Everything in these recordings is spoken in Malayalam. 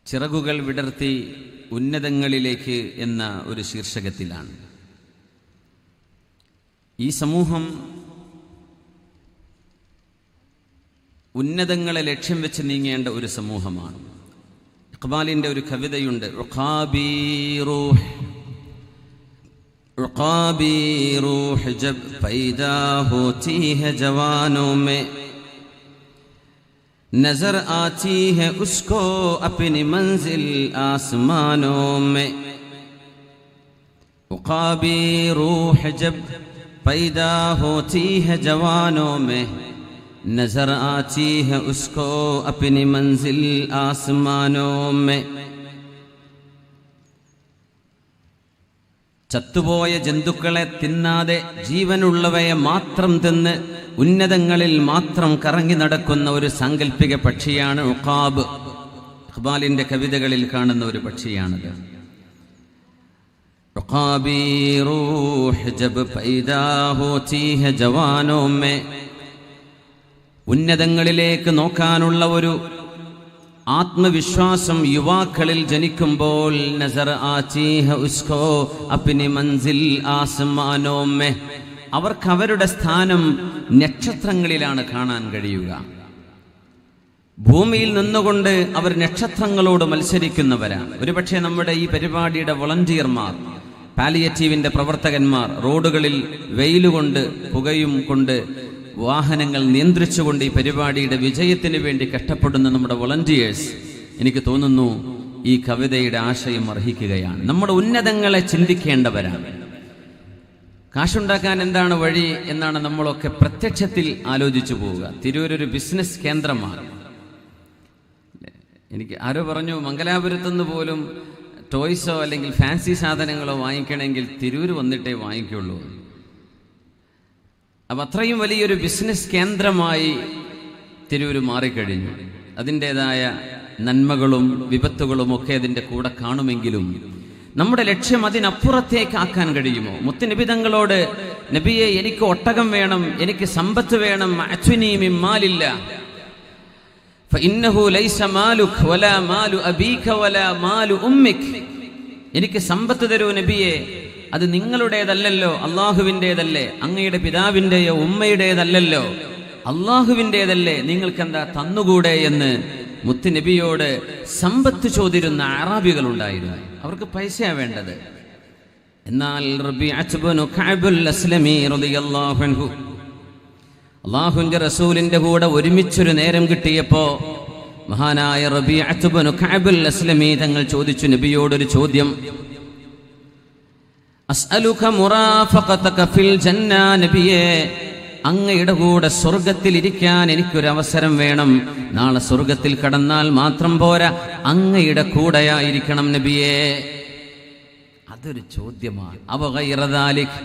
ചിറകുകൾ വിടർത്തി ഉന്നതങ്ങളിലേക്ക് എന്ന ഒരു ശീർഷകത്തിലാണ്. ഈ സമൂഹം ഉന്നതങ്ങളെ ലക്ഷ്യം വെച്ച് നീങ്ങേണ്ട ഒരു സമൂഹമാണ്. ഇഖ്ബാലിൻ്റെ ഒരു കവിതയുണ്ട്, उक़ाबी रूह जब पैदा होती है जवानों में नजर आती है उसको अपनी मंजिल आसमानों में. उक़ाबी रूह जब पैदा होती है जवानों में नजर आती है उसको अपनी मंजिल आसमानों में. ചത്തുപോയ ജന്തുക്കളെ തിന്നാതെ ജീവനുള്ളവയെ മാത്രം തിന്ന് ഉന്നതങ്ങളിൽ മാത്രം കറങ്ങി നടക്കുന്ന ഒരു സാങ്കല്പിക പക്ഷിയാണ് ഉഖാബ്. ഇഖ്ബാലിന്റെ കവിതകളിൽ കാണുന്ന ഒരു പക്ഷിയാണത്. ഉഖാബി റൂഹ് ജബ് പൈദാ ഹോതി ഹെ ജവാനോ മേ, ഉന്നതങ്ങളിലേക്ക് നോക്കാനുള്ള ഒരു ആത്മവിശ്വാസം യുവാക്കളിൽ ജനിക്കുമ്പോൾ നസർ ആതി ഹെ ഉസ്കോ അപ്നി മൻസിൽ ആസ്മാനോ മേ, അവർക്ക് അവരുടെ സ്ഥാനം നക്ഷത്രങ്ങളിലാണ് കാണാൻ കഴിയുക. ഭൂമിയിൽ നിന്നുകൊണ്ട് അവർ നക്ഷത്രങ്ങളോട് മത്സരിക്കുന്നവരാണ്. ഒരുപക്ഷെ നമ്മുടെ ഈ പരിപാടിയുടെ വോളണ്ടിയർമാർ, പാലിയേറ്റീവിന്റെ പ്രവർത്തകന്മാർ, റോഡുകളിൽ വെയിലുകൊണ്ട് പുകയും കൊണ്ട് വാഹനങ്ങൾ നിയന്ത്രിച്ചുകൊണ്ട് ഈ പരിപാടിയുടെ വിജയത്തിന് വേണ്ടി കഷ്ടപ്പെടുന്ന നമ്മുടെ വോളണ്ടിയേഴ്സ്, എനിക്ക് തോന്നുന്നു ഈ കവിതയുടെ ആശയം അർഹിക്കുകയാണ്. നമ്മുടെ ഉന്നതങ്ങളെ ചിന്തിക്കേണ്ടവരാണ്. കാശുണ്ടാക്കാൻ എന്താണ് വഴി എന്നാണ് നമ്മളൊക്കെ പ്രത്യക്ഷത്തിൽ ആലോചിച്ചു പോവുക. തിരൂരൊരു ബിസിനസ് കേന്ദ്രമാണ്. എനിക്ക് ആരോ പറഞ്ഞു, മംഗലാപുരത്തുനിന്ന് പോലും ടോയ്സോ അല്ലെങ്കിൽ ഫാൻസി സാധനങ്ങളോ വാങ്ങിക്കണമെങ്കിൽ തിരൂർ വന്നിട്ടേ വാങ്ങിക്കുള്ളൂ. അപ്പം അത്രയും വലിയൊരു ബിസിനസ് കേന്ദ്രമായി തിരൂർ മാറിക്കഴിഞ്ഞു. അതിൻ്റെതായ നന്മകളും വിപത്തുകളും ഒക്കെ അതിൻ്റെ കൂടെ കാണുമെങ്കിലും നമ്മുടെ ലക്ഷ്യം അതിനപ്പുറത്തേക്കാക്കാൻ കഴിയുമോ? മുത്തുനബി തങ്ങളോട്, നബിയെ എനിക്ക് ഒട്ടകം വേണം, എനിക്ക് സമ്പത്ത് വേണം, അച്ഛനീ മിൻ മാലില്ല ഫഇന്നഹു ലൈസ മാലുക വലാ മാലു അബീക വലാ മാലു ഉമ്മിക, എനിക്ക് സമ്പത്ത് തരൂ നബിയെ, അത് നിങ്ങളുടേതല്ലല്ലോ, അള്ളാഹുവിൻ്റെതല്ലേ, അങ്ങയുടെ പിതാവിൻ്റെയോ ഉമ്മയുടേതല്ലല്ലോ, അള്ളാഹുവിൻ്റെതല്ലേ, നിങ്ങൾക്കെന്താ തന്നുകൂടെ എന്ന് മുത്തുനബിയോട് സമ്പത്ത് ചോദിരുന്ന അറാബികൾ ഉണ്ടായിരുന്നു. അവർക്ക് പൈസയാണ് വേണ്ടത്. എന്നാൽ റബീഅത്ത് ഇബ്നു കഅബുൽ അസ്ലമി റളിയല്ലാഹു അൻഹു അല്ലാഹുവിന്റെ റസൂലിന്റെ കൂടെ ഒരുമിച്ചൊരു നേരം കിട്ടിയപ്പോൾ മഹാനായ റബീഅത്ത് ഇബ്നു കഅബുൽ അസ്ലമി തങ്ങൾ ചോദിച്ചു നബിയോടൊരു ചോദ്യം, അസ്അലുക മുറാഫഖതക ഫിൽ ജന്ന, നബിയേ അങ്ങയുടെ കൂടെ സ്വർഗത്തിൽ ഇരിക്കാൻ എനിക്കൊരവസരം വേണം. നാളെ സ്വർഗത്തിൽ കടന്നാൽ മാത്രം പോരാ, അങ്ങയുടെ കൂടെയായിരിക്കണം നബിയേ. അതൊരു ചോദ്യമാണ്. അവ ഗൈറ ദാലിക്,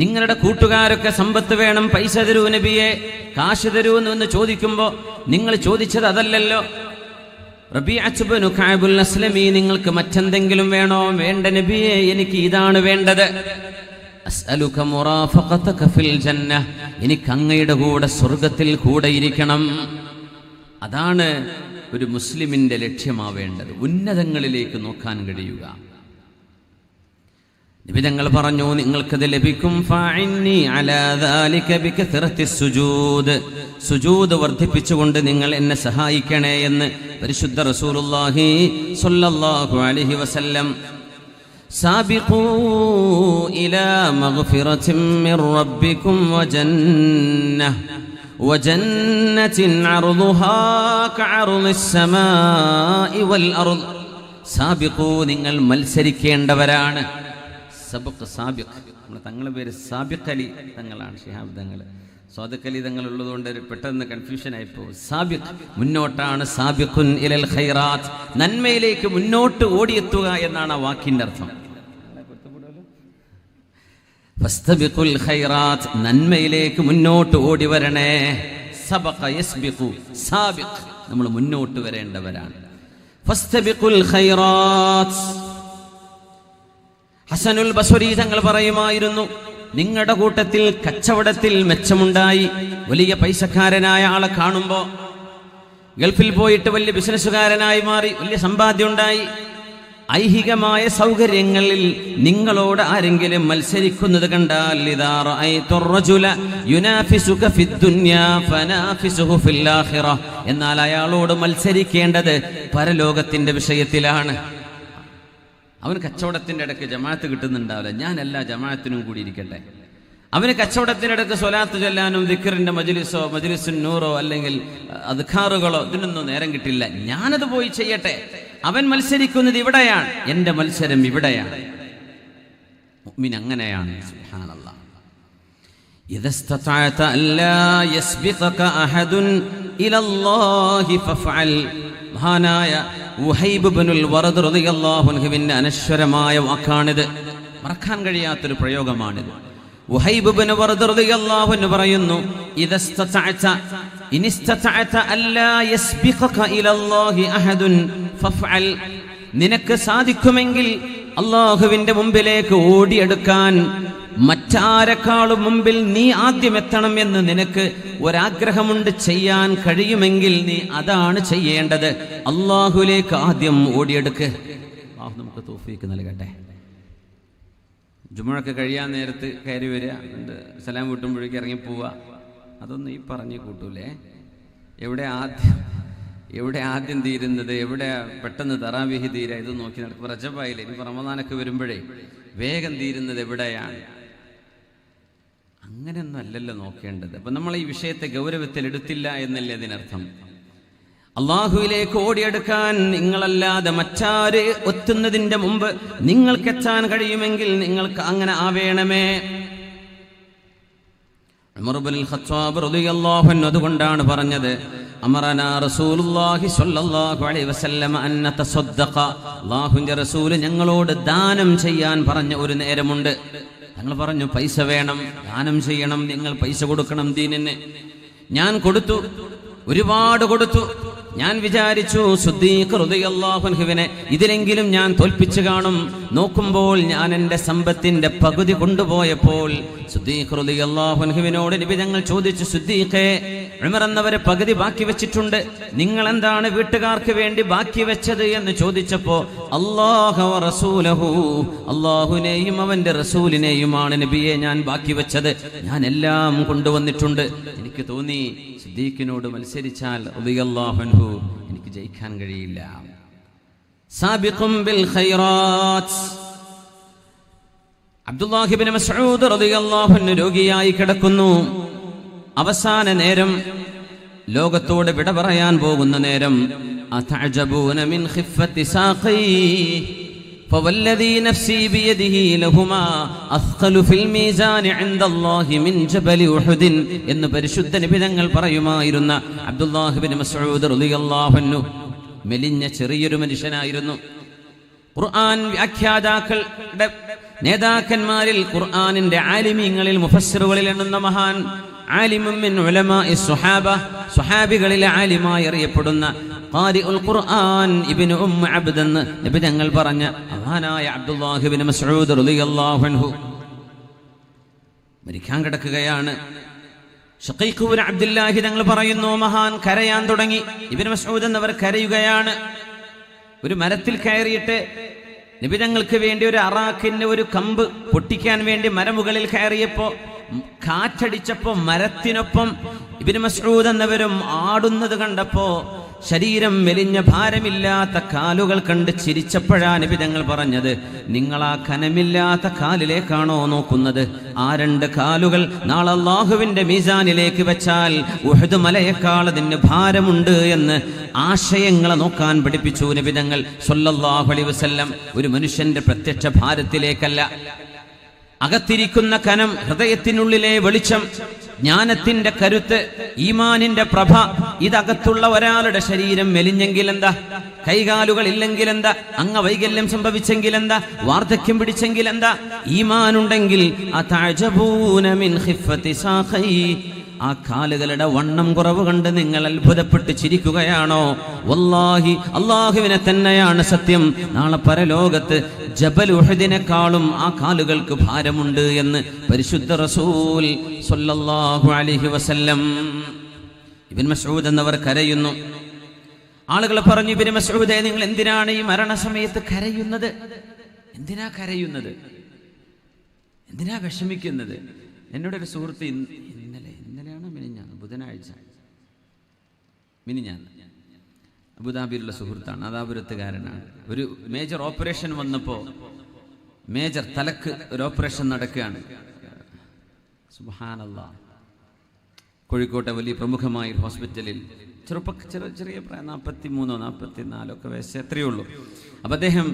നിങ്ങളുടെ കൂട്ടുകാരൊക്കെ സമ്പത്ത് വേണം, പൈസ തരൂ നബിയേ, കാശ് തരൂ എന്ന് ചോദിക്കുമ്പോൾ നിങ്ങൾ ചോദിച്ചത് അതല്ലല്ലോ. റബീഅത്ത് ഇബ്നു കഅബുൽ അസ്ലമി, നിങ്ങൾക്ക് മറ്റെന്തെങ്കിലും വേണോ? വേണ്ട നബിയേ, എനിക്ക് ഇതാണ് വേണ്ടത്. അസ്അലുക മുറാഫഖതക ഫിൽ ജന്ന, എനിക്ക് അങ്ങയുടെ കൂടെ സ്വർഗത്തിൽ കൂടെ ഇരിക്കണം. അതാണ് ഒരു മുസ്ലിമിന്റെ ലക്ഷ്യമാവേണ്ടത്, ഉന്നതങ്ങളിലേക്ക് നോക്കാൻ കഴിയുക. നബി തങ്ങൾ പറഞ്ഞു, നിങ്ങൾക്കത് ലഭിക്കും. ഫഅഇന്നി അലാ ദാലിക ബികത്റത്തി സുജൂദ്, സുജൂദ് വർദ്ധിപ്പിച്ചുകൊണ്ട് നിങ്ങൾ എന്നെ സഹായിക്കണേ എന്ന് പരിശുദ്ധ റസൂലുള്ളാഹി സ്വല്ലല്ലാഹു അലൈഹി വസല്ലം. സാബിഖൂ ഇലാ മഗ്ഫിറത്തിൻ മിർ റബ്ബിക്കും വജന്നത്തിൻ അർദുഹാ കഅർദിസ് സമാഇ വൽ അർദ്. സാബിഖൂ, നിങ്ങൾ മത്സരിക്കേണ്ടവരാണ്. സബഖ്, സാബിഖ്, നമ്മുടെ തങ്ങളുടെ പേര് സാബിഖ് അലി തങ്ങളാണ്, ഷിഹാബ് തങ്ങൾ. സ്വാദിഖ് അലി തങ്ങൾ ഉള്ളതുകൊണ്ട് പെട്ടെന്ന് കൺഫ്യൂഷൻ ആയിപ്പോ. സാബിഖ്, മുന്നോട്ടാണ്. സാബിഖുൻ ഇലൽ ഖൈറാത്ത്, നന്മയിലേക്ക് മുന്നോട്ട് ഓടിയെത്തുക എന്നാണ് ആ വാക്കിന്റെ അർത്ഥം. ഫസ്തബിഖുൽ ഖൈറാത്ത്, നന്മയിലേക്ക് മുന്നോട്ട് ഓടി വരണേ. സബഖ യസ്ബിഖു, സാബിഖ്, നമ്മൾ മുന്നോട്ട് വരേണ്ടവരാണ്. ഫസ്തബിഖുൽ ഖൈറാത്ത്. ഹസനുൽ ബസ്വരി തങ്ങൾ പറയുമായിരുന്നു, നിങ്ങളുടെ കൂട്ടത്തിൽ കച്ചവടത്തിൽ മെച്ചമുണ്ടായി വലിയ പൈസക്കാരനായ ആളെ കാണുമ്പോ ഗൾഫിൽ പോയിട്ട് വലിയ ബിസിനസ്സുകാരനായി മാറി, വലിയ സമ്പാദ്യം ഉണ്ടായി. ഐഹികമായ സൗകര്യങ്ങളിൽ നിങ്ങളോട് ആരെങ്കിലും മത്സരിക്കുന്നത് കണ്ടാൽ, ഇദാ റഅയ്തുർ റജുല യുനാഫിസുക ഫിദ്ദുനിയാ ഫനാഫിസുഹു ഫിൽ ആഖിറ, എന്നാൽ അയാളോട് മത്സരിക്കേണ്ടത് പരലോകത്തിന്റെ വിഷയത്തിലാണ്. അവന് കച്ചവടത്തിന്റെ ഇടയ്ക്ക് ജമാഅത്ത് കിട്ടുന്നുണ്ടാവില്ല, ഞാൻ എല്ലാ ജമാഅത്തിനും കൂടി ഇരിക്കട്ടെ. അവന് കച്ചവടത്തിനിടക്ക് സ്വലാത്ത് ചൊല്ലാനും ദിക്റിന്റെ മജ്ലിസുൻ നൂറോ അല്ലെങ്കിൽ അദ്കാറുകളോ ഇതിനൊന്നും നേരം കിട്ടില്ല, ഞാനത് പോയി ചെയ്യട്ടെ. അവൻ മത്സരിക്കുന്നത് ഇവിടെയാണ്, എന്റെ മത്സരം ഇവിടെയാണ്. മുഅ്മിൻ അങ്ങനെയാണ്. സുബ്ഹാനല്ലാഹ്. ഇദസ്തതഅത അല്ലാ യസ്ബിഖക അഹദുൻ ഇലല്ലാഹി ഫഫഅൽ. മഹാനായ ഉഹൈബ് ഇബ്നുൽ വറദ് റളിയല്ലാഹു അൻഹുവിന്റെ അനശ്വരമായ വാക്കാണിത്, മറക്കാൻ കഴിയാത്തൊരു പ്രയോഗമാണിത്. ഉഹൈബ് ഇബ്നു വറദ് റളിയല്ലാഹു അൻഹു പറയുന്നു, ഇദസ്തതഅത ഇനിസ്തതഅത അല്ലാ യസ്ബിഖക ഇലല്ലാഹി അഹദുൻ ഫഫഅൽ. നിനക്ക് സാധിക്കുമെങ്കിൽ അല്ലാഹുവിന്റെ മുമ്പിലേക്ക് ഓടിയെടുക്കാൻ, മറ്റാരെക്കാളും മുമ്പിൽ നീ ആദ്യം എത്തണം എന്ന് നിനക്ക് ഒരാഗ്രഹമുണ്ട്, ചെയ്യാൻ കഴിയുമെങ്കിൽ നീ അതാണ് ചെയ്യേണ്ടത്. അല്ലാഹുവിലേക്ക് ആദ്യം ഓടിയെടുക്ക്. അല്ലാഹു നമുക്ക് തൗഫീഖ് നൽകട്ടെ. ജുമുഅക്ക് കഴിയാൻ നേരത്ത് കയറി വരിക, സലാം വീട്ടുമ്പോഴേക്ക് ഇറങ്ങി പോവുക, അതൊന്നും ഈ പറഞ്ഞു കൂട്ടൂലേ. എവിടെ ആദ്യം തീരുന്നത്, എവിടെ പെട്ടെന്ന് തറാവീഹ് തീരുക, ഇത് നോക്കി നടക്കും. റജബായില്ലേ, ഇനി റമദാനൊക്കെ വരുമ്പോഴേ വേഗം തീരുന്നത് എവിടെയാണ്? അങ്ങനെയൊന്നും അല്ലല്ലോ നോക്കേണ്ടത്. അപ്പൊ നമ്മൾ ഈ വിഷയത്തെ ഗൗരവത്തിൽ എടുത്തില്ല എന്നല്ലേ അതിനർത്ഥം. അള്ളാഹുവിലേക്ക് ഓടിയെടുക്കാൻ നിങ്ങളല്ലാതെ മറ്റാര് എത്തുന്നതിന്റെ മുമ്പ് നിങ്ങൾക്ക് എത്താൻ കഴിയുമെങ്കിൽ നിങ്ങൾക്ക് അങ്ങനെ ആവേണമേ. ഉമർ ഇബ്നുൽ ഖത്താബ് റളിയല്ലാഹു അൻഹു അതുകൊണ്ടാണ് പറഞ്ഞത്, അമറനാ റസൂലുള്ളാഹി സ്വല്ലല്ലാഹു അലൈഹി വസല്ലം അൻ നതസദ്ദഖ. അല്ലാഹുവിന്റെ റസൂൽ ഞങ്ങളോട് ദാനം ചെയ്യാൻ പറഞ്ഞ ഒരു നേരമുണ്ട്. ഞങ്ങൾ പറഞ്ഞു പൈസ വേണം, ദാനം ചെയ്യണം, നിങ്ങൾ പൈസ കൊടുക്കണം ദീനിന്. ഞാൻ കൊടുത്തു, ഒരുപാട് കൊടുത്തു. ഞാൻ വിചാരിച്ചു സിദ്ദീഖ് റളിയല്ലാഹു അൻഹുവിനെ ഇതിലെങ്കിലും ഞാൻ തോൽപ്പിച്ചു കാണും. നോക്കുമ്പോൾ ഞാൻ എൻ്റെ സമ്പത്തിന്റെ പകുതി കൊണ്ടുപോയപ്പോൾ സിദ്ദീഖ് റളിയല്ലാഹു അൻഹുവിനോട് നബി തങ്ങൾ ചോദിച്ചു, സിദ്ദീഖേ, ഉമർ എന്നവരെ പകുതി ബാക്കി വെച്ചിട്ടുണ്ട്, നിങ്ങൾ എന്താണ് വീട്ടുകാർക്ക് വേണ്ടി ബാക്കി വെച്ചത് എന്ന് ചോദിച്ചപ്പോ, അല്ലാഹു വ റസൂലഹു, അല്ലാഹുവിനെയും അവന്റെ റസൂലിനെയുമാണ് നബിയെ ഞാൻ ബാക്കി വെച്ചത്, ഞാൻ എല്ലാം കൊണ്ടുവന്നിട്ടുണ്ട്. എനിക്ക് തോന്നി സിദ്ദീഖിനോട് മത്സരിച്ചാൽ റളിയല്ലാഹു അൻഹു എനിക്ക് ജയിക്കാൻ കഴിയില്ല. സാബിഖും ബിൽ ഖൈറാത്ത്. അബ്ദുല്ലാഹി ഇബ്നു മസ്ഊദ് റളിയല്ലാഹു അൻഹു രോഗിയായി കിടക്കുന്നു. അവസാന നേരം, ലോകത്തോട് വിട പറയാൻ പോകുന്ന നേരം. അതഅജബൂന മിൻ ഖിഫത്തി സാഖി ഫവല്ലദീ നഫ്സി ബിയദിഹി ലഹുമാ അസ്ഖലു ഫിൽ മീസാനി ഇൻദല്ലാഹി മിൻ ജബലി ഉഹുദ് എന്ന് പരിശുദ്ധ നബി തങ്ങൾ പറയുമായിരുന്ന അബ്ദുല്ലാഹി ഇബ്നു മസ്ഊദ് റളിയല്ലാഹു അൻഹു മെലിഞ്ഞ ചെറിയൊരു മനുഷ്യനായിരുന്നു. ഖുർആൻ വ്യാഖ്യാതാക്കളുടെ നേതാക്കന്മാരിൽ, ഖുർആനിന്റെ ആലിമീങ്ങളിൽ, മുഫസ്സിറുകളിൽ എണ്ണുന്ന മഹാൻ, ആലിമും മിൻ ഉലമാഇ സ്വഹാബ, സ്വഹാബികളിലെ ആലിമായി അറിയപ്പെടുന്ന ഖാരിഉൽ ഖുർആൻ ഇബ്നു അബ്ദ് എന്ന് നബി തങ്ങൾ പറഞ്ഞ മഹാനായ അബ്ദുല്ലാഹി ഇബ്നു മസ്ഊദ് റളിയല്ലാഹു അൻഹു മരിക്കാൻ കിടക്കുകയാണ്. ഷഖീഖ് ഇബ്നു അബ്ദുല്ലാഹി തങ്ങൾ പറയുന്നു, മഹാൻ കരയാൻ തുടങ്ങി. ഇബ്നു മസ്ഊദ് എന്നവർ കരയുകയാണ്. ഒരു മരത്തിൽ കയറിയിട്ട് നബി തങ്ങൾക്ക് വേണ്ടി ഒരു അറാഖിന്റെ ഒരു കമ്പ് പൊട്ടിക്കാൻ വേണ്ടി മരമുകളിൽ കയറിയപ്പോ, കാറ്റടിച്ചപ്പോ മരത്തിനൊപ്പം ഇബ്നു മസ്ഊദ് എന്നവരും ആടുന്നത് കണ്ടപ്പോ, ശരീരം മെലിഞ്ഞ ഭാരമില്ലാത്ത കാലുകൾ കണ്ട് ചിരിച്ചപ്പോഴാ നബി തങ്ങൾ പറഞ്ഞത്, നിങ്ങൾ ആ കനമില്ലാത്ത കാലിലേക്കാണോ നോക്കുന്നത്? ആ രണ്ട് കാലുകൾ നാളെ അല്ലാഹുവിന്റെ മീസാനിലേക്ക് വെച്ചാൽ ഉഹദ് മലയേക്കാൾ അതിന് ഭാരമുണ്ട് എന്ന് ആശയങ്ങളെ നോക്കാൻ പഠിപ്പിച്ചു നബി തങ്ങൾ സ്വല്ലല്ലാഹു അലൈഹി വസല്ലം. ഒരു മനുഷ്യന്റെ പ്രത്യക്ഷ ഭാരത്തിലേക്കല്ല, അകത്തിരിക്കുന്ന കനം, ഹൃദയത്തിനുള്ളിലെ വെളിച്ചം, ജ്ഞാനത്തിന്റെ കരുത്ത്, ഈമാനിന്റെ പ്രഭ, ഇതകത്തുള്ള ഒരാളുടെ ശരീരം മെലിഞ്ഞെങ്കിൽ എന്താ, കൈകാലുകൾ ഇല്ലെങ്കിൽ എന്താ, അംഗവൈകല്യം സംഭവിച്ചെങ്കിൽ എന്താ, വാർദ്ധക്യം പിടിച്ചെങ്കിൽ എന്താ, ഈമാനുണ്ടെങ്കിൽ അതഅജബൂന മിൻ ഖിഫത്തി സാഖി, ആ കാലുകളുടെ വണ്ണം കുറവ് കണ്ട് നിങ്ങൾ അത്ഭുതപ്പെട്ട് ചിരിക്കുകയാണോ? വല്ലാഹി, അല്ലാഹുവിനെ തന്നെയാണ് സത്യം, നാളെ പരലോകത്ത് ജബൽ ഉഹദിനെക്കാളും ആ കാലുകൾക്ക് ഭാരമുണ്ട് എന്ന് പരിശുദ്ധ റസൂൽ സ്വല്ലല്ലാഹു അലൈഹി വസല്ലം. ഇബ്നു മസ്ഊദ് എന്നവർ കരയുന്നു. ആളുകൾ പറഞ്ഞു, ഇബ്നു മസ്ഊദേ, നിങ്ങൾ എന്തിനാണ് ഈ മരണസമയത്ത് കരയുന്നത്? എന്തിനാ കരയുന്നത്? എന്തിനാ വിഷമിക്കുന്നത്? എന്നോടൊരു സുഹൃത്ത് ഇന്നലെയാണ് ബുധനാഴ്ച മിനിഞ്ഞാന്ന് അബുദാബിയിലുള്ള സുഹൃത്താണ്, അദാപുരത്തുകാരനാണ്. ഒരു മേജർ ഓപ്പറേഷൻ വന്നപ്പോൾ, മേജർ തലക്ക് ഒരു ഓപ്പറേഷൻ നടക്കുകയാണ്. സുബ്ഹാനല്ലാഹ്. കോഴിക്കോട്ടെ വലിയ പ്രമുഖമായ ഹോസ്പിറ്റലിൽ ചെറിയ പ്രായം 43 44 ഒക്കെ വയസ്സ് എത്രയേ ഉള്ളൂ. അപ്പം അദ്ദേഹം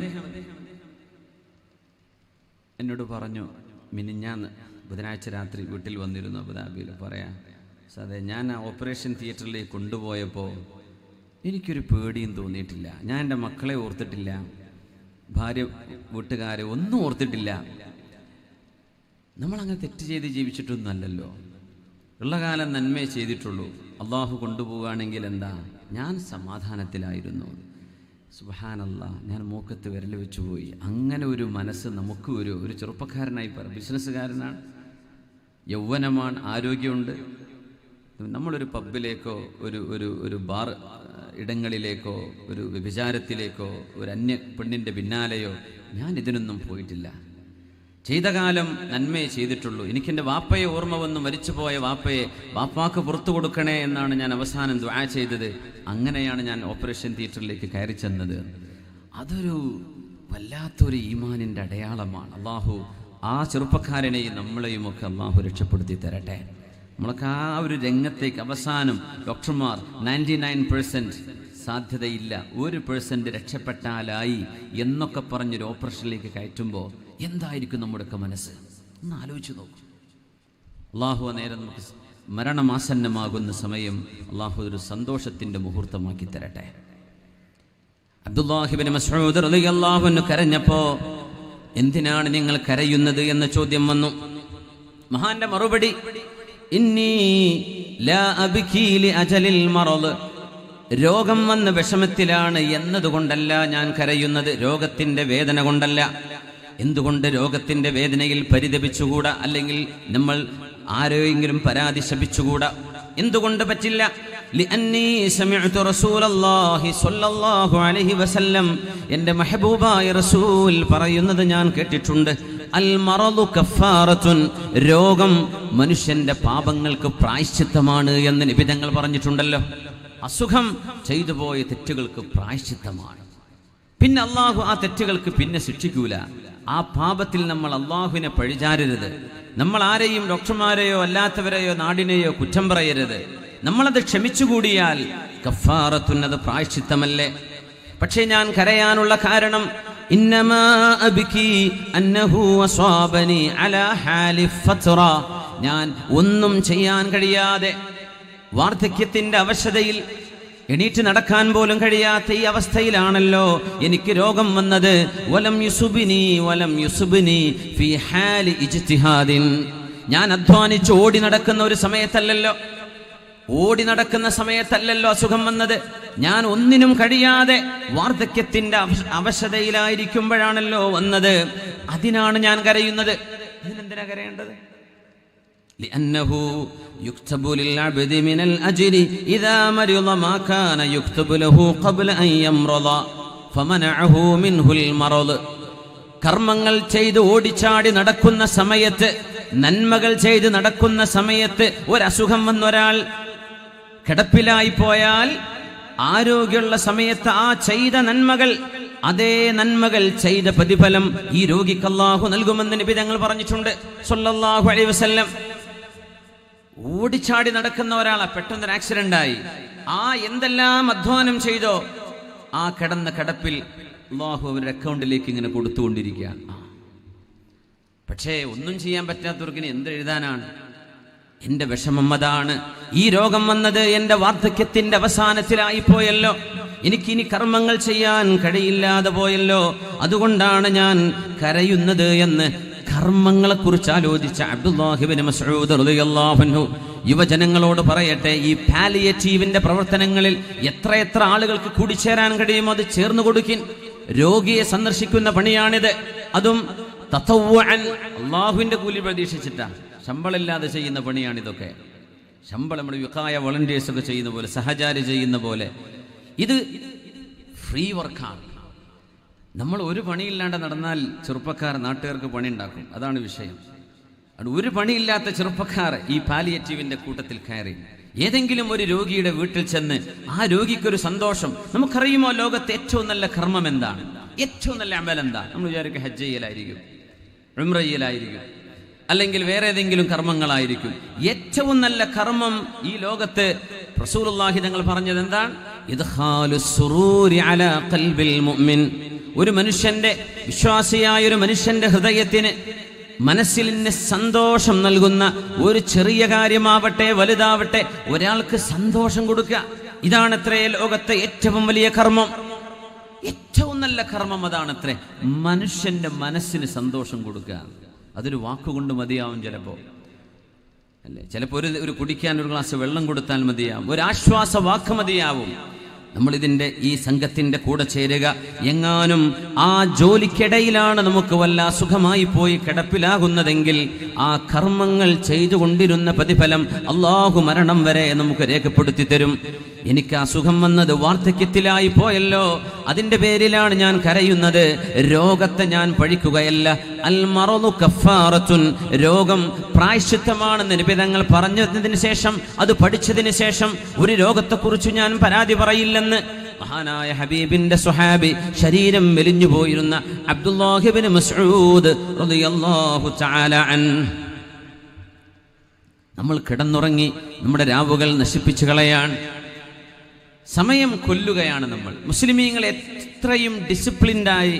എന്നോട് പറഞ്ഞു, മിനിഞ്ഞാന്ന് ബുധനാഴ്ച രാത്രി വീട്ടിൽ വന്നിരുന്നു അബുദാബിയിൽ. പറയാം, അതെ, ഞാൻ ആ ഓപ്പറേഷൻ തിയേറ്ററിലേക്ക് കൊണ്ടുപോയപ്പോൾ എനിക്കൊരു പേടിയും തോന്നിയിട്ടില്ല. ഞാൻ എൻ്റെ മക്കളെ ഓർത്തിട്ടില്ല, ഭാര്യ വീട്ടുകാരെ ഒന്നും ഓർത്തിട്ടില്ല. നമ്മളങ്ങനെ തെറ്റ് ചെയ്ത് ജീവിച്ചിട്ടൊന്നും അല്ലല്ലോ. ഉള്ള കാലം നന്മയെ ചെയ്തിട്ടുള്ളൂ. അള്ളാഹു കൊണ്ടുപോവുകയാണെങ്കിൽ എന്താ, ഞാൻ സമാധാനത്തിലായിരുന്നു. സുബ്ഹാനല്ലാഹ്, ഞാൻ മൂക്കത്ത് വിരൽ വെച്ചു പോയി. അങ്ങനെ ഒരു മനസ്സ് നമുക്ക് ഒരു ചെറുപ്പക്കാരനായി ബിസിനസ്സുകാരനാണ്, യൗവനമാണ്, ആരോഗ്യമുണ്ട്. നമ്മളൊരു പബ്ബിലേക്കോ ഒരു ബാർ ഇടങ്ങളിലേക്കോ ഒരു വ്യഭിചാരത്തിലേക്കോ ഒരു അന്യ പെണ്ണിൻ്റെ പിന്നാലെയോ ഞാൻ ഇതിനൊന്നും പോയിട്ടില്ല. ചെയ്ത കാലം നന്മയെ ചെയ്തിട്ടുള്ളൂ. എനിക്കെൻ്റെ വാപ്പയെ ഓർമ്മ വന്ന് മരിച്ചുപോയ വാപ്പാക്ക് പുറത്തു കൊടുക്കണേ എന്നാണ് ഞാൻ അവസാനം ദുആ ചെയ്തത്. അങ്ങനെയാണ് ഞാൻ ഓപ്പറേഷൻ തിയേറ്ററിലേക്ക് കയറി ചെന്നത്. അതൊരു വല്ലാത്തൊരു ഈമാനിൻ്റെ അടയാളമാണ്. അള്ളാഹു ആ ചെറുപ്പക്കാരനെയും നമ്മളെയും ഒക്കെ അള്ളാഹു രക്ഷപ്പെടുത്തി തരട്ടെ. നമ്മളൊക്കെ ആ ഒരു രംഗത്തേക്ക് അവസാനം ഡോക്ടർമാർ 99% സാധ്യതയില്ല, 1% രക്ഷപ്പെട്ടാലായി എന്നൊക്കെ പറഞ്ഞൊരു ഓപ്പറേഷനിലേക്ക് കയറ്റുമ്പോൾ എന്തായിരിക്കും നമ്മുടെയൊക്കെ മനസ്സ്? ഒന്ന് ആലോചിച്ച് നോക്കും. അള്ളാഹു നേരം നമുക്ക് മരണമാസന്നമാകുന്ന സമയം അള്ളാഹു ഒരു സന്തോഷത്തിൻ്റെ മുഹൂർത്തമാക്കി തരട്ടെ. അബ്ദുല്ലാഹി ഇബ്നു മസ്ഊദ് റളിയല്ലാഹു അൻഹു കരഞ്ഞപ്പോൾ എന്തിനാണ് നിങ്ങൾ കരയുന്നത് എന്ന ചോദ്യം വന്നു. മഹാന്റെ മറുപടി, ഇന്നി ലാ അബ്കി ലി അജലിൽ മറദ്, രോഗം വന്ന വിഷമത്തിലാണ് എന്നതുകൊണ്ടല്ല ഞാൻ കരയുന്നത്, രോഗത്തിന്റെ വേദന കൊണ്ടല്ല. എന്തുകൊണ്ട് രോഗത്തിന്റെ വേദനയിൽ പരിതപിച്ചുകൂടാ? അല്ലെങ്കിൽ നമ്മൾ ആരെയെങ്കിലും പരാതി ശപിച്ചുകൂടാ? എന്തുകൊണ്ട് പറ്റില്ല? ലിഅന്നി സമിഅ്തു റസൂലല്ലാഹി സ്വല്ലല്ലാഹു അലൈഹി വസല്ലം, എൻ്റെ മെഹബൂബായ റസൂൽ പറയുന്നത് ഞാൻ കേട്ടിട്ടുണ്ട്. അൽ മറദു കഫാറത്തുൻ, രോഗം മനുഷ്യന്റെ പാപങ്ങൾക്ക് പ്രായശ്ചിത്തമാണ് എന്ന് നബി തങ്ങൾ പറഞ്ഞിട്ടുണ്ടല്ലോ. അസുഖം ചെയ്തു പോയ തെറ്റുകൾക്ക് പ്രായശ്ചിത്തമാണ്. പിന്നെ അള്ളാഹു ആ തെറ്റുകൾക്ക് പിന്നെ ശിക്ഷിക്കൂല. ആ പാപത്തിൽ നമ്മൾ അള്ളാഹുവിനെ പഴിചാരരുത്. നമ്മൾ ആരെയും ഡോക്ടർമാരെയോ അല്ലാത്തവരെയോ നാടിനെയോ കുറ്റം പറയരുത്. നമ്മളത് ക്ഷമിച്ചുകൂടിയാൽ കഫാറത്തുൻ, അത് പ്രായശ്ചിത്തമല്ലേ. പക്ഷേ ഞാൻ കരയാനുള്ള കാരണം, ഇന്നമാ അബ്കി അന്നഹു അസ്വാബനി അലാ ഹാലി ഫത്ര, ഞാൻ ഒന്നും ചെയ്യാൻ കഴിയാതെ വാർദ്ധക്യത്തിന്റെ അവശതയിൽ എണീറ്റ് നടക്കാൻ പോലും കഴിയാത്ത ഈ അവസ്ഥയിലാണല്ലോ എനിക്ക് രോഗം വന്നത്. വലം യുസുബിനി ഫീ ഹാലി ഇജ്തിഹാദിൻ, ഞാൻ അധ്വാനിച്ച് ഓടി നടക്കുന്ന ഒരു സമയത്തല്ലല്ലോ, അസുഖം വന്നത്. ഞാൻ ഒന്നിനും കഴിയാതെ വാർദ്ധക്യത്തിന്റെ അവശതയിലായിരിക്കുമ്പോഴാണല്ലോ വന്നത്. അതിനാണ് ഞാൻ കരയുന്നത്. ഇതിനെന്തിനാ കരയേണ്ടത്? لأنه يكتب للعبد من الأجر إذا مرض ما كان يكتب له قبل أن يمرض فمنعه منه المرض. കർമ്മങ്ങൾ ചെയ്ത് ഓടിച്ചാടി നടക്കുന്ന സമയത്ത്, നന്മകൾ ചെയ്ത് നടക്കുന്ന സമയത്ത് ഒരസുഖം വന്നൊരാൾ കിടപ്പിലായി പോയാൽ, ആരോഗ്യമുള്ള സമയത്ത് ആ ചെയ്ത നന്മകൾ, അതേ നന്മകൾ ചെയ്ത പ്രതിഫലം ഈ രോഗിക്ക് അല്ലാഹു നൽകുമെന്ന് നബി തങ്ങൾ പറഞ്ഞിട്ടുണ്ട് സ്വല്ലല്ലാഹു അലൈഹി വസല്ലം. ഓടിച്ചാടി നടക്കുന്ന ഒരാളെ പെട്ടെന്നൊരു ആക്സിഡന്റ് ആയി, ആ എന്തെല്ലാം അധ്വാനം ചെയ്തോ ആ കിടന്ന കിടപ്പിൽ അല്ലാഹു അവരുടെ അക്കൗണ്ടിലേക്ക് ഇങ്ങനെ കൊടുത്തുകൊണ്ടിരിക്കുകയാണ്. പക്ഷേ ഒന്നും ചെയ്യാൻ പറ്റാത്തവർക്ക് ഇനി എന്തെഴുതാനാണ്? എന്റെ വിഷമം അതാണ്. ഈ രോഗം വന്നത് എന്റെ വാർദ്ധക്യത്തിന്റെ അവസാനത്തിലായി പോയല്ലോ, എനിക്കിനി കർമ്മങ്ങൾ ചെയ്യാൻ കഴിയില്ലാതെ പോയല്ലോ, അതുകൊണ്ടാണ് ഞാൻ കരയുന്നത് എന്ന് കർമ്മങ്ങളെക്കുറിച്ച് ആലോചിച്ച അബ്ദുല്ലാഹി ഇബ്നു മസ്ഊദ് റളിയല്ലാഹു അൻഹു യുവജനങ്ങളോട് പറയട്ടെ, ഈ പാലിയേറ്റീവിന്റെ പ്രവർത്തനങ്ങളിൽ എത്ര ആളുകൾക്ക് കൂടിച്ചേരാൻ കഴിയുമോ അത് ചേർന്ന് കൊടുക്കിൻ. രോഗിയെ സന്ദർശിക്കുന്ന പണിയാണിത്. അതും തതവ്വുഅൻ, അല്ലാഹുവിന്റെ കൂലി പ്രതീക്ഷിച്ചിട്ടാണ്, ശമ്പളമില്ലാതെ ചെയ്യുന്ന പണിയാണിതൊക്കെ. ശമ്പളം നമ്മുടെ വിഖായ വോളണ്ടിയേഴ്സ് ഒക്കെ ചെയ്യുന്ന പോലെ, സഹചാരി ചെയ്യുന്ന പോലെ ഇത് ഫ്രീ വർക്കാണ്. നമ്മൾ ഒരു പണിയില്ലാണ്ട് നടന്നാൽ ചെറുപ്പക്കാർ നാട്ടുകാർക്ക് പണി ഉണ്ടാക്കും. അതാണ് വിഷയം. അത് ഒരു പണിയില്ലാത്ത ചെറുപ്പക്കാർ ഈ പാലിയേറ്റീവിന്റെ കൂട്ടത്തിൽ കയറി ഏതെങ്കിലും ഒരു രോഗിയുടെ വീട്ടിൽ ചെന്ന് ആ രോഗിക്കൊരു സന്തോഷം. നമുക്കറിയുമോ ലോകത്തെ ഏറ്റവും നല്ല കർമ്മം എന്താണ്? ഏറ്റവും നല്ല അമൽ എന്താ? നമ്മൾ വിചാരിക്കും ഹജ്ജ് ചെയ്യലായിരിക്കും, ഉംറ ചെയ്യലായിരിക്കും, അല്ലെങ്കിൽ വേറെ ഏതെങ്കിലും കർമ്മങ്ങളായിരിക്കും. ഏറ്റവും നല്ല കർമ്മം ഈ ലോകത്ത് റസൂലുള്ളാഹി തങ്ങൾ പറഞ്ഞത് എന്താണ്? ഇദ്ഖാലുസ് സുറൂരി അലാ ഖൽബിൽ മുഅ്മിൻ. ഒരു മനുഷ്യന്റെ, വിശ്വാസിയായ ഒരു മനുഷ്യന്റെ ഹൃദയത്തിന്, മനസ്സിൽ സന്തോഷം നൽകുന്ന ഒരു ചെറിയ കാര്യമാവട്ടെ വലുതാവട്ടെ ഒരാൾക്ക് സന്തോഷം കൊടുക്കുക. ഇതാണത്രേ ലോകത്തെ ഏറ്റവും വലിയ കർമ്മം. ഏറ്റവും നല്ല കർമ്മം അതാണത്രേ, മനുഷ്യന്റെ മനസ്സിന് സന്തോഷം കൊടുക്കുക. അതൊരു വാക്കുകൊണ്ട് മതിയാവും ചിലപ്പോ, അല്ലേ? ചിലപ്പോൾ ഒരു കുടിക്കാൻ ഒരു ഗ്ലാസ് വെള്ളം കൊടുത്താൽ മതിയാവും, ഒരു ആശ്വാസ വാക്ക് മതിയാവും. നമ്മളിതിൻ്റെ ഈ സംഘത്തിൻ്റെ കൂടെ ചേരുക. എങ്ങാനും ആ ജോലിക്കിടയിലാണ് നമുക്ക് വല്ല അസുഖമായി പോയി കിടപ്പിലാകുന്നതെങ്കിൽ ആ കർമ്മങ്ങൾ ചെയ്തുകൊണ്ടിരുന്ന പ്രതിഫലം അള്ളാഹു മരണം വരെ നമുക്ക് രേഖപ്പെടുത്തി തരും. എനിക്ക് അസുഖം വന്നത് വാർദ്ധക്യത്തിലായി പോയല്ലോ, അതിൻ്റെ പേരിലാണ് ഞാൻ കരയുന്നത്. രോഗത്തെ ഞാൻ പഴിക്കുകയല്ല. അൽ മറദു കഫാറത്തുൻ. രോഗം പ്രായശ്ചിത്തമാണെന്ന് നിബിധങ്ങൾ പറഞ്ഞതിന് ശേഷം, അത് പഠിച്ചതിന് ശേഷം ഒരു രോഗത്തെക്കുറിച്ച് ഞാൻ പരാതി പറയില്ലെന്ന് മഹാനായ ഹബീബിന്റെ സ്വഹാബി, ശരീരം മെലിഞ്ഞു പോയിരുന്ന അബ്ദുല്ലാഹി ഇബ്നു മസ്ഊദ് റളിയല്ലാഹു തആല അൻഹു. നമ്മൾ കിടന്നുറങ്ങി നമ്മുടെ രാവുകൾ നശിപ്പിച്ചു കളയാൻ, സമയം കൊല്ലുകയാണ് നമ്മൾ. മുസ്ലിമീങ്ങൾ എത്രയും ഡിസിപ്ലിൻഡായി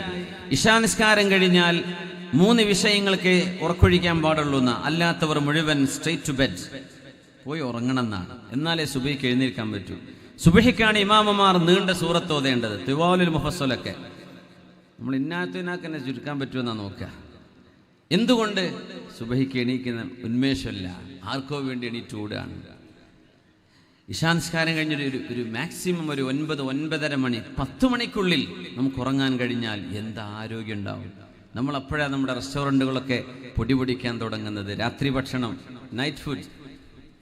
ഇശാനിസ്കാരം കഴിഞ്ഞാൽ 3 വിഷയങ്ങൾക്ക് ഉറക്കൊഴിക്കാൻ പാടുള്ളൂ എന്നാ. അല്ലാത്തവർ മുഴുവൻ സ്ട്രെയിറ്റ് ടു ബെഡ്, പോയി ഉറങ്ങണം എന്നാണ്. എന്നാലേ സുബഹിക്ക് എഴുന്നേൽക്കാൻ പറ്റൂ. സുബഹിക്കാണ് ഇമാമമാർ നീണ്ട സൂറത്ത് ഓതേണ്ടത്, തിവാലുൽ മുഫസ്സലൊക്കെ. നമ്മൾ ഇന്നാത്തിനാക്കെന്നെ ചുരുക്കാൻ പറ്റുമെന്നാണ് നോക്കുക. എന്തുകൊണ്ട്? സുബഹിക്ക് എണീക്കുന്ന ഉന്മേഷമല്ല, ആർക്കോ വേണ്ടി എണീറ്റൂടാണ്. ഇശാനിസ്കാരം കഴിഞ്ഞൊരു മാക്സിമം ഒരു 9-9:30 മണി, 10 മണിക്കുള്ളിൽ നമുക്ക് ഉറങ്ങാൻ കഴിഞ്ഞാൽ എന്താ ആരോഗ്യം ഉണ്ടാവും. നമ്മളപ്പോഴാണ് നമ്മുടെ റെസ്റ്റോറൻറ്റുകളൊക്കെ പൊടിപൊടിക്കാൻ തുടങ്ങുന്നത്. രാത്രി ഭക്ഷണം, നൈറ്റ് ഫുഡ്.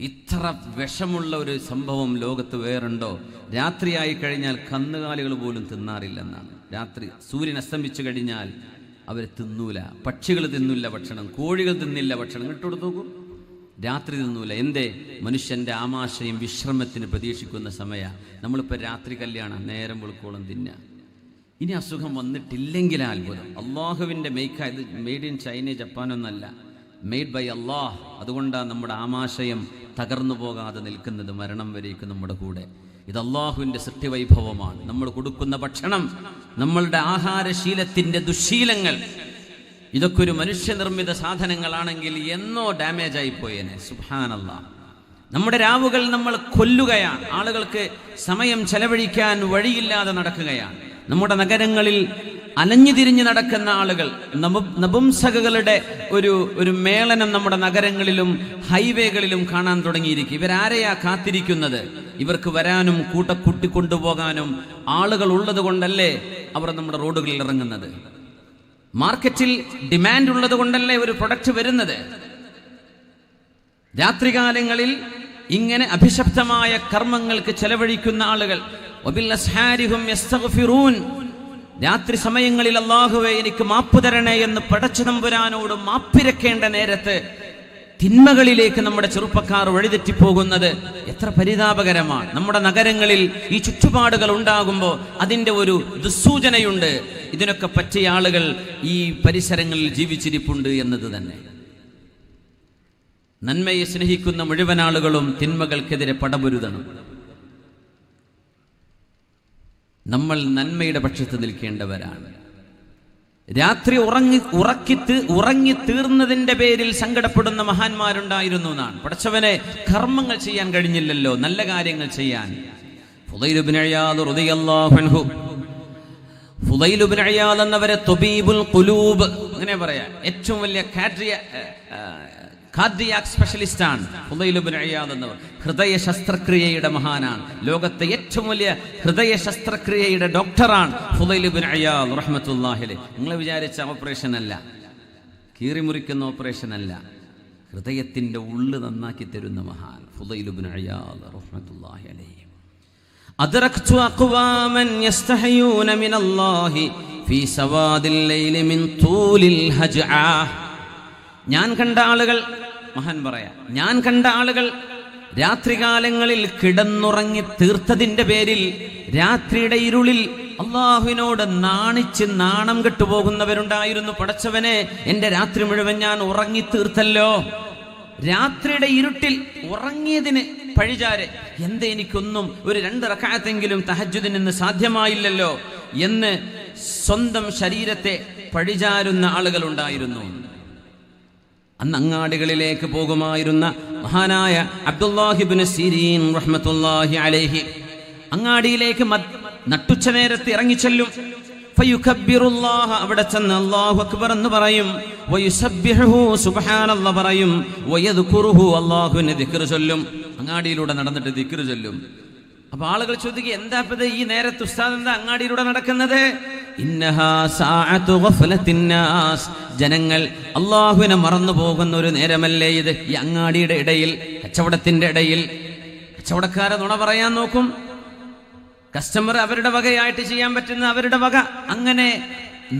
ഇത്ര വിഷമുള്ള ഒരു സംഭവം ലോകത്ത് വേറുണ്ടോ? രാത്രിയായി കഴിഞ്ഞാൽ കന്നുകാലികൾ പോലും തിന്നാറില്ലെന്നാണ്. രാത്രി സൂര്യൻ അസ്തമിച്ചു കഴിഞ്ഞാൽ അവർ തിന്നൂല. പക്ഷികൾ തിന്നില്ല ഭക്ഷണം, കോഴികൾ തിന്നില്ല ഭക്ഷണം. ഇട്ടുകൊടുത്തു നോക്കൂ, രാത്രി തിന്നൂല. എന്തേ? മനുഷ്യന്റെ ആമാശയം വിശ്രമത്തിന് പ്രതീക്ഷിക്കുന്ന സമയം. നമ്മളിപ്പോൾ രാത്രി കല്യാണം, നേരം വെളുക്കോളം തിന്നുക. ഇനി അസുഖം വന്നിട്ടില്ലെങ്കിൽ അത്ഭുതം. അള്ളാഹുവിൻ്റെ മേയ്ക്ക. ഇത് മെയ്ഡ് ഇൻ ചൈന, ജപ്പാനൊന്നല്ല, മെയ്ഡ് ബൈ അള്ളാഹ്. അതുകൊണ്ടാണ് നമ്മുടെ ആമാശയം തകർന്നു പോകാതെ നിൽക്കുന്നത് മരണം വരേക്കും നമ്മുടെ കൂടെ. ഇത് അള്ളാഹുവിൻ്റെ സൃഷ്ടിവൈഭവമാണ്. നമ്മൾ കൊടുക്കുന്ന ഭക്ഷണം, നമ്മളുടെ ആഹാരശീലത്തിൻ്റെ ദുശ്ശീലങ്ങൾ, ഇതൊക്കെ ഒരു മനുഷ്യനിർമ്മിത സാധനങ്ങളാണെങ്കിൽ എന്നോ ഡാമേജ് ആയിപ്പോയേനെ. സുബ്ഹാനല്ലാഹ്. നമ്മുടെ രാവുകൾ നമ്മൾ കൊല്ലുകയാണ്. ആളുകൾക്ക് സമയം ചെലവഴിക്കാൻ വഴിയില്ലാതെ നടക്കുകയാണ്. നമ്മുടെ നഗരങ്ങളിൽ അലഞ്ഞു തിരിഞ്ഞ് നടക്കുന്ന ആളുകൾ, നപുംസകകളുടെ ഒരു മേളനം നമ്മുടെ നഗരങ്ങളിലും ഹൈവേകളിലും കാണാൻ തുടങ്ങിയിരിക്കും. ഇവരാരെയാ കാത്തിരിക്കുന്നത്? ഇവർക്ക് വരാനും കൂട്ടിക്കൊണ്ടുപോകാനും ആളുകൾ ഉള്ളത് കൊണ്ടല്ലേ അവർ നമ്മുടെ റോഡുകളിൽ ഇറങ്ങുന്നത്. മാർക്കറ്റിൽ ഡിമാൻഡ് ഉള്ളത് കൊണ്ടല്ലേ ഒരു പ്രൊഡക്റ്റ് വരുന്നത്. രാത്രികാലങ്ങളിൽ ഇങ്ങനെ അഭിശപ്തമായ കർമ്മങ്ങൾക്ക് ചെലവഴിക്കുന്ന ആളുകൾ, രാത്രി സമയങ്ങളിൽ അല്ലാഹുവേ എനിക്ക് മാപ്പ് തരണേ എന്ന് പടച്ച തമ്പുരാനോട് മാപ്പിരക്കേണ്ട നേരത്ത് തിന്മകളിലേക്ക് നമ്മുടെ ചെറുപ്പക്കാർ വഴിതെറ്റിപ്പോകുന്നത് എത്ര പരിതാപകരമാണ്. നമ്മുടെ നഗരങ്ങളിൽ ഈ ചുറ്റുപാടുകൾ ഉണ്ടാകുമ്പോൾ അതിൻ്റെ ഒരു ദുസ്സൂചനയുണ്ട്. ഇതിനൊക്കെ പറ്റിയ ആളുകൾ ഈ പരിസരങ്ങളിൽ ജീവിച്ചിരിപ്പുണ്ട് എന്നത് തന്നെ. നന്മയെ സ്നേഹിക്കുന്ന മുഴുവൻ ആളുകളും തിന്മകൾക്കെതിരെ പടപൊരുതണം. നമ്മൾ നന്മയുടെ പക്ഷത്ത് നിൽക്കേണ്ടവരാണ്. രാത്രി ഉറങ്ങി തീർന്നതിന്റെ പേരിൽ സങ്കടപ്പെടുന്ന മഹാന്മാരുണ്ടായിരുന്നു എന്നാണ്. പടച്ചവനെ, കർമ്മങ്ങൾ ചെയ്യാൻ കഴിഞ്ഞില്ലല്ലോ, നല്ല കാര്യങ്ങൾ ചെയ്യാൻ. ഫുദൈൽ ഇബ്നു ഇയാദ് റളിയല്ലാഹു അൻഹു, ഫുദൈൽ ഇബ്നു ഇയാദ് എന്നവരെ ത്വബീബുൽ ഖുലൂബ് അങ്ങനെ പറയാം, ഏറ്റവും വലിയ കാർഡിയാക് സ്പെഷ്യലിസ്റ്റ് ആണ് ഫുദൈൽ ഇബ്നു ഇയാദ് എന്നവർ. ഹൃദയ ശസ്ത്രക്രിയയുടെ മഹാനാണ്. ലോകത്തെ ഏറ്റവും വലിയ ഹൃദയ ശസ്ത്രക്രിയയുടെ ഡോക്ടറാണ് ഫുദൈൽ ഇബ്നു ഇയാദ് റഹ്മത്തുള്ളാഹി അലൈഹി. നിങ്ങൾ വിചാരിച്ച ഓപ്പറേഷൻ അല്ല, കീറിമുറിക്കുന്ന ഓപ്പറേഷൻ അല്ല, ഹൃദയത്തിന്റെ ഉള്ളു നന്നാക്കി തരുന്ന മഹാൻ ഫുദൈൽ ഇബ്നു ഇയാദ് റഹ്മത്തുള്ളാഹി അലൈഹി. അദ്റക്തു അഖ്വാമൻ യസ്തഹയൂന മിനല്ലാഹി ഫീ സവാദിൽ ലൈലി മിൻ തൂലിൽ ഹജ്ആ. ഞാൻ കണ്ട ആളുകൾ, മഹാൻ പറയാ, ഞാൻ കണ്ട ആളുകൾ രാത്രികാലങ്ങളിൽ കിടന്നുറങ്ങി തീർത്തതിന്റെ പേരിൽ രാത്രിയുടെ ഇരുളിൽ അള്ളാഹുവിനോട് നാണം കെട്ടുപോകുന്നവരുണ്ടായിരുന്നു. പടച്ചവനെ, എന്റെ രാത്രി മുഴുവൻ ഞാൻ ഉറങ്ങി തീർത്തല്ലോ, രാത്രിയുടെ ഇരുട്ടിൽ ഉറങ്ങിയതിന് പഴിചാരെ എന്തേ എനിക്കൊന്നും ഒരു 2 റക്അത്തെങ്കിലും തഹജ്ജുദിന് ഇന്ന് സാധ്യമായില്ലല്ലോ എന്ന് സ്വന്തം ശരീരത്തെ പഴിചാരുന്ന ആളുകളുണ്ടായിരുന്നു. അന്ന് അങ്ങാടികളിലേക്ക് പോകുമായിരുന്ന മഹാനായ അബ്ദുല്ലാഹി ഇബ്നു സിരീൻ റഹ്മത്തുള്ളാഹി അലൈഹി അങ്ങാടിയിലേക്ക് നട്ടുച്ച നേരത്ത് ഇറങ്ങിച്ചെല്ലും. ഫയുകബ്ബിറുല്ലാഹ, അവിടെ ചെന്ന് അല്ലാഹു അക്ബർ എന്ന് പറയും. വയുസബ്ബിഹുഹു, സുബ്ഹാനല്ലാഹ് പറയും. വയദ്കുറുഹു, അല്ലാഹുവിനെ ദിക്ർ ചൊല്ലും. അങ്ങാടിയിലൂടെ നടന്നിട്ട് ദിക്ർ ചൊല്ലും. അപ്പൊ ആളുകൾ ചോദിക്കുക, എന്താ ഇപ്പത് ഈ നേരത്ത് ഉസ്താദ് എന്താ അങ്ങാടിയിലൂടെ നടക്കുന്നത്? ഇന്നഹാ സഅതു ഗഫലത്തിന്നാസ്, ജനങ്ങൾ അല്ലാഹുവിനെ മറന്നു പോകുന്ന ഒരു നേരമല്ലേ ഇത്? ഈ അങ്ങാടിയുടെ ഇടയിൽ, കച്ചവടത്തിന്റെ ഇടയിൽ കച്ചവടക്കാരെ നുണ പറയാൻ നോക്കും. കസ്റ്റമർ അവരുടെ വകയായിട്ട് ചെയ്യാൻ പറ്റുന്ന അവരുടെ വക. അങ്ങനെ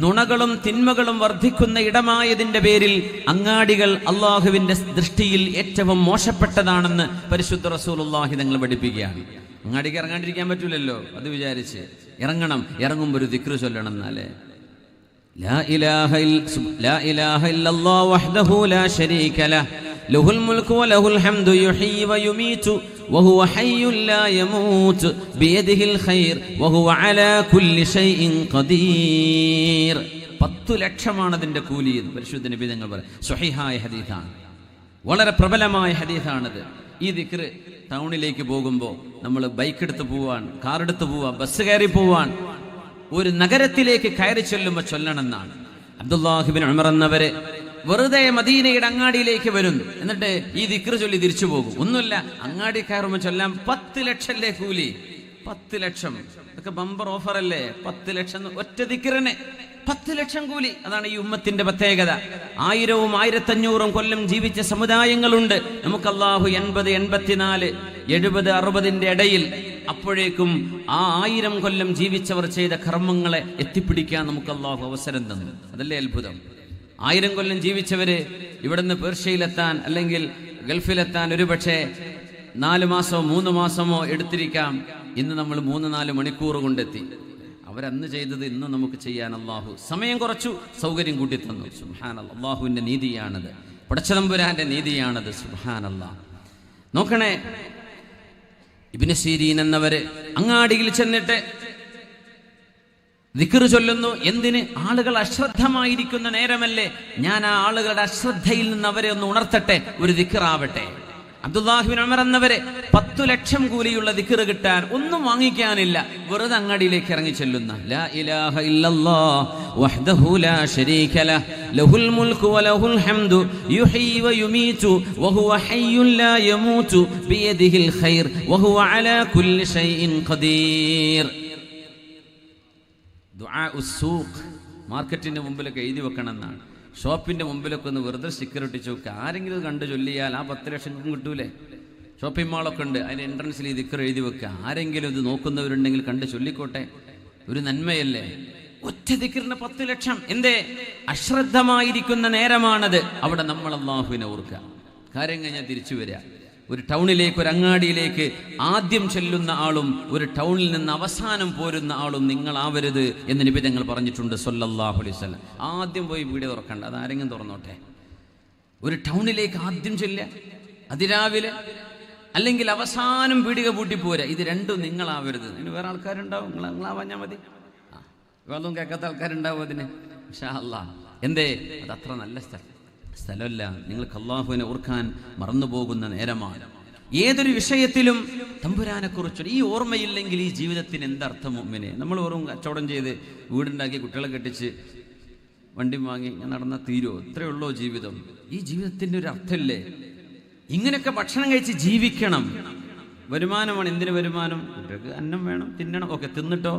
നുണകളും തിന്മകളും വർദ്ധിക്കുന്ന ഇടമായതിന്റെ പേരിൽ അങ്ങാടികൾ അള്ളാഹുവിന്റെ ദൃഷ്ടിയിൽ ഏറ്റവും മോശപ്പെട്ടതാണെന്ന് പരിശുദ്ധ റസൂലുള്ളാഹി തങ്ങൾ പഠിപ്പിക്കുകയാണ്. അങ്ങാടിക്ക് ഇറങ്ങാണ്ടിരിക്കാൻ പറ്റൂലല്ലോ, അത് വിചാരിച്ച് ഇറങ്ങണം. ഇറങ്ങുമ്പോൾ ഒരു ദിക്ർ ചൊല്ലണം. എന്നാലേ ലാ ഇലാഹ ഇല്ലല്ലാഹു വഹ്ദഹു ലാ ശരീക ലഹ് ലഹുൽ മുൽക്കു വലഹുൽ ഹംദു യുഹ്യി വയുമീതു വഹുവ ഹയ്യുൻ ലാ യമൂത് ബിയദിഹിൽ ഖൈർ വഹുവ അലാ കുല്ലി ഷൈഇൻ ഖദീർ. 10 ലക്ഷമാണ് അതിന്റെ കൂലി എന്ന് പരിശുദ്ധ നബി തങ്ങൾ പറയും. സ്വഹീഹായ ഹദീസാണ്, വളരെ പ്രബലമായ ഹദീസാണിത്. ഈ ദിക്ർ ടൗണിലേക്ക് പോകുമ്പോൾ നമ്മൾ ബൈക്ക് എടുത്ത് പോവാൻ, കാർ എടുത്ത് പോവാൻ, ബസ് കയറി പോവാൻ, ഒരു നഗരത്തിലേക്ക് കയറി ചൊല്ലുമ്പോൾ ചൊല്ലണമെന്നാണ്. അബ്ദുല്ലാഹി ഇബ്നു ഉമർ എന്നവര് വെറുതെ മദീനയുടെ അങ്ങാടിയിലേക്ക് വരുന്നു, എന്നിട്ട് ഈ ദിക്ർ ചൊല്ലി തിരിച്ചു പോകും. ഒന്നുമില്ല, അങ്ങാടി കയറുമ്പോൾ ചൊല്ലാൻ 10 ലക്ഷല്ലേ കൂലി. 10 ലക്ഷം, ഇതൊക്കെ ബമ്പർ ഓഫർ അല്ലേ? 10 ലക്ഷം ഒറ്റ ദിക്റിന് 10 ലക്ഷം കൂലി. അതാണ് ഈ ഉമ്മത്തിന്റെ പ്രത്യേകത. 1000ഉം 1500ഉം കൊല്ലം ജീവിച്ച സമുദായങ്ങളുണ്ട്. നമുക്ക് അല്ലാഹു 80, 84, 70, 60ന്റെ ഇടയിൽ, അപ്പോഴേക്കും ആ 1000 കൊല്ലം ജീവിച്ചവർ ചെയ്ത കർമ്മങ്ങളെ എത്തിപ്പിടിക്കാൻ നമുക്ക് അല്ലാഹു അവസരം തന്നു. അതല്ലേ അത്ഭുതം. 1000 കൊല്ലം ജീവിച്ചവര് ഇവിടുന്ന് പേർഷ്യയിലെത്താൻ അല്ലെങ്കിൽ ഗൾഫിലെത്താൻ ഒരുപക്ഷെ 4 മാസമോ 3 മാസമോ എടുത്തിരിക്കാം. ഇന്ന് നമ്മൾ 3-4 മണിക്കൂർ കൊണ്ടെത്തി. അവരന്ന് ചെയ്തത് ഇന്ന് നമുക്ക് ചെയ്യാൻ അല്ലാഹു സമയം കുറച്ചു, സൗകര്യം കൂട്ടി തന്നു. സുബ്ഹാനല്ലാഹ്, അല്ലാഹുവിന്റെ നീതിയാണത്, പടച്ചതമ്പുരാന്റെ നീതിയാണത്. സുബ്ഹാനല്ലാഹ്. നോക്കണേ, ഇബ്നു സിരീൻ എന്നവര് അങ്ങാടിയിൽ ചെന്നിട്ട് ദിക്ർ ചൊല്ലുന്നു. എന്തിന്? ആളുകൾ അശ്രദ്ധമായിരിക്കുന്ന നേരമല്ലേ, ഞാൻ ആ ആളുകളുടെ അശ്രദ്ധയിൽ നിന്ന് അവരെ ഒന്ന് ഉണർത്തട്ടെ, ഒരു ദിക്റാവട്ടെ. അബ്ദുല്ലാഹി ഇബ്നു ഉമർ എന്നവരെ 10 ലക്ഷം കൂലിയുള്ള ദിക്ർ കിട്ടാൻ ഒന്നും വാങ്ങിക്കാനില്ല, വെറുതെ അങ്ങാടിയിലേക്ക് ഇറങ്ങി ചെല്ലുന്ന ലാ ഇലാഹ ഇല്ലല്ലാഹ് വഹ്ദഹു ലാ ശരീക ലഹ് ലഹുൽ മുൽക്കു വലഹുൽ ഹംദു യുഹ്യി വയുമീതു വഹുവ ഹയ്യുൻ ലാ യമൂതു ബിയദിഹിൽ ഖൈർ വഹുവ അലാ കുല്ലി ഷൈഇൻ ഖദീർ. ദുആഉസ് സൂഖ്, മാർക്കറ്റിന്റെ മുമ്പിലൊക്കെ എഴുതി വെക്കണം എന്നാണ്. ഷോപ്പിന്റെ മുമ്പിലൊക്കെ ഒന്ന് വെറുതെ സ്റ്റിക്കർ ഒട്ടിച്ച് വെക്കുക. ആരെങ്കിലും കണ്ട് ചൊല്ലിയാൽ ആ 10 ലക്ഷം കിട്ടൂലേ? ഷോപ്പിംഗ് മാളൊക്കെ ഉണ്ട്, അതിന്റെ എൻട്രൻസിൽ ഈ ദിക്ർ എഴുതി വെക്കുക. ആരെങ്കിലും ഇത് നോക്കുന്നവരുണ്ടെങ്കിൽ കണ്ട് ചൊല്ലിക്കോട്ടെ, ഒരു നന്മയല്ലേ? ഒറ്റ ദിക്റിന് 10 ലക്ഷം. എന്തേ? അശ്രദ്ധമായിരിക്കുന്ന നേരമാണത്. അവിടെ നമ്മൾ അല്ലാഹുവിനെ ഓർക്കുക. കാര്യം കഴിഞ്ഞാൽ തിരിച്ചു വരിക. ഒരു ടൗണിലേക്ക്, ഒരു അങ്ങാടിയിലേക്ക് ആദ്യം ചെല്ലുന്ന ആളും ഒരു ടൗണിൽ നിന്ന് അവസാനം പോരുന്ന ആളും നിങ്ങളാവരുത് എന്ന് നബി തങ്ങൾ പറഞ്ഞിട്ടുണ്ട് സ്വല്ലല്ലാഹു അലൈഹി വസല്ലം. ആദ്യം പോയി വീഡിയോ തുറക്കണ്ട, അതാരെങ്കിലും തുറന്നോട്ടെ. ഒരു ടൗണിലേക്ക് ആദ്യം ചെല്ലുക അതിരാവിലെ, അല്ലെങ്കിൽ അവസാനം പീടിക പൂട്ടി പോരാ. ഇത് രണ്ടും നിങ്ങളാവരുത്. അതിന് വേറെ ആൾക്കാരുണ്ടാവും, നിങ്ങളാവാഞ്ഞാൽ മതി. വേറൊന്നും കേൾക്കാത്ത ആൾക്കാരുണ്ടാവും അതിന്, ഇൻഷാ അല്ലാഹ്. എന്തേ? അത് അത്ര നല്ല സ്ഥലമല്ല. നിങ്ങൾക്ക് അല്ലാഹുവിനെ ഓർക്കാൻ മറന്നുപോകുന്ന നേരമാണ്. ഏതൊരു വിഷയത്തിലും തമ്പുരാനെക്കുറിച്ച് ഈ ഓർമ്മയില്ലെങ്കിൽ ഈ ജീവിതത്തിന് എന്തർത്ഥം? മുഅ്മിനെ, നമ്മൾ വെറും കച്ചവടം ചെയ്ത് വീടുണ്ടാക്കി കുട്ടികളെ കെട്ടിച്ച് വണ്ടി വാങ്ങി നടന്ന തീരോ? ഇത്രയേ ഉള്ളൂ ജീവിതം? ഈ ജീവിതത്തിൻ്റെ ഒരു അർത്ഥമില്ലേ? ഇങ്ങനെയൊക്കെ ഭക്ഷണം കഴിച്ച് ജീവിക്കണം. വരുമാനമാണ്. എന്തിനു വരുമാനം? കുട്ടികൾക്ക് അന്നം വേണം, തിന്നണം. ഒക്കെ തിന്നിട്ടോ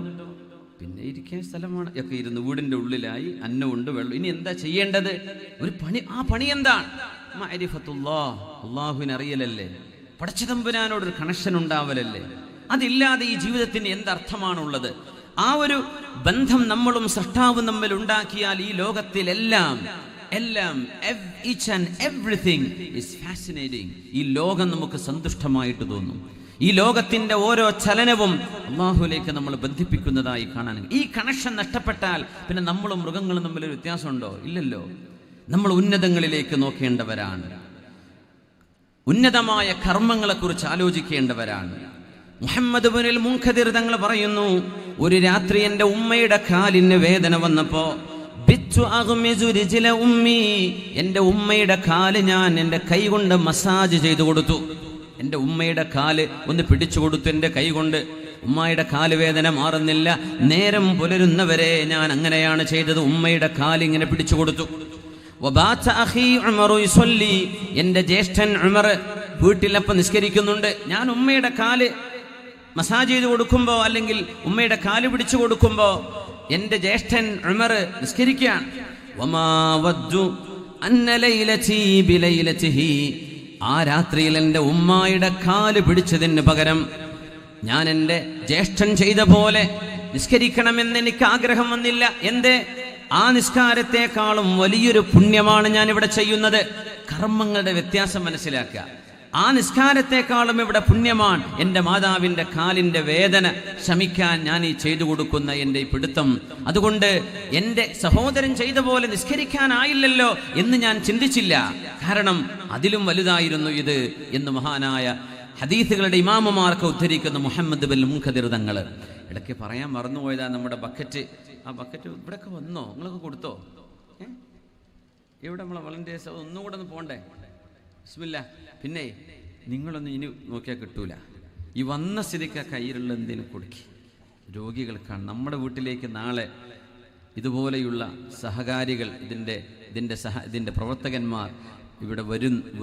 പിന്നെ ഇരിക്കാൻ സ്ഥലമാണ്. ഒക്കെ ഇരുന്ന് വീടിൻ്റെ ഉള്ളിലായി, അന്നമുണ്ട്, വെള്ളം. ഇനി എന്താ ചെയ്യേണ്ടത്? ഒരു പണി. ആ പണി എന്താണ്? മഅരിഫത്തുല്ലാഹ്, അല്ലാഹുവിനെ അറിയലല്ലേ? പടച്ചതമ്പുരാനോടൊരു കണക്ഷൻ ഉണ്ടാവലല്ലേ? അതില്ലാതെ ഈ ജീവിതത്തിന് എന്തർത്ഥമാണുള്ളത്? ആ ഒരു ബന്ധം നമ്മളും സൃഷ്ടാവും തമ്മിൽ ഉണ്ടാക്കിയാൽ ഈ ലോകത്തിലെല്ലാം each and everything is fascinating. ഈ ലോകം നമുക്ക് സന്തുഷ്ടമായിട്ട് തോന്നും. ഈ ലോകത്തിന്റെ ഓരോ ചലനവും അല്ലാഹുവിലേക്ക് നമ്മൾ ബന്ധിപ്പിക്കുന്നതായി കാണാൻ. ഈ കണക്ഷൻ നഷ്ടപ്പെട്ടാൽ പിന്നെ നമ്മളും മൃഗങ്ങളും തമ്മിലൊരു വ്യത്യാസമുണ്ടോ? ഇല്ലല്ലോ. നമ്മൾ ഉന്നതങ്ങളിലേക്ക് നോക്കേണ്ടവരാണ്, ഉന്നതമായ കർമ്മങ്ങളെക്കുറിച്ച് ആലോചിക്കേണ്ടവരാണ്. മുഹമ്മദ് ഇബ്നുൽ മുൻകദിർ തങ്ങൾ പറയുന്നു, ഒരു രാത്രി എൻ്റെ ഉമ്മയുടെ കാലിന് വേദന വന്നപ്പോ എൻ്റെ ഉമ്മയുടെ കാല് ഞാൻ എൻ്റെ കൈ കൊണ്ട് മസാജ് ചെയ്തു കൊടുത്തു. എൻ്റെ ഉമ്മയുടെ കാല് ഒന്ന് പിടിച്ചു കൊടുത്തു എൻ്റെ കൈ കൊണ്ട്. ഉമ്മയുടെ കാല് വേദന മാറുന്നില്ല. നേരം പുലരുന്നവരെ ഞാൻ അങ്ങനെയാണ് ചെയ്തത്. ഉമ്മയുടെ കാല് ഇങ്ങനെ പിടിച്ചു കൊടുത്തു. എൻ്റെ ജ്യേഷ്ഠൻ ഉമർ വീട്ടിലപ്പം നിസ്കരിക്കുന്നുണ്ട്. ഞാൻ ഉമ്മയുടെ കാല് മസാജ് ചെയ്ത് കൊടുക്കുമ്പോ, അല്ലെങ്കിൽ ഉമ്മയുടെ കാല് പിടിച്ചു കൊടുക്കുമ്പോ എന്റെ ജ്യേഷ്ഠൻ ഉമർ നിസ്കരിക്കുകയാണ്. ആ രാത്രിയിൽ എൻ്റെ ഉമ്മായുടെ കാല് പിടിച്ചതിന് പകരം ഞാൻ എൻ്റെ ജ്യേഷ്ഠൻ ചെയ്ത പോലെ നിസ്കരിക്കണമെന്ന് എനിക്ക് ആഗ്രഹം വന്നില്ല. എന്തേ? ആ നിസ്കാരത്തെക്കാളും വലിയൊരു പുണ്യമാണ് ഞാൻ ഇവിടെ ചെയ്യുന്നത്. കർമ്മങ്ങളുടെ വ്യത്യാസം മനസ്സിലാക്കുക. ആ നിസ്കാരത്തെക്കാളും ഇവിടെ പുണ്യമാണ് എൻ്റെ മാതാവിൻ്റെ കാലിൻ്റെ വേദന ശമിക്കാൻ ഞാൻ ഈ ചെയ്തു കൊടുക്കുന്ന എൻ്റെ ഈ പിടുത്തം. അതുകൊണ്ട് എൻ്റെ സഹോദരൻ ചെയ്ത പോലെ നിസ്കരിക്കാനായില്ലല്ലോ എന്ന് ഞാൻ ചിന്തിച്ചില്ല. കാരണം അതിലും വലുതായിരുന്നു ഇത് എന്ന് മഹാനായ ഹദീസുകളുടെ ഇമാമുമാർക്ക് ഉദ്ധരിക്കുന്ന മുഹമ്മദ് ഇബ്നുൽ മുൻകദിർ തങ്ങൾ. ഇടയ്ക്ക് പറയാൻ മറന്നുപോയതാ നമ്മുടെ ബക്കറ്റ്. ആ ബക്കറ്റ് ഇവിടെയൊക്കെ വന്നോ? നിങ്ങളൊക്കെ കൊടുത്തോ? ഇവിടെ നമ്മളെ വളണ്ടിയേഴ്സ് ഒന്നുകൂടെ ഒന്ന് പോണ്ടേ? ബിസ്മില്ലാ. പിന്നെ നിങ്ങളൊന്നും ഇനി നോക്കിയാൽ കിട്ടൂല. ഈ വന്ന സ്ഥിതിക്ക് കയ്യിലുള്ള എന്തെങ്കിലും കൊടുക്കി. രോഗികൾക്കാണ്. നമ്മുടെ വീട്ടിലേക്ക് നാളെ ഇതുപോലെയുള്ള സഹകാരികൾ, ഇതിൻ്റെ പ്രവർത്തകന്മാർ ഇവിടെ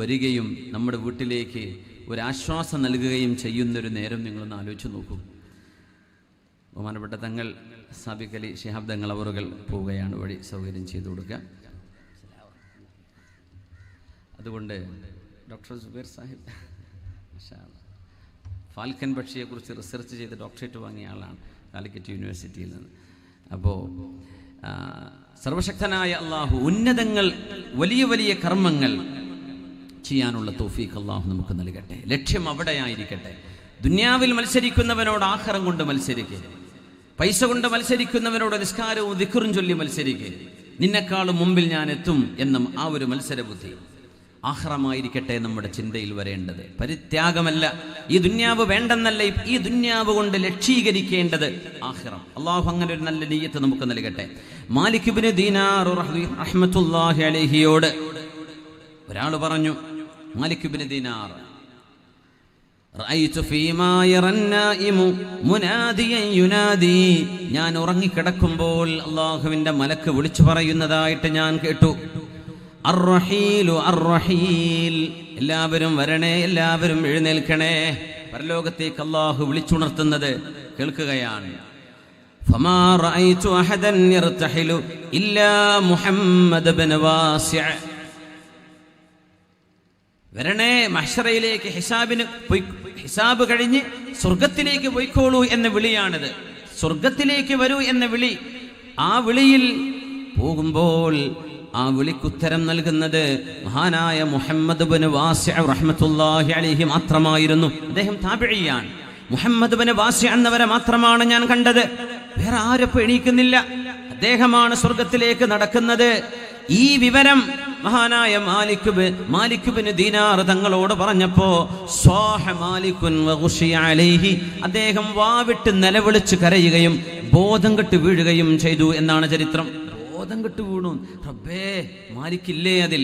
വരികയും നമ്മുടെ വീട്ടിലേക്ക് ഒരാശ്വാസം നൽകുകയും ചെയ്യുന്നൊരു നേരം നിങ്ങളൊന്ന് ആലോചിച്ച് നോക്കൂ. ബഹുമാനപ്പെട്ട തങ്ങൾ സാബിഖ് അലി ശിഹാബ് തങ്ങൾ അവറുകൾ പോവുകയാണ്. വഴി സൗകര്യം ചെയ്തു കൊടുക്കുക. അതുകൊണ്ട് ഡോക്ടർ സുബൈർ സാഹിബ് ഫാൽക്കൻ പക്ഷിയെക്കുറിച്ച് റിസർച്ച് ചെയ്ത് ഡോക്ടറേറ്റ് വാങ്ങിയ ആളാണ് കാലിക്കറ്റ് യൂണിവേഴ്സിറ്റിയിൽ നിന്ന്. അപ്പോൾ സർവശക്തനായ അള്ളാഹു ഉന്നതങ്ങൾ, വലിയ വലിയ കർമ്മങ്ങൾ ചെയ്യാനുള്ള തൗഫീഖ് അള്ളാഹു നമുക്ക് നൽകട്ടെ. ലക്ഷ്യം അവിടെയായിരിക്കട്ടെ. ദുനിയാവിൽ മത്സരിക്കുന്നവനോട് ആഖിറം കൊണ്ട് മത്സരിക്കുക, പൈസ കൊണ്ട് മത്സരിക്കുന്നവനോട് നിസ്കാരവും ദിക്റും ചൊല്ലി മത്സരിക്കുക. നിന്നെക്കാളും മുമ്പിൽ ഞാൻ എത്തും എന്നും ആ ഒരു മത്സരബുദ്ധി. ആഖിറമായിരിക്കട്ടെ നമ്മുടെ ചിന്തയിൽ വരേണ്ടത്. പരിത്യാഗമല്ല. ഈ ദുന്യാവ് വേണ്ടെന്നല്ല, ഈ ദുന്യാവ് കൊണ്ട് ലക്ഷീകരിക്കേണ്ടത് ആഖിറം. അള്ളാഹു അങ്ങനെ ഒരു നല്ല നിയ്യത്ത് നമുക്ക് നൽകട്ടെ. മാലിക് ഇബ്നു ദീനാർ റഹ്മത്തുള്ളാഹി അലൈഹിയോട് ഒരാൾ പറഞ്ഞു, മാലിക് ഇബ്നു ദീനാർ, റഅയ്തു ഫീമാ യറന്നായിമു മുനാദിയൻ യുനാദി, ഞാൻ ഉറങ്ങിക്കിടക്കുമ്പോൾ അള്ളാഹുവിന്റെ മലക്ക് വിളിച്ചു പറയുന്നതായിട്ട് ഞാൻ കേട്ടു. അർറഹീലു അർറഹീൽ, എല്ലാവരും വരണേ, എല്ലാവരും എഴുന്നേൽക്കണേ. പരലോകത്തേക്ക് അല്ലാഹു വിളിച്ചുണർത്തുന്നത് കേൾക്കുകയാണ്. ഫമാ റഅയ്തു അഹദൻ യർതഹിലു ഇല്ലാ മുഹമ്മദ് ഇബ്നു വാസിഅ, വരണേ മഹ്ശറയിലേക്ക്, ഹിസാബ് കഴിഞ്ഞ് സ്വർഗത്തിലേക്ക് പോയിക്കോളൂ എന്ന വിളിയാണിത്. സ്വർഗത്തിലേക്ക് വരൂ എന്ന വിളി. ആ വിളിയിൽ പോകുമ്പോൾ ആ വിളിക്കുത്തരം നൽകുന്നത് മഹാനായ മുഹമ്മദ് ഇബ്നു വാസിഅ റഹ്മത്തുള്ളാഹി അലൈഹി മാത്രമായിരുന്നു. അദ്ദേഹം താബിഈയാണ്. മുഹമ്മദ് ഇബ്നു വാസിഅ എന്നവരെ മാത്രമാണ് ഞാൻ കണ്ടത്. വേറെ ആരും എണീക്കുന്നില്ല. അദ്ദേഹമാണ് സ്വർഗത്തിലേക്ക് നടക്കുന്നത്. ഈ വിവരം മഹാനായ മാലിക് ഇബ്നു ദീനാർ തങ്ങളോട് പറഞ്ഞപ്പോ സ്വാഹ മാലികുൻ വഗുശിയ അലൈഹി, അദ്ദേഹം വാവിട്ട് നിലവിളിച്ച് കരയുകയും ബോധം കെട്ട് വീഴുകയും ചെയ്തു എന്നാണ് ചരിത്രം. ബോധം കെട്ട് വീണു. റബ്ബേ, മാലിക്കില്ലേ അതിൽ?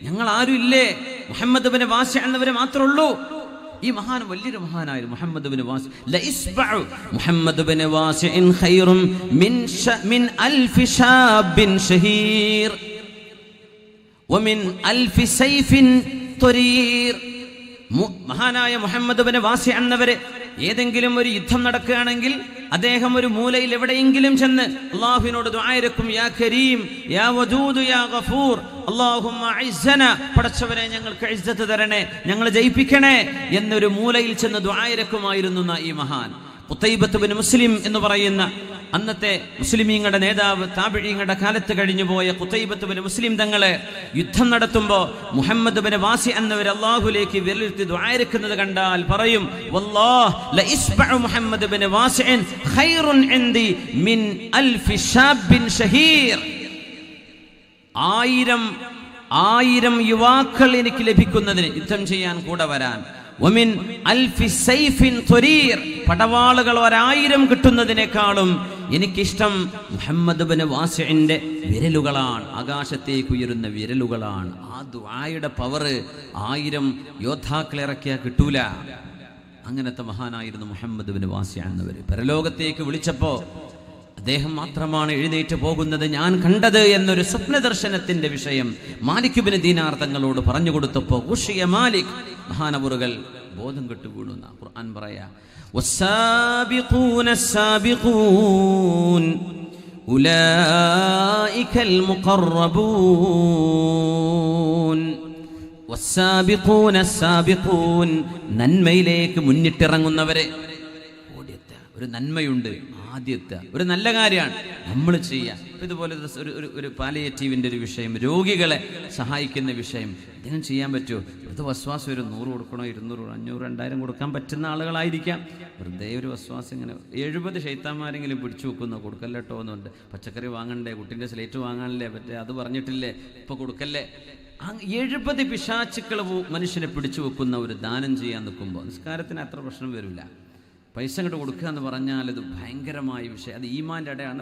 ഞങ്ങൾ ആരും ഇല്ലേ? മുഹമ്മദ് ഇബ്നു വാസിഅ എന്നവരെ മാത്രമേ ഉള്ളൂ. ഈ മഹാൻ വലിയൊരു മഹാനായിരുന്നു മുഹമ്മദ് ഇബ്നു വാസിഅ. ലഇസ്ബഉ മുഹമ്മദ് ഇബ്നു വാസിഅൻ ഖൈറും മിൻ അൽഫി ശാബിൻ ഷഹീർ വമിൻ അൽഫി സൈഫിൻ തുരീർ. മഹാനായ മുഹമ്മദ് ഇബ്നു വാസിഅ എന്നവരെ ഏതെങ്കിലും ഒരു യുദ്ധം നടക്കുകയാണെങ്കിൽ അദ്ദേഹം ഒരു മൂലയിൽ എവിടെയെങ്കിലും ചെന്ന് അല്ലാഹുവിനോട് ദുആ ഇരക്കും, യാ കരീം യാ വദൂദ് യാ ഗഫൂർ അല്ലാഹുമ്മ അഇസ്സന, പടച്ചവനെ ഞങ്ങൾക്ക് ഇസ്സത്ത് തരണേ, ഞങ്ങൾ ജയിപ്പിക്കണേ എന്നൊരു മൂലയിൽ ചെന്ന് ദുആ ഇരക്കുമായിരുന്നു ഈ മഹാൻ. ഖുതൈബത്ത് ബിൻ മുസ്ലിം എന്ന് പറയുന്ന അന്നത്തെ മുസ്ലിമീങ്ങളുടെ നേതാവ്, താബിഈങ്ങളുടെ കാലത്ത് കഴിഞ്ഞു പോയ ഖുതൈബത്ത് ബിൻ മുസ്ലിം തങ്ങളെ യുദ്ധം നടത്തുമ്പോൾ മുഹമ്മദ് ബിൻ വാസി എന്നവർ അല്ലാഹുവിലേക്ക് വിരലിട്ട് ദുആ ഇരക്കുന്നത് കണ്ടാൽ പറയും, വല്ലാഹ് ലഇസ്ബഉ മുഹമ്മദ് ബിൻ വാസിഇൻ ഖൈറുൻ ഇൻദി മിൻ അൽഫി ശാബിൻ ഷഹീർ. 1000 യുവാക്കൾ എനിക്ക് ലഭിക്കുന്നതിന്, യുദ്ധം ചെയ്യാൻ കൂടെ വരാൻ, വമിൻ അൽഫി സൈഫിൻ ത്വരീർ, പടവാളുകൾ 1000 കിട്ടുന്നതിനേക്കാളും എനിക്കിഷ്ടം മുഹമ്മദ് ബിൻ വാസിഇന്റെ വിരലുകളാണ്, ആകാശത്തേക്ക് ഉയരുന്ന വിരലുകളാണ്. ആ ദുആയുടെ പവർ 1000 യോദ്ധാക്കളെ ഇറക്കിയാൽ കിട്ടൂല. അങ്ങനത്തെ മഹാനായിരുന്നു മുഹമ്മദ് ബിൻ വാസി എന്നവർ. പരലോകത്തേക്ക് വിളിച്ചപ്പോൾ അദ്ദേഹം മാത്രമാണ് എഴുന്നേറ്റ് പോകുന്നത് ഞാൻ കണ്ടത് എന്നൊരു സ്വപ്ന ദർശനത്തിന്റെ വിഷയം മാലിക് ബിൻ ദീനാർ തങ്ങളോട് പറഞ്ഞു കൊടുത്തപ്പോൾ ഖുശിയ മാലിക്, മഹാനവറുകൾ ബോധം കെട്ടു വീണു. ഖുർആൻ പറയാ, വസ്സാബിഖൂന അസ്സാബിഖൂൻ ഉലൈകൽ മുഖറബൂൻ. വസ്സാബിഖൂന അസ്സാബിഖൂൻ, നന്മയിലേക്ക് മുന്നിട്ടിറങ്ങുന്നവരെ. ഓടിയെത്ത ഒരു നന്മയുണ്ട്, ആദ്യത്തെ ഒരു നല്ല കാര്യമാണ് നമ്മൾ ചെയ്യുക. ഇതുപോലെ ഒരു പാലിയേറ്റീവിൻ്റെ ഒരു വിഷയം, രോഗികളെ സഹായിക്കുന്ന വിഷയം, ഇതിനും ചെയ്യാൻ പറ്റുമോ? വെറുതെ വസ്വാസം ഒരു 100 കൊടുക്കണോ, 200, 500, 2000 കൊടുക്കാൻ പറ്റുന്ന ആളുകളായിരിക്കാം. വെറുതെ ഒരു വസ്വാസം ഇങ്ങനെ 70 ശൈത്താന്മാരെങ്കിലും പിടിച്ചു വെക്കുന്ന കൊടുക്കല്ലേട്ടോ എന്നുണ്ട്. പച്ചക്കറി വാങ്ങണ്ടേ, കുട്ടീൻ്റെ സ്ലേറ്റ് വാങ്ങാനല്ലേ പറ്റേ, അത് പറഞ്ഞിട്ടില്ലേ, ഇപ്പോൾ കൊടുക്കല്ലേ. 70 പിശാചുക്കൾ മനുഷ്യനെ പിടിച്ചു വെക്കുന്ന ഒരു ദാനം ചെയ്യാൻ നിൽക്കുമ്പോൾ നിസ്കാരത്തിന് അത്ര പ്രശ്നം വരില്ല. പൈസ ഇങ്ങോട്ട് കൊടുക്കുക എന്ന് പറഞ്ഞാൽ അത് ഭയങ്കരമായ വിഷയം. അത് ഈമാൻ്റെ അടയാണ്.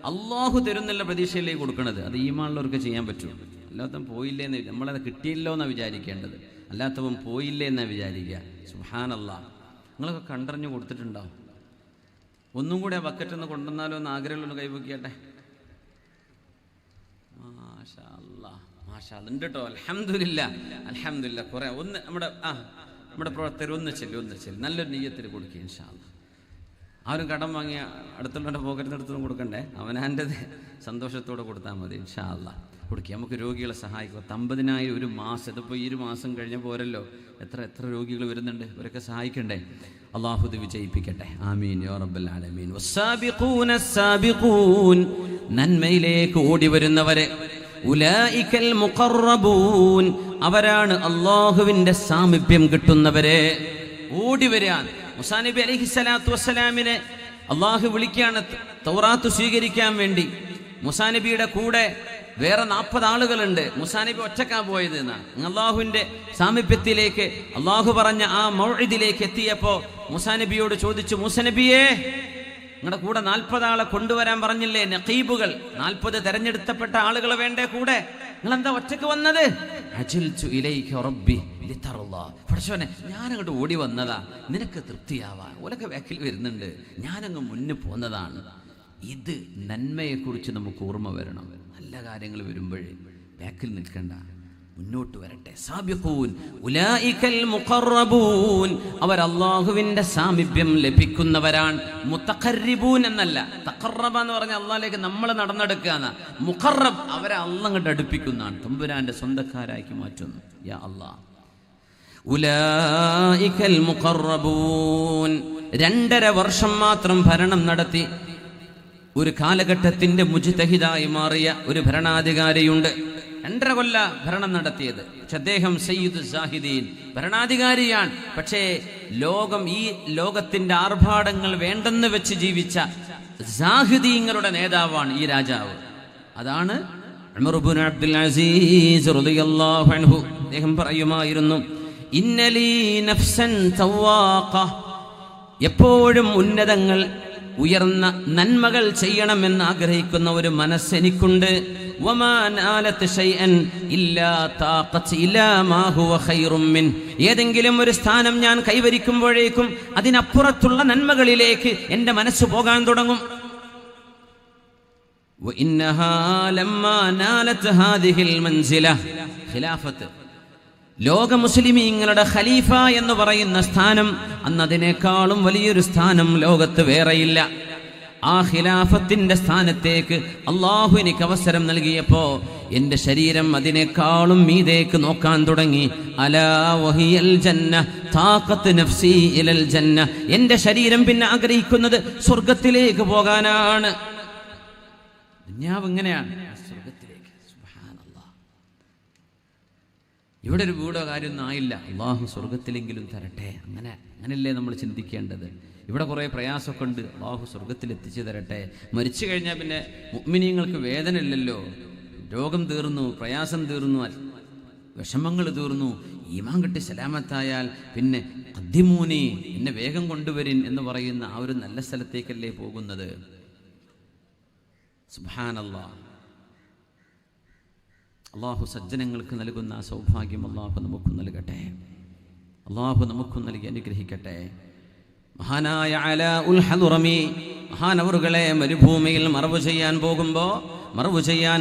അള്ളാഹു തരുന്നുള്ള പ്രതീക്ഷയിലേക്ക് കൊടുക്കണത്. അത് ഈമാനുള്ളവർക്ക് ചെയ്യാൻ പറ്റും. അല്ലാത്തവൻ പോയില്ലേന്ന്, നമ്മളത് കിട്ടിയില്ലോ എന്നാണ് വിചാരിക്കേണ്ടത്. അല്ലാത്തവൻ പോയില്ലേ എന്നാണ് വിചാരിക്കുക. സുബ്ഹാനല്ലാഹ്. നിങ്ങളൊക്കെ കണ്ടറിഞ്ഞു കൊടുത്തിട്ടുണ്ടാവും. ഒന്നും കൂടി ആ ബക്കറ്റ് ഒന്ന് കൊണ്ടുവന്നാലോ എന്ന് ആഗ്രഹമുള്ളൊന്ന് കൈവയ്ക്കട്ടെ. മാഷാ അല്ലാഹ്, മാഷാ അല്ലാഹ് ഉണ്ട് കേട്ടോ. അൽഹംദുലില്ലാഹ്, അൽഹംദുലില്ലാഹ്. കുറേ ഒന്ന് നമ്മുടെ പ്രവർത്തകർ ഒന്ന് ചെല്ലും നല്ലൊരു നെയ്യത്തിൽ കൊടുക്കുക ഇൻഷാ അല്ലാഹ്. ആരും കടം വാങ്ങിയ അടുത്തുള്ളവൻ്റെ പോക്കറ്റിനടുത്തൊന്നും കൊടുക്കണ്ടേ, അവനാൻ്റെ സന്തോഷത്തോടെ കൊടുത്താൽ മതി ഇൻഷാ അല്ലാഹ്. കൊടുക്കുക. നമുക്ക് രോഗികളെ സഹായിക്കുക. 50,000 ഒരു മാസം, ഇതിപ്പോൾ ഈ ഒരു മാസം കഴിഞ്ഞ പോരല്ലോ, എത്ര രോഗികൾ വരുന്നുണ്ട്, ഇവരൊക്കെ സഹായിക്കണ്ടേ. അല്ലാഹു ഇത് വിജയിപ്പിക്കട്ടെ. ആമീൻ യാ റബ്ബൽ ആലമീൻ. വസ്സാബിഖൂന അസ്സാബിഖൂൻ, നന്മയിലേക്ക് ഓടി വരുന്നവരെ. ഉലൈകൽ മുഖറബൂൻ, അവരാണ് അല്ലാഹുവിന്റെ സാമീപ്യം കിട്ടുന്നവരെ. ഓടി വരാൻ മൂസാ നബി അലൈഹിസ്സലാത്തു വസ്സലാമിനെ അല്ലാഹു വിളിക്കുകയാണ് തൗറാത്ത് സ്വീകരിക്കാൻ വേണ്ടി. മൂസാ നബിയുടെ കൂടെ വേറെ 40 ആളുകളുണ്ട്. മൂസാ നബി ഒറ്റക്കാ പോയത് എന്നാണ്. അല്ലാഹുവിന്റെ സാമീപ്യത്തിലേക്ക് അല്ലാഹു പറഞ്ഞ ആ മൗഇദിലേക്ക് എത്തിയപ്പോൾ മൂസാ നബിയോട് ചോദിച്ചു, മൂസാ നബിയേ, നിങ്ങളുടെ കൂടെ 40 ആളെ കൊണ്ടുവരാൻ പറഞ്ഞില്ലേ, നഖീബുകൾ, 40 തെരഞ്ഞെടുത്തപ്പെട്ട ആളുകൾ വേണ്ടേ കൂടെ, നിങ്ങളെന്താ ഒറ്റക്ക് വന്നത്? അജിൽതു ഇലൈക റബ്ബി ലിതർളാ, പടച്ചോനെ ഞാനങ്ങോട്ട് ഓടി വന്നതാ നിനക്ക് തൃപ്തിയാവാൻ. ഓലൊക്കെ ബാക്കിൽ വരുന്നുണ്ട്, ഞാനങ്ങ് മുന്നിൽ പോന്നതാണ്. ഇത് നന്മയെക്കുറിച്ച് നമുക്ക് ഓർമ്മ വരണം. നല്ല കാര്യങ്ങൾ വരുമ്പോഴേ ബാക്കിൽ നിൽക്കണ്ട, മുന്നോട്ട് വരട്ടെ. സാബിഖൂൻ ഉലൈകൽ മുഖറബൂൻ, അവർ അല്ലാഹുവിന്റെ സാമീപ്യം ലഭിക്കുന്നവരാണ്. മുതഖർരിബൂൻ എന്നല്ല, തഖറബ എന്ന് പറഞ്ഞാൽ അല്ലാഹുവിലേക്ക് നമ്മൾ നടന്നെടുക്കുകയാണ്. മുഖറബ്, അവരെ അല്ലാഹു അങ്ങോട്ട് അടുപ്പിക്കുന്നതാണ്, തമ്പുരാന്റെ സ്വന്തക്കാരാക്കി മാറ്റുന്നു. യാ അല്ലാഹ്. ഉലൈകൽ മുഖറബൂൻ 2.5 വർഷം മാത്രം ഭരണം നടത്തി ഒരു കാലഘട്ടത്തിന്റെ മുജ്തഹിദായി മാറിയ ഒരു ഭരണാധികാരിയുണ്ട്. 2.5 കൊല്ല ഭരണം നടത്തിയത്. പക്ഷെ അദ്ദേഹം സയ്യിദ് സാഹിദീൻ, ഭരണാധികാരിയാണ്. പക്ഷേ ഈ ലോകത്തിന്റെ ആർഭാടങ്ങൾ വേണ്ടെന്ന് വെച്ച് ജീവിച്ച സാഹിദീങ്ങളുടെ നേതാവാണ് ഈ രാജാവ്. അതാണ് ഉമർ ഇബ്നു അബ്ദുൽ അസീസ് റളിയല്ലാഹു അൻഹു. അദ്ദേഹം പറയുമായിരുന്നു, ഇന്നലീ നഫ്സൻ തവാഖ, എപ്പോഴും ഉന്നതങ്ങൾ, ഉയർന്ന നന്മകൾ ചെയ്യണമെന്ന് ആഗ്രഹിക്കുന്ന ഒരു മനസ്സെനിക്കുണ്ട്. ഏതെങ്കിലും ഒരു സ്ഥാനം ഞാൻ കൈവരിക്കുമ്പോഴേക്കും അതിനപ്പുറത്തുള്ള നന്മകളിലേക്ക് എന്റെ മനസ്സ് പോകാൻ തുടങ്ങും. ലോക മുസ്ലിമീങ്ങളുടെ ഖലീഫ എന്ന് പറയുന്ന സ്ഥാനം അന്നതിനേക്കാളും വലിയൊരു സ്ഥാനം ലോകത്ത് വേറെയില്ല. ആ ഖിലാഫത്തിന്റെ സ്ഥാനത്തേക്ക് അള്ളാഹു എനിക്ക് അവസരം നൽകിയപ്പോ എന്റെ ശരീരം അതിനേക്കാളും മീതേക്ക് നോക്കാൻ തുടങ്ങി. അലാ വഹിയൽ ജന്ന താഖത്ത് നഫ്സി ഇലൽ ജന്ന. എന്റെ ശരീരം പിന്നെ ആഗ്രഹിക്കുന്നത് സ്വർഗത്തിലേക്ക് പോകാനാണ്. ദുനിയാവ് ഇങ്ങനെയാണ്, സ്വർഗത്തിലേക്ക്. സുബ്ഹാനല്ലാഹ്. ഇവിടെ ഒരു വീടോ കാര്യമൊന്നും ആയില്ല, അള്ളാഹു സ്വർഗത്തിലെങ്കിലും തരട്ടെ. അങ്ങനെയല്ലേ നമ്മൾ ചിന്തിക്കേണ്ടത്. ഇവിടെ കുറേ പ്രയാസമൊക്കെ ഉണ്ട്, അള്ളാഹു സ്വർഗത്തിൽ എത്തിച്ചു തരട്ടെ. മരിച്ചു കഴിഞ്ഞാൽ പിന്നെ മുഅ്മിനീങ്ങൾക്ക് വേദന ഇല്ലല്ലോ, രോഗം തീർന്നു, പ്രയാസം തീർന്നു, വിഷമങ്ങൾ തീർന്നു. ഈമാൻ കിട്ടി സലാമത്തായാൽ പിന്നെ ഖദ്ദിമൂനി, എന്നെ വേഗം കൊണ്ടുവരിൻ എന്ന് പറയുന്ന ആ ഒരു നല്ല സ്ഥലത്തേക്കല്ലേ പോകുന്നത്. സുബ്ഹാനല്ലാഹ്. അള്ളാഹു സജ്ജനങ്ങൾക്ക് നൽകുന്ന സൗഭാഗ്യം അള്ളാഹു നമുക്കും നൽകട്ടെ. അള്ളാഹു നമുക്കും നൽകി അനുഗ്രഹിക്കട്ടെ. മഹാനായ അലാഉൽ ഹദ്റമി മഹാനവറുകളെ മരുഭൂമിയിൽ മറവ് ചെയ്യാൻ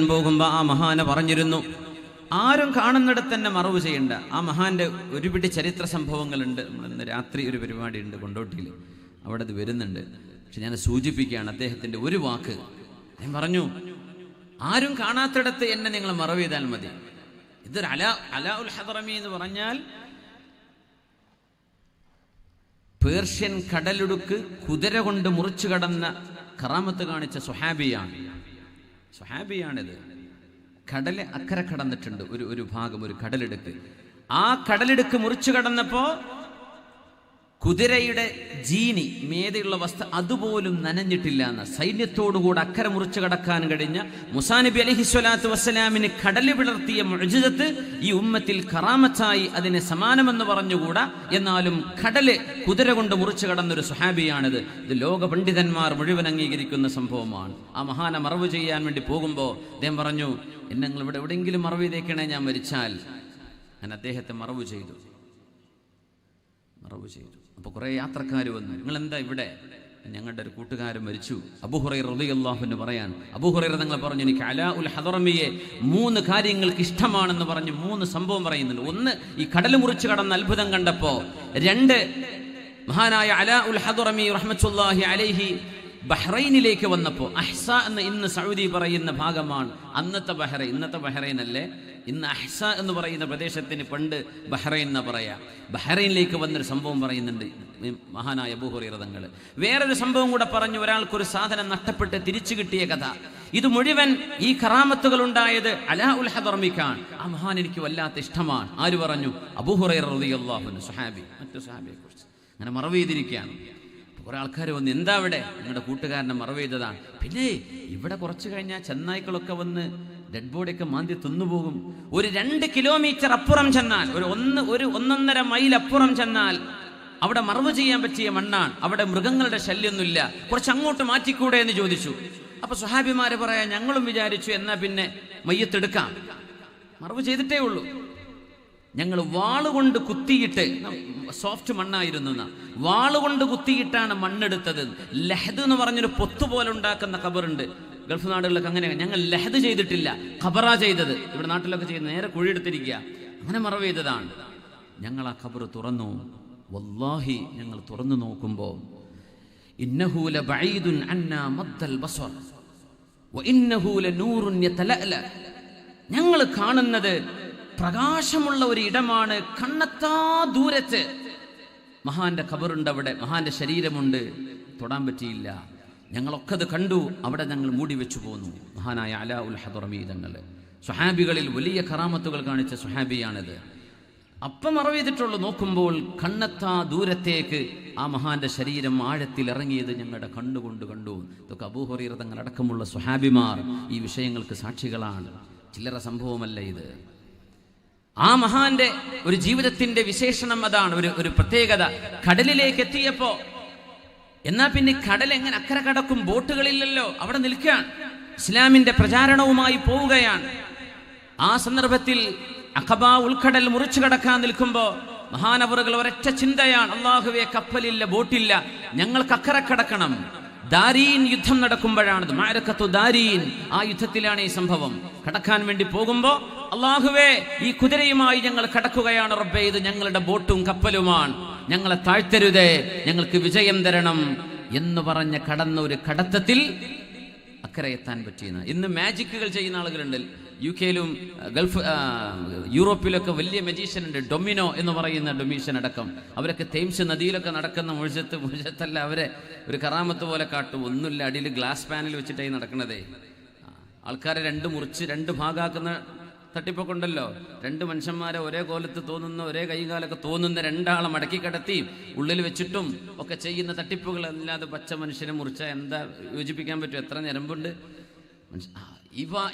പോകുമ്പോൾ ആ മഹാന പറഞ്ഞിരുന്നു, ആരും കാണുന്നിടത്ത് തന്നെ മറവ് ചെയ്യണ്ട. ആ മഹാന്റെ ഒരു പിടി ചരിത്ര സംഭവങ്ങളുണ്ട്. ഇന്ന് രാത്രി ഒരു പരിപാടി ഉണ്ട് കൊണ്ടോട്ടിയിൽ, അവിടെ അത് വരുന്നുണ്ട്. പക്ഷെ ഞാൻ സൂചിപ്പിക്കുകയാണ് അദ്ദേഹത്തിന്റെ ഒരു വാക്ക്. ഞാൻ പറഞ്ഞു, ആരും കാണാത്തിടത്ത് എന്നെ നിങ്ങൾ മറവ് ചെയ്താൽ മതി. ഇതൊരു അലാഉൽ ഹദ്റമി എന്ന് പറഞ്ഞാൽ പേർഷ്യൻ കടലിടുക്ക് കുതിര കൊണ്ട് മുറിച്ചു കടന്ന കറാമത്ത് കാണിച്ച സ്വഹാബിയാണിത്. കടല് അക്കരെ കടന്നിട്ടുണ്ട്, ഒരു ഭാഗം, ഒരു കടലിടുക്ക്. ആ കടലിടുക്ക് മുറിച്ചു കടന്നപ്പോ കുതിരയുടെ ജീനി, മേതെയുള്ള വസ്തു അതുപോലും നനഞ്ഞിട്ടില്ല എന്ന. സൈന്യത്തോടുകൂടെ അക്കരെ മുറിച്ചു കടക്കാൻ കഴിഞ്ഞ മൂസാ നബി അലൈഹിസ്സലാത്തു വസ്സലാമിന് കടല് പിളർത്തിയ മുഅ്ജിസത്ത് ഈ ഉമ്മത്തിൽ കറാമത്തായി അതിനെ സമാനമെന്ന് പറഞ്ഞുകൂടാ. എന്നാലും കടല് കുതിര കൊണ്ട് മുറിച്ചു കടന്നൊരു സ്വഹാബിയാണിത്. ഇത് ലോക പണ്ഡിതന്മാർ മുഴുവൻ അംഗീകരിക്കുന്ന സംഭവമാണ്. ആ മഹാനെ മറവ് ചെയ്യാൻ വേണ്ടി പോകുമ്പോൾ അദ്ദേഹം പറഞ്ഞു, എന്നെ നിങ്ങൾ ഇവിടെ എവിടെയെങ്കിലും മറവ് ചെയ്തേക്കണേ, ഞാൻ മരിച്ചാൽ. ഞാൻ അദ്ദേഹത്തെ മറവ് ചെയ്തു. അപ്പോൾ കുറേ യാത്രക്കാർ വന്നു, നിങ്ങൾ എന്താ ഇവിടെ? ഞങ്ങളുടെ ഒരു കൂട്ടുകാരൻ മരിച്ചു. അബൂ ഹുറൈറ റളിയല്ലാഹു അൻഹു പറയാൻ, അബൂ ഹുറൈറ തങ്ങൾ പറഞ്ഞു, എനിക്ക് അലാഉൽ ഹദ്റമിയെ 3 കാര്യങ്ങൾക്ക് ഇഷ്ടമാണെന്ന് പറഞ്ഞ് 3 സംഭവം പറയുന്നുണ്ട്. 1, ഈ കടൽ മുറിച്ച് കടന്ന അത്ഭുതം കണ്ടപ്പോൾ. 2, മഹാനായ അലാഉൽ ഹദ്റമി റഹ്മത്തുള്ളാഹി അലൈഹി ബഹ്റൈനിലേക്ക് വന്നപ്പോൾ. അഹ്സ എന്ന് ഇന്ന് സൗദി പറയുന്ന ഭാഗമാണ്, അന്നത്തെ ബഹ്റൈൻ. ഇന്നത്തെ ബഹ്റൈൻ അല്ലേ, ഇന്ന് അഹ്സ എന്ന് പറയുന്ന പ്രദേശത്തിന് പണ്ട് ബഹ്റൈൻ എന്നാ പറയാ. ബഹ്റൈനിലേക്ക് വന്നൊരു സംഭവം പറയുന്നുണ്ട് മഹാനായ അബൂ ഹുറൈറ തങ്ങൾ. വേറൊരു സംഭവം കൂടെ പറഞ്ഞു, ഒരാൾക്കൊരു സാധനം നഷ്ടപ്പെട്ട് തിരിച്ചു കിട്ടിയ കഥ. ഇത് മുഴുവൻ ഈ കറാമത്തുകൾ ഉണ്ടായത് അലാഉൽ ഹദ്റമിക്കാണ്. ആ മഹാൻ എനിക്ക് വല്ലാത്ത ഇഷ്ടമാണ്. ആര് പറഞ്ഞു? അബൂ ഹുറൈറ റളിയല്ലാഹു അൻഹു, സ്വഹാബി. മറ്റൊരു സ്വഹാബിയെ കുറിച്ച് അങ്ങനെ മറവ് ചെയ്തിരിക്കുകയാണ്. കുറെ ആൾക്കാർ വന്ന്, എന്താ ഇവിടെ? നിങ്ങളുടെ കൂട്ടുകാരനെ മറവ് ചെയ്തതാണ്. പിന്നെ ഇവിടെ കുറച്ച് കഴിഞ്ഞാൽ ചെന്നായ്ക്കളൊക്കെ വന്ന് ഡെഡ് ബോഡിയൊക്കെ മാന്തി തിന്നുപോകും. ഒരു 2 കിലോമീറ്റർ അപ്പുറം ചെന്നാൽ, ഒരു 1.5 മൈൽ അപ്പുറം ചെന്നാൽ അവിടെ മറവ് ചെയ്യാൻ പറ്റിയ മണ്ണാണ്. അവിടെ മൃഗങ്ങളുടെ ശല്യമൊന്നുമില്ല. കുറച്ച് അങ്ങോട്ട് മാറ്റിക്കൂടെ എന്ന് ചോദിച്ചു. അപ്പൊ സ്വഹാബിമാര് പറയാ, ഞങ്ങളും വിചാരിച്ചു എന്നാ പിന്നെ മയ്യത്തെടുക്കാം, മറവ് ചെയ്തിട്ടേ ഉള്ളൂ. ഞങ്ങൾ വാളുകൊണ്ട് കുത്തിയിട്ട്, സോഫ്റ്റ് മണ്ണായിരുന്നു, വാളുകൊണ്ട് കുത്തിയിട്ടാണ് മണ്ണെടുത്തത്. ലഹദ് എന്ന് പറഞ്ഞൊരു പൊത്തുപോലെ ഉണ്ടാക്കുന്ന ഖബറുണ്ട് ഗൾഫ് നാടുകളിലൊക്കെ. അങ്ങനെ ഞങ്ങൾ ലഹദ് ചെയ്തിട്ടില്ല, ഖബറ ചെയ്തത്. ഇവിടെ നാട്ടിലൊക്കെ ചെയ്യുന്ന നേരെ കുഴിയെടുത്തിരിക്കുക, അങ്ങനെ മറവ് ചെയ്തതാണ്. ഞങ്ങൾ ആ ഖബർ തുറന്നു. വല്ലാഹി ഞങ്ങൾ തുറന്നു നോക്കുമ്പോൾ ഇന്നഹു ലബഈദുൻ അന്നാ മദ്ദൽ ബസർ വഇന്നഹു ലനൂറുൻ യതലഅല. ഞങ്ങൾ കാണുന്നത് പ്രകാശമുള്ള ഒരു ഇടമാണ്, കണ്ണെത്താ ദൂരത്ത് മഹാന്റെ ഖബറുണ്ട്, അവിടെ മഹാന്റെ ശരീരമുണ്ട്, തൊടാൻ പറ്റിയില്ല. ഞങ്ങളൊക്കെ അത് കണ്ടു, അവിടെ ഞങ്ങൾ മൂടി വെച്ചു പോന്നു. മഹാനായ അലാഉൽ ഹദ്റമി തങ്ങൾ സ്വഹാബികളിൽ വലിയ കറാമത്തുകൾ കാണിച്ച സ്വഹാബിയാണിത്. അപ്പം മറവ് ചെയ്തിട്ടുള്ളൂ. നോക്കുമ്പോൾ കണ്ണെത്താ ദൂരത്തേക്ക് ആ മഹാന്റെ ശരീരം ആഴത്തിൽ ഇറങ്ങിയത് ഞങ്ങളുടെ കണ്ണുകൊണ്ട് കണ്ടു. ഇതൊക്കെ അബൂ ഹുറൈറ തങ്ങൾ അടക്കമുള്ള സ്വഹാബിമാർ ഈ വിഷയങ്ങൾക്ക് സാക്ഷികളാണ്. ചില്ലറ സംഭവമല്ല ഇത്. ആ മഹാന്റെ ഒരു ജീവിതത്തിന്റെ വിശേഷണം അതാണ്, ഒരു പ്രത്യേകത. കടലിലേക്ക് എത്തിയപ്പോ, എന്നാ പിന്നെ കടൽ എങ്ങനെ അക്കരെ കടക്കും? ബോട്ടുകളില്ലല്ലോ, അവിടെ നിൽക്കുകയാണ്, ഇസ്ലാമിന്റെ പ്രചാരണവുമായി പോവുകയാണ്. ആ സന്ദർഭത്തിൽ അഖബ ഉൾക്കടൽ മുറിച്ചു കടക്കാൻ നിൽക്കുമ്പോ മഹാനവറുകൾ ഒരൊറ്റ ചിന്തയാണ്, അല്ലാഹുവേ, കപ്പലില്ല, ബോട്ടില്ല, ഞങ്ങൾക്ക് അക്കരെ കടക്കണം. ദാരീൻ യുദ്ധം നടക്കുമ്പോഴാണ്, മഅറകത്തു ദാരീൻ, ആ യുദ്ധത്തിലാണ് ഈ സംഭവം. കടക്കാൻ വേണ്ടി പോകുമ്പോൾ അല്ലാഹുവേ, ഈ കുതിരയുമായി ഞങ്ങൾ കടക്കുകയാണ് റബ്ബേ, ഇത് ഞങ്ങളുടെ ബോട്ടും കപ്പലുമാണ്, ഞങ്ങളെ താഴ്ത്തരുതേ, ഞങ്ങൾക്ക് വിജയം തരണം എന്ന് പറഞ്ഞ കടന്ന ഒരു കടത്തത്തിൽ അക്കരെ എത്താൻ പറ്റിയെന്ന്. ഇന്ന് മാജിക്കുകൾ ചെയ്യുന്ന ആളുകളുണ്ട്. UK-ലും ഗൾഫ് യൂറോപ്പിലൊക്കെ വലിയ മജീഷ്യൻ ഉണ്ട്, ഡൊമിനോ എന്ന് പറയുന്ന ഡൊമീഷ്യൻ അടക്കം. അവരൊക്കെ തേംസ് നദിയിലൊക്കെ നടക്കുന്ന മുഴുജത്തല്ല, അവരെ ഒരു കറാമത്ത് പോലെ കാട്ടും. ഒന്നുമില്ല, അടിയിൽ ഗ്ലാസ് പാനൽ വെച്ചിട്ടായി നടക്കണതേ. ആൾക്കാരെ രണ്ട് മുറിച്ച് രണ്ട് ഭാഗമാക്കുന്ന തട്ടിപ്പൊക്കെ ഉണ്ടല്ലോ. രണ്ട് മനുഷ്യന്മാരെ ഒരേ കോലത്ത് തോന്നുന്ന, ഒരേ കൈകാലൊക്കെ തോന്നുന്ന രണ്ടാളെ മടക്കി കിടത്തി ഉള്ളിൽ വെച്ചിട്ടും ഒക്കെ ചെയ്യുന്ന തട്ടിപ്പുകൾ. അല്ലാതെ പച്ച മനുഷ്യനെ മുറിച്ചാൽ എന്താ യോജിപ്പിക്കാൻ പറ്റും? എത്ര ഞരമ്പുണ്ട്.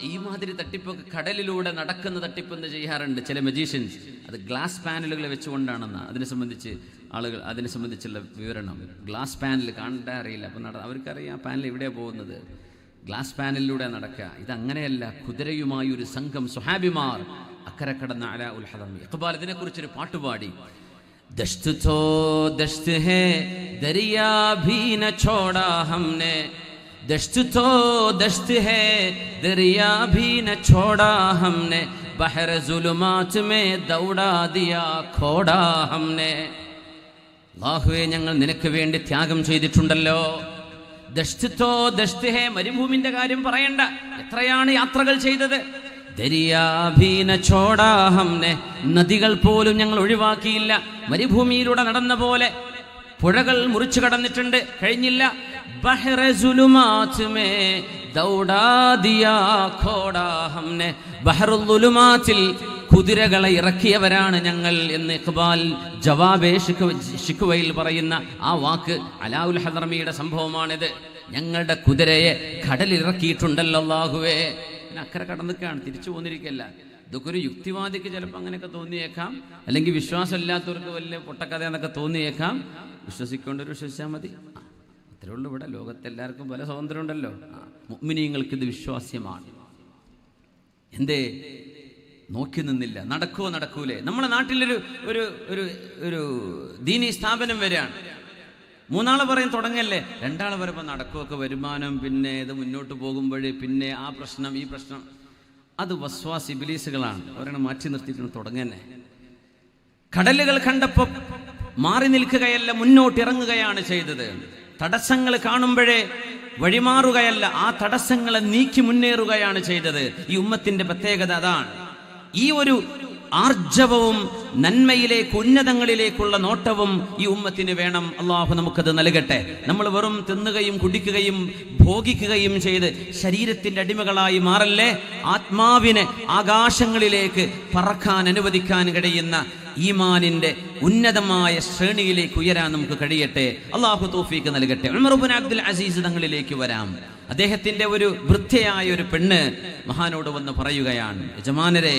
ഈ മാതിരി തട്ടിപ്പൊക്കെ കടലിലൂടെ നടക്കുന്ന തട്ടിപ്പെന്ന് ചെയ്യാറുണ്ട് ചില മജീഷ്യൻസ്. അത് ഗ്ലാസ് പാനലുകൾ വെച്ചുകൊണ്ടാണെന്ന് അതിനെ സംബന്ധിച്ചുള്ള വിവരണം. ഗ്ലാസ് പാനൽ കാണാൻ അറിയില്ല, അപ്പം അവർക്കറിയാം ആ പാനൽ എവിടെയാണ് പോകുന്നത്. ഗ്ലാസ് പാനലിലൂടെ നടക്കുക. ഇതങ്ങനെയല്ല. കുതിരയുമായി ഒരു സംഘം സ്വഹാബിമാർ അക്കരെ കടന്ന അലാ ഉൽ ഹദർമി. ഇഖ്ബാൽ ഇതിനെക്കുറിച്ചൊരു പാട്ടുപാടി. ദശ്ത് തോ ദശ്ത് ഹേ ദരിയാ ഭീ ന ഛോടാ ഹംനെ, ദശ്ത് തോ ദശ്ത് ഹേ ദരിയാ ഭീ ന ഛോടാ ഹംനെ, ബഹർ സുലുമാത് മേ ദൗടാ ദിയാ ഖോടാ ഹംനെ. അല്ലാഹുവേ, ഞങ്ങൾ നിനക്ക് വേണ്ടി ത്യാഗം ചെയ്തിട്ടുണ്ടല്ലോ. ദശ്തോ ദശ്ത് ഹേ, മരുഭൂമിന്റെ കാര്യം പറയണ്ട, എത്രയാണ് യാത്രകൾ ചെയ്തത്. ദരിയാഭീന ഛോടാ ഹംനെ, നദികൾ പോലും ഞങ്ങൾ ഒഴിവാക്കിയില്ല. മരുഭൂമിയിലൂടെ നടന്ന പോലെ പുഴകൾ മുറിച്ചു കടന്നിട്ടുണ്ട്, കഴിഞ്ഞില്ല. ബഹ്റ സുലുമാത് മേ ദൗടാ ദിയാ ഖോടാ ഹംനെ, ബഹ്റുൽ സുലുമാത്തിൽ കുതിരകളെ ഇറക്കിയവരാണ് ഞങ്ങൾ എന്ന് ഇഖ്ബാൽ ജവാബേ ശിഖ്വയിൽ പറയുന്ന ആ വാക്ക് അലാ ഉൽ ഹദർമിയുടെ സംഭവമാണിത്. ഞങ്ങളുടെ കുതിരയെ കടലിറക്കിയിട്ടുണ്ടല്ലോ അല്ലാഹുവേ. പിന്നെ അക്കരെ കടന്നിക്കാണ്, തിരിച്ചു പോന്നിരിക്കല്ല. ഇതൊക്കെ ഒരു യുക്തിവാദിക്ക് ചിലപ്പോൾ അങ്ങനെയൊക്കെ തോന്നിയേക്കാം, അല്ലെങ്കിൽ വിശ്വാസമില്ലാത്തവർക്ക് വലിയ പൊട്ടക്കഥ എന്നൊക്കെ തോന്നിയേക്കാം. വിശ്വസിക്കേണ്ടവർ വിശ്വസിച്ചാൽ മതി. അത്രേ ഉള്ളൂ. ഇവിടെ ലോകത്തെല്ലാവർക്കും പല സ്വാതന്ത്ര്യം ഉണ്ടല്ലോ. മുഅ്മിനീങ്ങൾക്ക് ഇത് വിശ്വാസ്യമാണ്. എന്തേ നോക്കി നിന്നില്ല? നടക്കുവോ നടക്കൂലേ? നമ്മുടെ നാട്ടിലൊരു ഒരു ഒരു ഒരു ദീനീ സ്ഥാപനം വരികയാണ്. മൂന്നാള് പറയും തുടങ്ങല്ലേ, രണ്ടാള് പറയുമ്പോൾ നടക്കുമൊക്കെ, വരുമാനം, പിന്നെ ഇത് മുന്നോട്ട് പോകുമ്പോഴേ പിന്നെ ആ പ്രശ്നം ഈ പ്രശ്നം. അത് വസ്വാസ് ഇബ്ലീസുകളാണ്. അവരാണ് മാറ്റി നിർത്തിയിട്ട് തുടങ്ങന്നെ. കടലുകൾ കണ്ടപ്പോൾ മാറി നിൽക്കുകയല്ല, മുന്നോട്ടിറങ്ങുകയാണ് ചെയ്തത്. തടസ്സങ്ങൾ കാണുമ്പോഴേ വഴിമാറുകയല്ല, ആ തടസ്സങ്ങളെ നീക്കി മുന്നേറുകയാണ് ചെയ്തത്. ഈ ഉമ്മത്തിന്റെ പ്രത്യേകത അതാണ്. ഈ ഒരു ആർജവവും നന്മയിലേക്ക്, ഉന്നതങ്ങളിലേക്കുള്ള നോട്ടവും ഈ ഉമ്മത്തിന് വേണം. അള്ളാഹു നമുക്കത് നൽകട്ടെ. നമ്മൾ വെറും തിന്നുകയും കുടിക്കുകയും ഭോഗിക്കുകയും ചെയ്ത് ശരീരത്തിന്റെ അടിമകളായി മാറല്ലേ. ആത്മാവിനെ ആകാശങ്ങളിലേക്ക് പറക്കാൻ അനുവദിക്കാൻ കഴിയുന്ന ഈമാനിന്റെ ഉന്നതമായ ശ്രേണിയിലേക്ക് ഉയരാൻ നമുക്ക് കഴിയട്ടെ. അള്ളാഹു തൗഫീഖ് നൽകട്ടെ. ഉമർ ഇബ്നു അബ്ദുൽ അസീസ് തങ്ങളിലേക്ക് വരാം. അദ്ദേഹത്തിന്റെ ഒരു വൃദ്ധയായ ഒരു പെണ്ണ് മഹാനോട് വന്ന് പറയുകയാണ്, യജമാനരെ,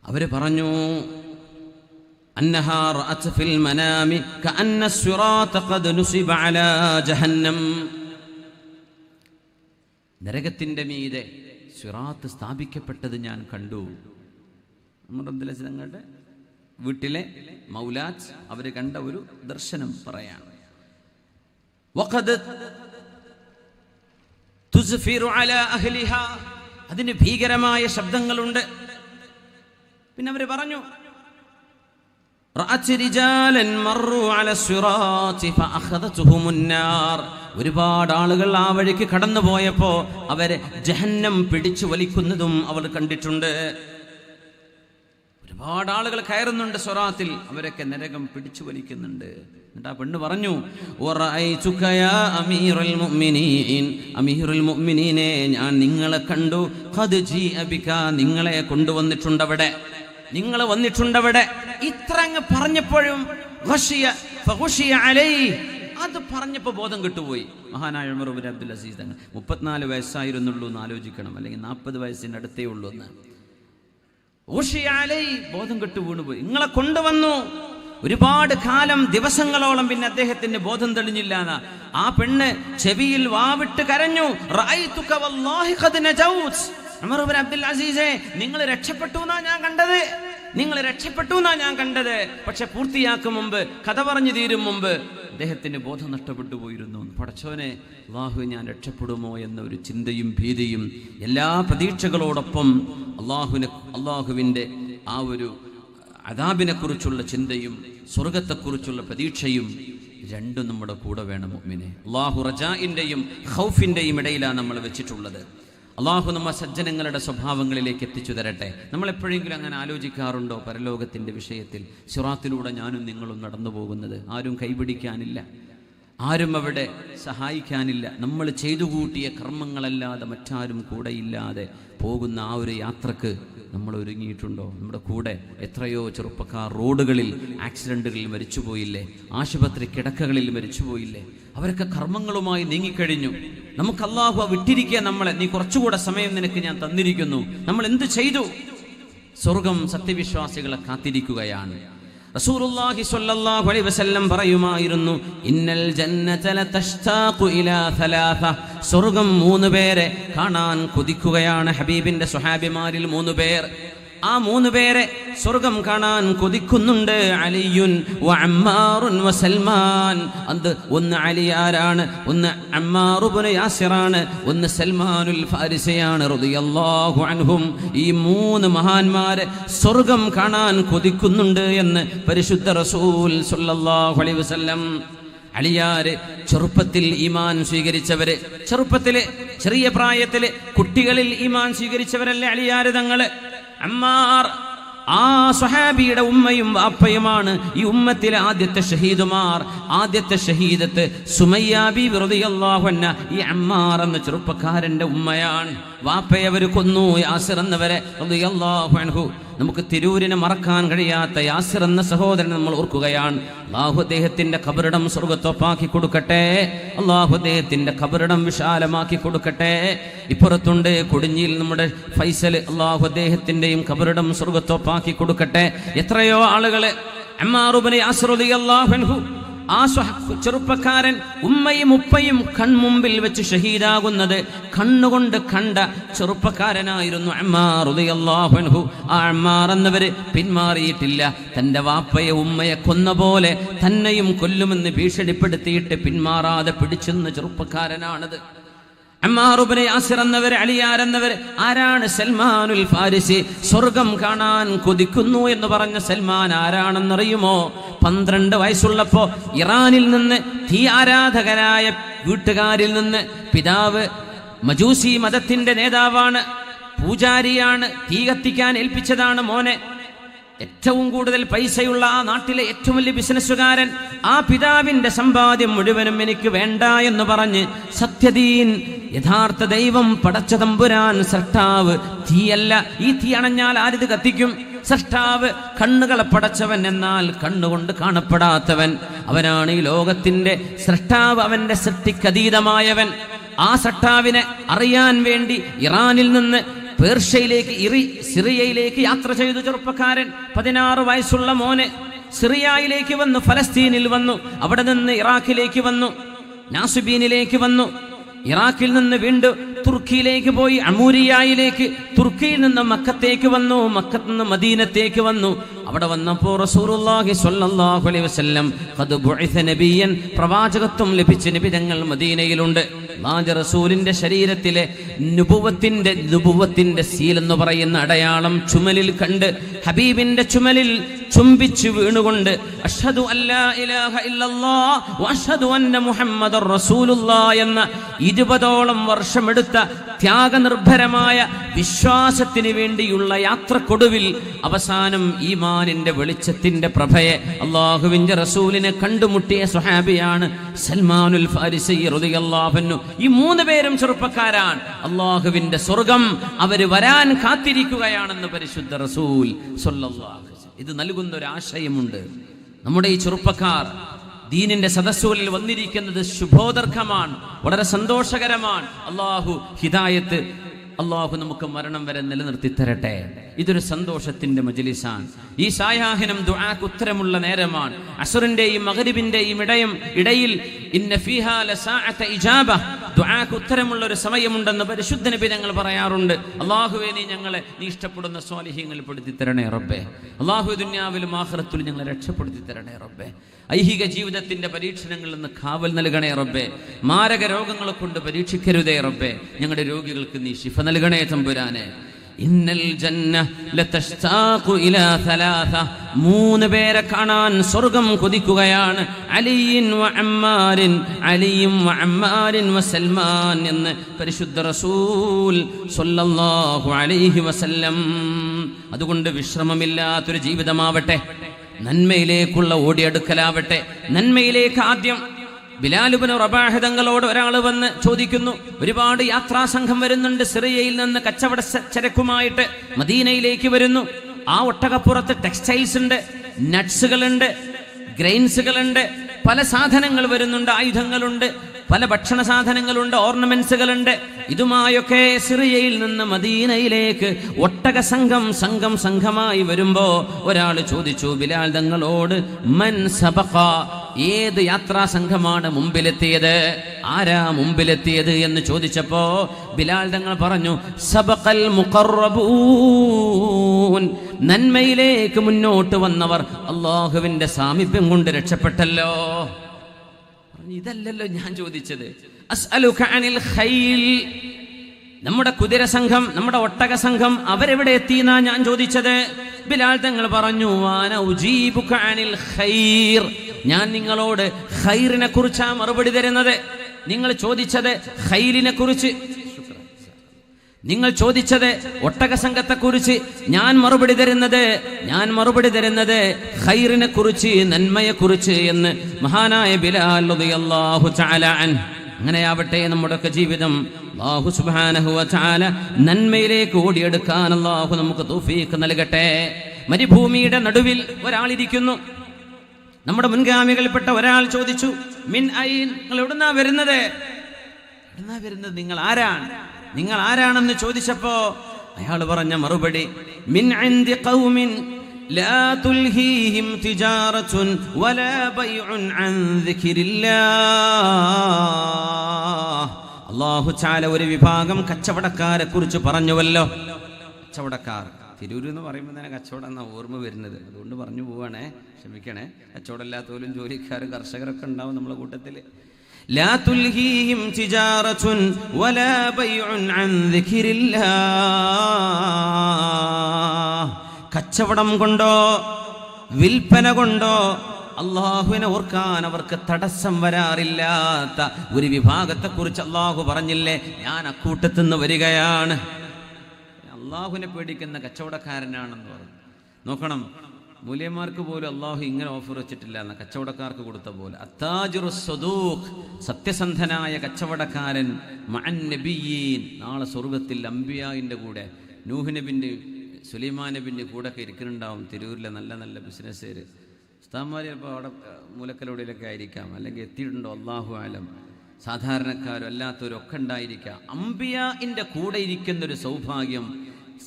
അവര് പറഞ്ഞു, അന്നഹാ റഅത് ഫിൽ മനാമി കഅന്ന സിറാത ഖദ് നുസിബ അലാ ജഹന്നം. നരകത്തിന്റെ മീതെ സിറാത്ത് സ്ഥാപിക്കപ്പെട്ടത് ഞാൻ കണ്ടു. തങ്ങളുടെ വീട്ടിലെ മൗലാദ് അവര് കണ്ട ഒരു ദർശനം പറയാണ്. വഖദ് തുസ്ഫിറു അലാ അഹ്ലിഹാ, അതിന് ഭീകരമായ ശബ്ദങ്ങളുണ്ട്. പിന്നെ അവര് പറഞ്ഞു, റഅത് റിജാലൻ മർറു അല സിറാത്തി ഫഅഖദതുഹുമുൻ നാർ. ഒരുപാട് ആളുകൾ ആ വഴിക്ക് കടന്നു പോയപ്പോ അവരെ ജഹന്നം പിടിച്ചു വലിക്കുന്നതും അവർ കണ്ടിട്ടുണ്ട്. ഒരുപാട് ആളുകൾ കയറുന്നുണ്ട് സിറാത്തിൽ, അവരൊക്കെ നരകം പിടിച്ചു വലിക്കുന്നുണ്ട്. എന്നിട്ട് ആ പെണ്ണ് പറഞ്ഞു, വറഅയ്തുക യാ അമീറുൽ മുഅ്മിനീൻ, അമീറുൽ മുഅ്മിനീനെ, ഞാൻ നിങ്ങളെ കണ്ടു. ഖദ് ജീഅ ബിക, നിങ്ങളെ കൊണ്ടുവന്നിട്ടുണ്ട് അവിടെ, നിങ്ങൾ വന്നിട്ടുണ്ടവിടെ. ഇത്ര അങ്ങ് പറഞ്ഞപ്പോഴും അത് പറഞ്ഞപ്പോ ബോധം കിട്ടുപോയി. മഹാനായ ഉമർ ഇബ്നു അബ്ദുൽ അസീസ് തങ്ങൾ 34 വയസ്സായിരുന്നുള്ളൂ എന്ന് ആലോചിക്കണം, അല്ലെങ്കിൽ 40 വയസ്സിന്റെ അടുത്തേ ഉള്ളൂ എന്ന്. ബോധം കെട്ടു വീണുപോയി. നിങ്ങളെ കൊണ്ടുവന്നു. ഒരുപാട് കാലം, ദിവസങ്ങളോളം പിന്നെ അദ്ദേഹത്തിന്റെ ബോധം തെളിഞ്ഞില്ല. ആ പെണ്ണ് ചെവിയിൽ വാവിട്ട് കരഞ്ഞു, റഅയ്തുക വല്ലാഹി ഖദ് നജൗത്. ഉമർ ഇബ്നു അബ്ദുൽ അസീസേ, നിങ്ങൾ രക്ഷപ്പെട്ടു എന്നാ ഞാൻ കണ്ടത്. നിങ്ങൾ രക്ഷപ്പെട്ടു എന്നാ ഞാൻ കണ്ടത്. പക്ഷെ പൂർത്തിയാക്കും മുമ്പ്, കഥ പറഞ്ഞു തീരും മുമ്പ് അദ്ദേഹത്തിന് ബോധം നഷ്ടപ്പെട്ടു പോയിരുന്നു. പടച്ചോനെ, അള്ളാഹു ഞാൻ രക്ഷപ്പെടുമോ എന്ന ഒരു ചിന്തയും ഭീതിയും എല്ലാ പ്രതീക്ഷകളോടൊപ്പം അള്ളാഹുവിൻ്റെ ആ ഒരു അദാബിനെ കുറിച്ചുള്ള ചിന്തയും സ്വർഗത്തെക്കുറിച്ചുള്ള പ്രതീക്ഷയും രണ്ടും നമ്മുടെ കൂടെ വേണം മുഅ്മിനെ. അള്ളാഹു റജാഇൻ്റെയും ഖൗഫിൻ്റെയും ഇടയിലാണ് നമ്മൾ വെച്ചിട്ടുള്ളത്. അള്ളാഹു നമ്മ സജ്ജനങ്ങളുടെ സ്വഭാവങ്ങളിലേക്ക് എത്തിച്ചു തരട്ടെ. നമ്മൾ എപ്പോഴെങ്കിലും അങ്ങനെ ആലോചിക്കാറുണ്ടോ പരലോകത്തിൻ്റെ വിഷയത്തിൽ? സിറാത്തിലൂടെ ഞാനും നിങ്ങളും നടന്നു പോകുന്നത്, ആരും കൈപിടിക്കാനില്ല, ആരും അവിടെ സഹായിക്കാനില്ല. നമ്മൾ ചെയ്തു കൂട്ടിയ കർമ്മങ്ങളല്ലാതെ മറ്റാരും കൂടെയില്ലാതെ പോകുന്ന ആ ഒരു യാത്രക്ക് നമ്മൾ ഒരുങ്ങിയിട്ടുണ്ടോ? നമ്മുടെ കൂടെ എത്രയോ ചെറുപ്പക്കാർ റോഡുകളിൽ ആക്സിഡൻറ്റുകളിൽ മരിച്ചുപോയില്ലേ? ആശുപത്രി കിടക്കകളിൽ മരിച്ചുപോയില്ലേ? അവരൊക്കെ കർമ്മങ്ങളുമായി നീങ്ങിക്കഴിഞ്ഞു. നമുക്ക് അള്ളാഹു വിട്ടിരിക്കുക നമ്മളെ. നീ കുറച്ചുകൂടെ സമയം നിനക്ക് ഞാൻ തന്നിരിക്കുന്നു. നമ്മൾ എന്ത് ചെയ്തു? സ്വർഗം സത്യവിശ്വാസികളെ കാത്തിരിക്കുകയാണ്. റസൂലുള്ളാഹി സ്വല്ലല്ലാഹു അലൈഹി വസല്ലം പറയുമായിരുന്നു, ഇന്നൽ ജന്നത ലതഷ്താഖു ഇലാ സലാസ. സ്വർഗം 3 പേരെ കാണാൻ കൊതിക്കുകയാണ്. ഹബീബിന്റെ സ്വഹാബിമാരിൽ 3 പേർ. ആ 3 പേരെ സ്വർഗം കാണാൻ കൊതിക്കുന്നുണ്ട്. അലിയുൻ വ അമ്മാറുൻ വ സൽമാൻ. അത് ഒന്ന് അലിയാരാണ്, ഒന്ന് അമ്മാർ ഇബ്നു യാസിറാണ്, ഒന്ന് സൽമാനുൽ ഫാരിസിയാണ് റളിയല്ലാഹു അൻഹും. ഈ 3 മഹാന്മാരെ സ്വർഗം കാണാൻ കൊതിക്കുന്നുണ്ട് എന്ന് പരിശുദ്ധ റസൂൽ സ്വല്ലല്ലാഹു അലൈഹി വസല്ലം. അലിയാര് ചെറുപ്പത്തിൽ ഈമാൻ സ്വീകരിച്ചവര്, ചെറുപ്പത്തില് ചെറിയ പ്രായത്തില് കുട്ടികളിൽ ഈമാൻ സ്വീകരിച്ചവരല്ലേ അലിയാര് തങ്ങള്. അമ്മാർ ആ സ്വഹാബിയുടെ ഉമ്മയും വാപ്പയുമാണ് ഈ ഉമ്മത്തിലെ ആദ്യത്തെ ഷഹീദുമാർ. ആദ്യത്തെ ഷഹീദത്ത് സുമയ്യ ബീവി റളിയല്ലാഹു അൻഹ ഈ അമ്മാർ എന്ന ചെറുപ്പക്കാരന്റെ ഉമ്മയാണ്. വാപ്പയെ അവർ കൊന്നു, യാസിർ എന്നവരെ റളിയല്ലാഹു അൻഹു. നമുക്ക് തിരൂരിനെ മറക്കാൻ കഴിയാത്ത യാസിർ എന്ന സഹോദരൻ നമ്മൾ ഓർക്കുകയാണ്. അല്ലാഹു അദ്ദേഹത്തിന്റെ ഖബറിടം സ്വർഗ്ഗത്തോപ്പാക്കി കൊടുക്കട്ടെ. അല്ലാഹു അദ്ദേഹത്തിന്റെ ഖബറിടം വിശാലമാക്കി കൊടുക്കട്ടെ. ഇപ്പുറത്തുണ്ട് കൊടിഞ്ഞിയിൽ നമ്മുടെ ഫൈസൽ, അല്ലാഹു അദ്ദേഹത്തിന്റെയും ഖബറിടം സ്വർഗ്ഗത്തോപ്പാക്കി കൊടുക്കട്ടെ. എത്രയോ ആളുകള് അമ്മാർ ഇബ്നു യാസിർ റളിയല്ലാഹു അൻഹു, ആ ചെറുപ്പക്കാരൻ ഉമ്മയും ഉപ്പയും കൺമുമ്പിൽ വെച്ച് ഷഹീദാകുന്നത് കണ്ണുകൊണ്ട് കണ്ട ചെറുപ്പക്കാരനായിരുന്നു അമ്മാർ റളിയല്ലാഹു അൻഹു. ആ അമ്മാർ എന്നവര് പിന്മാറിയിട്ടില്ല. തന്റെ വാപ്പയെ ഉമ്മയെ കൊന്ന പോലെ തന്നെയും കൊല്ലുമെന്ന് ഭീഷണിപ്പെടുത്തിയിട്ട് പിന്മാറാതെ പിടിച്ചെന്ന ചെറുപ്പക്കാരനാണത്. അമ്മാർ ഇബ്നു യാസിർ എന്നവർ, അലിയാർ എന്നവർ. ആരാണ്? സൽമാനുൽ ഫാരിസി. സ്വർഗം കാണാൻ കൊതിക്കുന്നു എന്ന് പറഞ്ഞ സൽമാൻ ആരാണെന്നറിയുമോ? 12 വയസ്സുള്ളപ്പോ ഇറാനിൽ നിന്ന് തീ ആരാധകരായ വീട്ടുകാരിൽ നിന്ന്, പിതാവ് മജൂസി മതത്തിന്റെ നേതാവാണ്, പൂജാരിയാണ്, തീ കത്തിക്കാൻ ഏൽപ്പിച്ചതാണ് മോനെ. ഏറ്റവും കൂടുതൽ പൈസയുള്ള ആ നാട്ടിലെ ഏറ്റവും വലിയ ബിസിനസ്സുകാരൻ. ആ പിതാവിന്റെ സമ്പാദ്യം മുഴുവനും എനിക്ക് വേണ്ട എന്ന് പറഞ്ഞ് സത്യദീൻ, യഥാർത്ഥ ദൈവം, പടച്ച തമ്പുരാൻ, സൃഷ്ടാവ്, തീയല്ല, ഈ തീ അണഞ്ഞാൽ ആരിത് കത്തിക്കും? സൃഷ്ടാവ്, കണ്ണുകളെ പടച്ചവൻ, എന്നാൽ കണ്ണുകൊണ്ട് കാണപ്പെടാത്തവൻ. അവനാണ് ഈ ലോകത്തിന്റെ സൃഷ്ടാവ്, അവന്റെ സൃഷ്ടിക്കതീതമായവൻ. ആ സൃഷ്ടാവിനെ അറിയാൻ വേണ്ടി ഇറാനിൽ നിന്ന് പേർഷ്യയിലേക്ക്, സിറിയയിലേക്ക് യാത്ര ചെയ്തു ചെറുപ്പക്കാരൻ. 16 വയസ്സുള്ള മോനെ സിറിയയിലേക്ക് വന്നു, ഫലസ്തീനിൽ വന്നു, അവിടെ നിന്ന് ഇറാഖിലേക്ക് വന്നു, നാസുബീനിലേക്ക് വന്നു, ഇറാഖിൽ നിന്ന് വീണ്ടും തുർക്കിയിലേക്ക് പോയി, അമൂരിയയിലേക്ക്, തുർക്കിയിൽ നിന്ന് മക്കത്തേക്ക് വന്നു, മക്കത്ത് നിന്ന് മദീനത്തേക്ക് വന്നു. അവിടെ വന്നപ്പോൾ റസൂലുള്ളാഹി സ്വല്ലല്ലാഹു അലൈഹി വസല്ലം ഖദ് ബുഇസ നബിയൻ, പ്രവാചകത്വം ലഭിച്ച നബി തങ്ങൾ മദീനയിലുണ്ട്. റസൂലിന്റെ ശരീരത്തിലെ നുബുവത്തിന്റെ സീൽ എന്ന് പറയുന്ന അടയാളം ചുമലിൽ കണ്ട് ഹബീബിന്റെ ചുമലിൽ ചുംബിച്ചു വീണുകൊണ്ട് അഷ്ഹദു അല്ലാ ഇലാഹ ഇല്ലല്ലാഹ് വ അഷ്ഹദു അന്ന മുഹമ്മദർ റസൂലുള്ളാഹ് എന്ന 20ഓളം വർഷമെടുത്ത ത്യാഗനിർഭരമായ വിശ്വാസത്തിന് വേണ്ടിയുള്ള യാത്രക്കൊടുവിൽ അവസാനം ഈമാനിന്റെ വെളിച്ചത്തിന്റെ പ്രഭയെ അല്ലാഹുവിന്റെ റസൂലിനെ കണ്ടുമുട്ടിയ സ്വഹാബിയാണ് സൽമാനുൽ ഫാരിസി റളിയല്ലാഹു അൻഹു. ഈ 3 പേരും ചെറുപ്പക്കാരാണ്. അല്ലാഹുവിന്റെ സ്വർഗം അവര് വരാൻ കാത്തിരിക്കുകയാണെന്ന് പരിശുദ്ധ റസൂൽ സ്വല്ലല്ലാഹു അലൈഹി വസല്ലം. ഇത് നൽകുന്ന ഒരു ആശയമുണ്ട്. നമ്മുടെ ഈ ചെറുപ്പക്കാർ ദീനിന്റെ സദസ്സുകളിൽ വന്നിരിക്കുന്നത് ശുഭോദർക്കമാണ്, വളരെ സന്തോഷകരമാണ്. അല്ലാഹു ഹിദായത്ത്, അല്ലാഹു നമുക്ക് മരണം വരെ നിലനിർത്തി തരട്ടെ. ഇതൊരു സന്തോഷത്തിന്റെ മജ്ലിസാണ്. ഈ സായാഹ്നം ദുആക്ക് ഉത്തരമുള്ള നേരമാണ്. അസ്റിന്റെയും മഗ്രിബിന്റെയും ഇടയിൽ ഇന്ന ഫീഹാ ലസാഅത ഇജാബ, ദുആക്ക് ഉത്തരമുള്ള ഒരു സമയമുണ്ടെന്ന് പരിശുദ്ധ നബി ഞങ്ങൾ പറയാറുണ്ട്. അല്ലാഹുവേ, നീ ഇഷ്ടപ്പെടുന്ന സ്വാലിഹീങ്ങളിൽ പെടുത്തി തരണേ റബ്ബേ. അല്ലാഹു ദുനിയാവിലും ആഖിറത്തിലും ഞങ്ങളെ രക്ഷപ്പെടുത്തി തരണേ റബ്ബേ. ഐഹിക ജീവിതത്തിന്റെ പരീക്ഷണങ്ങളിൽ നിന്ന് കാവൽ നൽകണേ റബ്ബേ. മാരക രോഗങ്ങളെ കൊണ്ട് പരീക്ഷിക്കരുതേ റബ്ബേ. ഞങ്ങളുടെ രോഗികൾക്ക് നീ ശിഫ നൽകണേ തമ്പുരാനെ. ഇന്നൽ ജന്ന ലതഷ്താഖു ഇലാ സലാസ, 3 പേരെ കാണാൻ സ്വർഗ്ഗം കൊതിക്കുകയാണ്. അലിയും വഅമ്മാരിൻ വസൽമാൻ എന്ന് പരിശുദ്ധ റസൂൽ സ്വല്ലല്ലാഹു അലൈഹി വസല്ലം. അതുകൊണ്ട് വിശ്രമമില്ലാത്തൊരു ജീവിതമാവട്ടെ, നന്മയിലേക്കുള്ള ഓടിയെടുക്കലാവട്ടെ. നന്മയിലേക്ക് ആദ്യം ബിലാൽ ഇബ്നു റബാഹ് തങ്ങളോട് ഒരാൾ വന്ന് ചോദിക്കുന്നു. ഒരുപാട് യാത്രാ സംഘം വരുന്നുണ്ട്, സിറിയയിൽ നിന്ന് കച്ചവട ചരക്കുമായിട്ട് മദീനയിലേക്ക് വരുന്നു. ആ ഒട്ടകപ്പുറത്ത് ടെക്സ്റ്റൈൽസ് ഉണ്ട്, നട്ട്സുകളുണ്ട്, ഗ്രെയിൻസുകളുണ്ട്, പല സാധനങ്ങൾ വരുന്നുണ്ട്, ആയുധങ്ങളുണ്ട്, പല ഭക്ഷണ സാധനങ്ങളുണ്ട്, ഓർണമെന്റ്സുകളുണ്ട്. ഇതുമായൊക്കെ സിറിയയിൽ നിന്ന് മദീനയിലേക്ക് ഒട്ടക സംഘമായി വരുമ്പോ ഒരാൾ ചോദിച്ചു ബിലാൽ തങ്ങളോട്, മൻ സബഖ, ഏത് യാത്രാ സംഘമാണ് മുമ്പിലെത്തിയത്, ആരാ മുമ്പിലെത്തിയത് എന്ന് ചോദിച്ചപ്പോ ബിലാൽ തങ്ങൾ പറഞ്ഞു, സബഖൽ മുഖറബൂൻ, നന്മയിലേക്ക് മുന്നോട്ട് വന്നവർ അല്ലാഹുവിന്റെ സാമീപ്യം കൊണ്ട് രക്ഷപ്പെട്ടല്ലോ. ഇതല്ലല്ലോ ഞാൻ ചോദിച്ചത്. അസ്അലുക അനിൽ ഖൈൽ, നമ്മുടെ കുതിര സംഘം, നമ്മുടെ ഒട്ടക സംഘം അവരെവിടെ എത്തിയെന്നാ ഞാൻ ചോദിച്ചത്. ബിലാൽ തങ്ങൾ പറഞ്ഞു, വാന ഉജീബുക അനിൽ ഖൈർ, ഞാൻ നിങ്ങളോട് ഖൈറിനെ കുറിച്ചാ മറുപടി തരുന്നത്. നിങ്ങൾ ചോദിച്ചത് ഖൈലിനെ കുറിച്ച്, നിങ്ങൾ ചോദിച്ചത് ഒട്ടക സംഘത്തെക്കുറിച്ച്, ഞാൻ മറുപടി തരുന്നത് ഖൈറിനെ കുറിച്ച്, നന്മയെക്കുറിച്ച് എന്ന് മഹാനായ ബിലാൽ റളിയല്ലാഹു തആല അൻഹു. അങ്ങനെയാവട്ടെ നമ്മുടെയൊക്കെ ജീവിതം അല്ലാഹു സുബ്ഹാനഹു വ തആല നന്മയിലേക്ക് ഓടിയെടുക്കാൻ അല്ലാഹു നമുക്ക് തൗഫീഖ് നൽകട്ടെ. മരുഭൂമിയുടെ നടുവിൽ ഒരാളിരിക്കുന്നു. നമ്മുടെ മുൻഗാമികളിൽപ്പെട്ട ഒരാൾ ചോദിച്ചു, മിൻ ഐൻ, നിങ്ങൾ എവിടുന്നാ വരുന്നത്, നിങ്ങൾ ആരാണെന്ന് ചോദിച്ചപ്പോ അയാൾ പറഞ്ഞ മറുപടി, മിൻ ഇൻദി ഖൗമിൻ ലാ തുൽഹീഹിം തിജാറത്തുൻ വലാ ബൈഉൻ അൻ ദിക്രില്ലാഹ്. അല്ലാഹു തആല ഒരു വിഭാഗം കച്ചവടക്കാരെ കുറിച്ച് പറഞ്ഞുവല്ലോ. കച്ചവടക്കാർ, തിരൂര് എന്ന് പറയുമ്പോൾ തന്നെ കച്ചവടം എന്നാ ഓർമ്മ വരുന്നത്, അതുകൊണ്ട് പറഞ്ഞു പോവാണേ, ക്ഷമിക്കണേ. കച്ചവടമില്ലാത്തവരും ജോലിക്കാരും കർഷകരൊക്കെ ഉണ്ടാവും നമ്മളെ കൂട്ടത്തില്. ലാ തുൽഹീഹിം തിജാറത്തുൻ വലാ ബൈഉൻ അൻ ദിക്രില്ലാഹ്. കച്ചവടം കൊണ്ടോ വിൽപ്പന കൊണ്ടോ അള്ളാഹുവിനെ ഓർക്കാൻ അവർക്ക് തടസ്സം വരാറില്ലാത്ത ഒരു വിഭാഗത്തെ കുറിച്ച് അള്ളാഹു പറഞ്ഞില്ലേ, ഞാൻ അക്കൂട്ടത്തിന്ന് വരികയാണ്. അള്ളാഹുവിനെ പേടിക്കുന്ന കച്ചവടക്കാരനാണെന്ന് പറഞ്ഞു. നോക്കണം, മൂല്യന്മാർക്ക് പോലും അള്ളാഹു ഇങ്ങനെ ഓഫർ വെച്ചിട്ടില്ല എന്ന കച്ചവടക്കാർക്ക് കൊടുത്ത പോലെ. അത്താജിറു സ്വദൂഖ്, സത്യസന്ധനായ കച്ചവടക്കാരൻ, മഅൻ നബിയീൻ, നാളെ സ്വർഗത്തിൽ അംബിയായിൻ്റെ കൂടെ, നൂഹ് നബിൻ്റെ സുലൈമാൻ നബിൻ്റെ കൂടെ ഒക്കെ ഇരിക്കുന്നുണ്ടാവും. തിരൂരിലെ നല്ല നല്ല ബിസിനസ്സുകാർ, ഉസ്താദ്മാർ ചിലപ്പോൾ അവിടെ മൂലക്കലോടിയിലൊക്കെ ആയിരിക്കാം, അല്ലെങ്കിൽ എത്തിയിട്ടുണ്ടോ അള്ളാഹു ആലം. സാധാരണക്കാരും അല്ലാത്തവരും ഒക്കെ ഉണ്ടായിരിക്കാം. അംബിയാഇന്റെ കൂടെ ഇരിക്കുന്നൊരു സൗഭാഗ്യം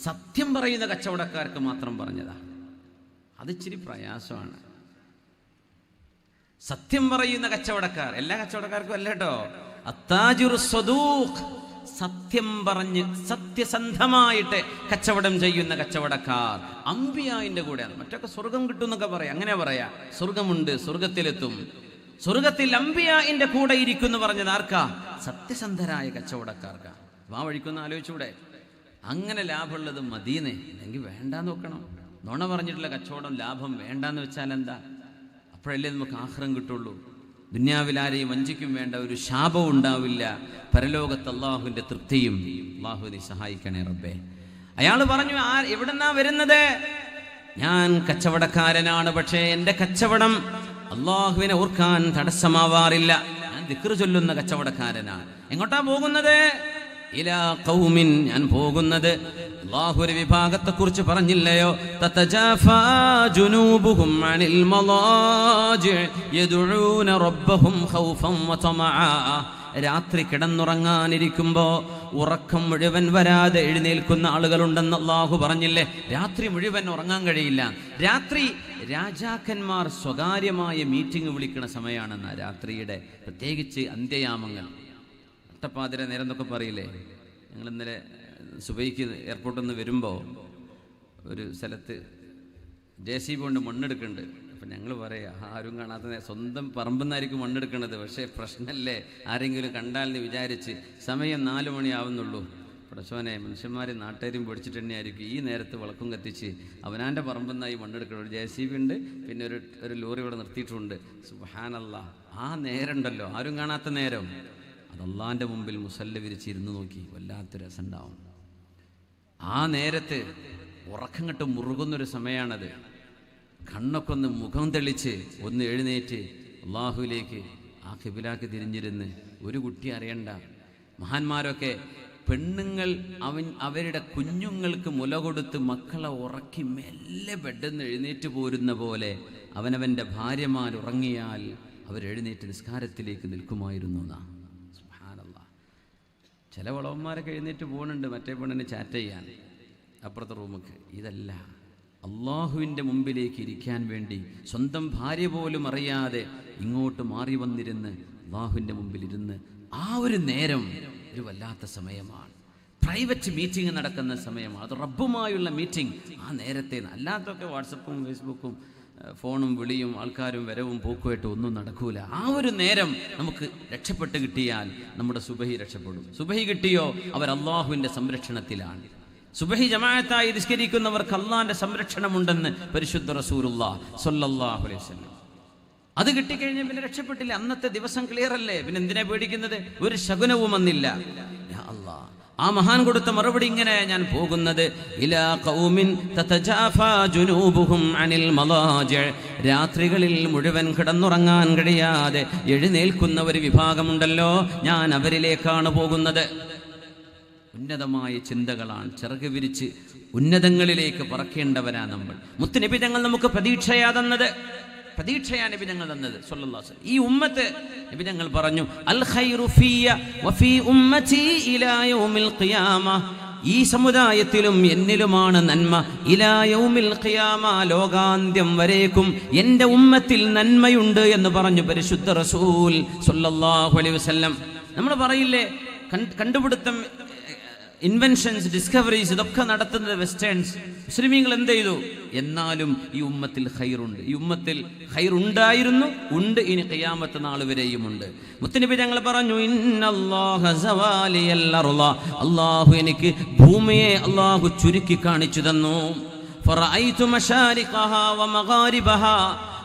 സത്യം പറയുന്ന കച്ചവടക്കാർക്ക് മാത്രം പറഞ്ഞതാ. അതിച്ചിരി പ്രയാസമാണ്. സത്യം പറയുന്ന കച്ചവടക്കാർ, എല്ലാ കച്ചവടക്കാർക്കും അല്ല കേട്ടോ. അത്താജിറു സ്വദൂഖ്, സത്യം പറഞ്ഞ് സത്യസന്ധമായിട്ട് കച്ചവടം ചെയ്യുന്ന കച്ചവടക്കാർ അംബിയായിന്റെ കൂടെയാണ്. മറ്റൊക്കെ സ്വർഗം കിട്ടും എന്നൊക്കെ പറയാം, അങ്ങനെ പറയാ. സ്വർഗമുണ്ട്, സ്വർഗത്തിലെത്തും. സ്വർഗത്തിൽ അംബിയായിന്റെ കൂടെ ഇരിക്കുന്നു പറഞ്ഞത് ആർക്കാ? സത്യസന്ധരായ കച്ചവടക്കാർക്കാ. വാ വഴിക്കൊന്ന് ആലോചിച്ചൂടെ? അങ്ങനെ ലാഭമുള്ളത് മദീന, അല്ലെങ്കിൽ വേണ്ടാന്ന് നോക്കണം. നുണ പറഞ്ഞിട്ടുള്ള കച്ചവടം ലാഭം വേണ്ടാന്ന് വെച്ചാൽ എന്താ? അപ്പോഴല്ലേ നമുക്ക് ആഖിറം കിട്ടുള്ളൂ. ദുനിയാവിൽ ആരെയും വഞ്ചിക്കും വേണ്ട, ഒരു ശാപവും ഉണ്ടാവില്ല. പരലോകത്ത് അള്ളാഹുവിന്റെ തൃപ്തിയും. അള്ളാഹുവിനെ സഹായിക്കണേ റബ്ബേ. അയാൾ പറഞ്ഞു, എവിടെന്നാ വരുന്നത്? ഞാൻ കച്ചവടക്കാരനാണ്, പക്ഷേ എൻ്റെ കച്ചവടം അള്ളാഹുവിനെ ഓർക്കാൻ തടസ്സമാവാറില്ല. ഞാൻ ദിക്ർ ചൊല്ലുന്ന കച്ചവടക്കാരനാണ്. എങ്ങോട്ടാ പോകുന്നത്? ഇലാ ഖൗമിൻ, ഞാൻ പോകുന്നത് അല്ലാഹു ഒരു വിഭാഗത്തെ കുറിച്ച് പറഞ്ഞില്ലയോ? തതജാഫാ ജുനൂബുഹും അനിൽ മളാജി യദഊന റബ്ബഹും ഖൗഫൻ വതമആ. രാത്രി കിടന്നുറങ്ങാനിരിക്കുമ്പോ ഉറക്കം മുഴുവൻ വരാതെ എഴുന്നേൽക്കുന്ന ആളുകളുണ്ടെന്ന് അല്ലാഹു പറഞ്ഞില്ലേ? രാത്രി മുഴുവൻ ഉറങ്ങാൻ കഴിയില്ല. രാത്രി രാജാക്കന്മാർ സ്വകാര്യമായ മീറ്റിംഗ് വിളിക്കുന്ന സമയമാണെന്ന രാത്രിയുടെ, പ്രത്യേകിച്ച് അന്ത്യയാമങ്ങൾ. നട്ടപ്പാതിര നേരം എന്നൊക്കെ പറയില്ലേ. ഞങ്ങൾ ഇന്നലെ സുബൈക്ക് എയർപോർട്ടിൽ നിന്ന് വരുമ്പോൾ ഒരു സ്ഥലത്ത് JCB കൊണ്ട് മണ്ണെടുക്കുന്നുണ്ട്. അപ്പം ഞങ്ങൾ പറയാം, ആരും കാണാത്ത സ്വന്തം പറമ്പിൽ നിന്നായിരിക്കും മണ്ണെടുക്കുന്നത്. പക്ഷേ പ്രശ്നമല്ലേ, ആരെങ്കിലും കണ്ടാലെന്ന് വിചാരിച്ച് സമയം 4 മണിയാവുന്നുള്ളൂ. പടച്ചോനെ, മനുഷ്യന്മാർ നാട്ടുകാരും പൊടിച്ചിട്ട് തന്നെയായിരിക്കും ഈ നേരത്ത് വിളക്കും കത്തിച്ച് അവനാൻ്റെ പറമ്പിൽ നിന്നായി മണ്ണെടുക്കണം. ഒരു JCB ഉണ്ട്, പിന്നെ ഒരു ലോറി ഇവിടെ നിർത്തിയിട്ടുണ്ട്. സുബ്ഹാനല്ലാഹ്, ആ നേരം ഉണ്ടല്ലോ, ആരും കാണാത്ത നേരം, അത് അള്ളാൻ്റെ മുമ്പിൽ മുസല്ല വിരിച്ചിരുന്ന് നോക്കി വല്ലാത്ത രസമുണ്ടാവും. ആ നേരത്ത് ഉറക്കം കെട്ട് മുറുകുന്നൊരു സമയമാണത്. കണ്ണൊക്കെ ഒന്ന് മുഖം തെളിച്ച് ഒന്ന് എഴുന്നേറ്റ് അള്ളാഹുവിലേക്ക് ആ ഖിബിലാക്ക് തിരിഞ്ഞിരുന്ന് ഒരു കുട്ടി അറിയണ്ട. മഹാന്മാരൊക്കെ പെണ്ണുങ്ങൾ അവരുടെ കുഞ്ഞുങ്ങൾക്ക് മുല കൊടുത്ത് മക്കളെ ഉറക്കി മെല്ലെ ബെഡെന്ന് എഴുന്നേറ്റ് പോരുന്ന പോലെ അവനവൻ്റെ ഭാര്യമാർ ഉറങ്ങിയാൽ അവരെഴുന്നേറ്റ് നിസ്കാരത്തിലേക്ക് നിൽക്കുമായിരുന്നു എന്നാ. സുബ്ഹാനല്ലാഹ്. ചില വളവന്മാരൊക്കെ എഴുന്നേറ്റ് പോകുന്നുണ്ട് മറ്റേ പെണ്ണിനെ ചാറ്റ് ചെയ്യാൻ അപ്പുറത്തെ റൂമൊക്കെ. ഇതല്ല, അള്ളാഹുവിൻ്റെ മുമ്പിലേക്ക് ഇരിക്കാൻ വേണ്ടി സ്വന്തം ഭാര്യ പോലും അറിയാതെ ഇങ്ങോട്ട് മാറി വന്നിരുന്ന് അള്ളാഹുവിൻ്റെ മുമ്പിൽ ഇരുന്ന് ആ ഒരു നേരം ഒരു വല്ലാത്ത സമയമാണ്. പ്രൈവറ്റ് മീറ്റിംഗ് നടക്കുന്ന സമയമാണ്. അത് റബ്ബുമായുള്ള മീറ്റിംഗ്. ആ നേരത്തെ അല്ലാത്തൊക്കെ വാട്സപ്പും ഫേസ്ബുക്കും ഫോണും വിളിയും ആൾക്കാരും വരവും പോക്കുമായിട്ട് ഒന്നും നടക്കൂല. ആ ഒരു നേരം നമുക്ക് രക്ഷപ്പെട്ട് കിട്ടിയാൽ നമ്മുടെ സുബഹി രക്ഷപ്പെടും. സുബഹി കിട്ടിയോ അവർ അള്ളാഹുവിൻ്റെ സംരക്ഷണത്തിലാണ്. സുബഹി ജമാഅത്തായി നിസ്കരിക്കുന്നവർക്ക് അള്ളാന്റെ സംരക്ഷണമുണ്ടെന്ന് പരിശുദ്ധ റസൂലുള്ളാഹി സ്വല്ലല്ലാഹു അലൈഹി വസല്ലം. അത് കിട്ടിക്കഴിഞ്ഞാൽ പിന്നെ രക്ഷപ്പെട്ടില്ല. അന്നത്തെ ദിവസം ക്ലിയർ അല്ലേ, പിന്നെ എന്തിനാ പേടിക്കുന്നത്? ഒരു ശകുനവും വന്നില്ല. യാ അല്ലാഹ്, ആ മഹാൻ കൊടുത്ത മറുപടി ഇങ്ങനെ: ഞാൻ പോകുന്നത് ഇലാ ഖൗമിൻ തതജാഫാ ജുനൂബുഹും അനിൽ മലാജി. രാത്രികളിൽ മുഴുവൻ കിടന്നുറങ്ങാൻ കഴിയാതെ എഴുന്നേൽക്കുന്ന ഒരു വിഭാഗമുണ്ടല്ലോ, ഞാൻ അവരിലേക്കാണ് പോകുന്നത്. ഉന്നതമായ ചിന്തകളാണ്. ചിറക് വിരിച്ച് ഉന്നതങ്ങളിലേക്ക് പറക്കേണ്ടവരാ നമ്മൾ. മുത്തുനബി തങ്ങൾ നമുക്ക് പ്രതീക്ഷയാ തന്നത്. പ്രതീക്ഷയാണ് നബി തങ്ങൾ തന്നത് സ്വല്ലല്ലാഹു അലൈഹി വസല്ലം. ഈ ഉമ്മത്ത് നബി തങ്ങൾ പറഞ്ഞു, അൽ ഖൈറു ഫിയ വഫി ഉമ്മതി ഇലാ യൗമിൽ ഖിയാമ. ഈ സമുദായത്തിലും എന്നിലുമാണ് നന്മ. ഇലാ യൗമിൽ ഖിയാമ, ലോകാന്ത്യം വരേക്കും എൻ്റെ ഉമ്മത്തിൽ നന്മയുണ്ട് എന്ന് പറഞ്ഞു പരിശുദ്ധ റസൂൽ സ്വല്ലല്ലാഹു അലൈഹി വസല്ലം. നമ്മൾ പറയില്ലേ, കണ്ടുപിടുത്തം, ഇൻവെൻഷൻസ്, ഡിസ്കവറീസ് ഇതൊക്കെ നടത്തുന്നത് വെസ്റ്റേൺസ്. മുസ്ലിമീങ്ങൾ എന്ത് ചെയ്തു? എന്നാലും ഈ ഉമ്മത്തിൽ ഖൈറുണ്ട്. ഈ ഉമ്മത്തിൽ ഖൈറുണ്ടായിരുന്നു, ഉണ്ട്, ഇനി ഖിയാമത്ത് നാൾ വരെയും ഉണ്ട്. മുത്തുനബി ഞങ്ങൾ പറഞ്ഞു, ഇന്നല്ലാഹ സവാലിയൽ അർള. അല്ലാഹു എനിക്ക് ഭൂമിയെ അല്ലാഹു ചുരുക്കി കാണിച്ചു തന്നു. ഫറഅയ്തു മശാരിഖഹാ വമഗാരിബഹാ.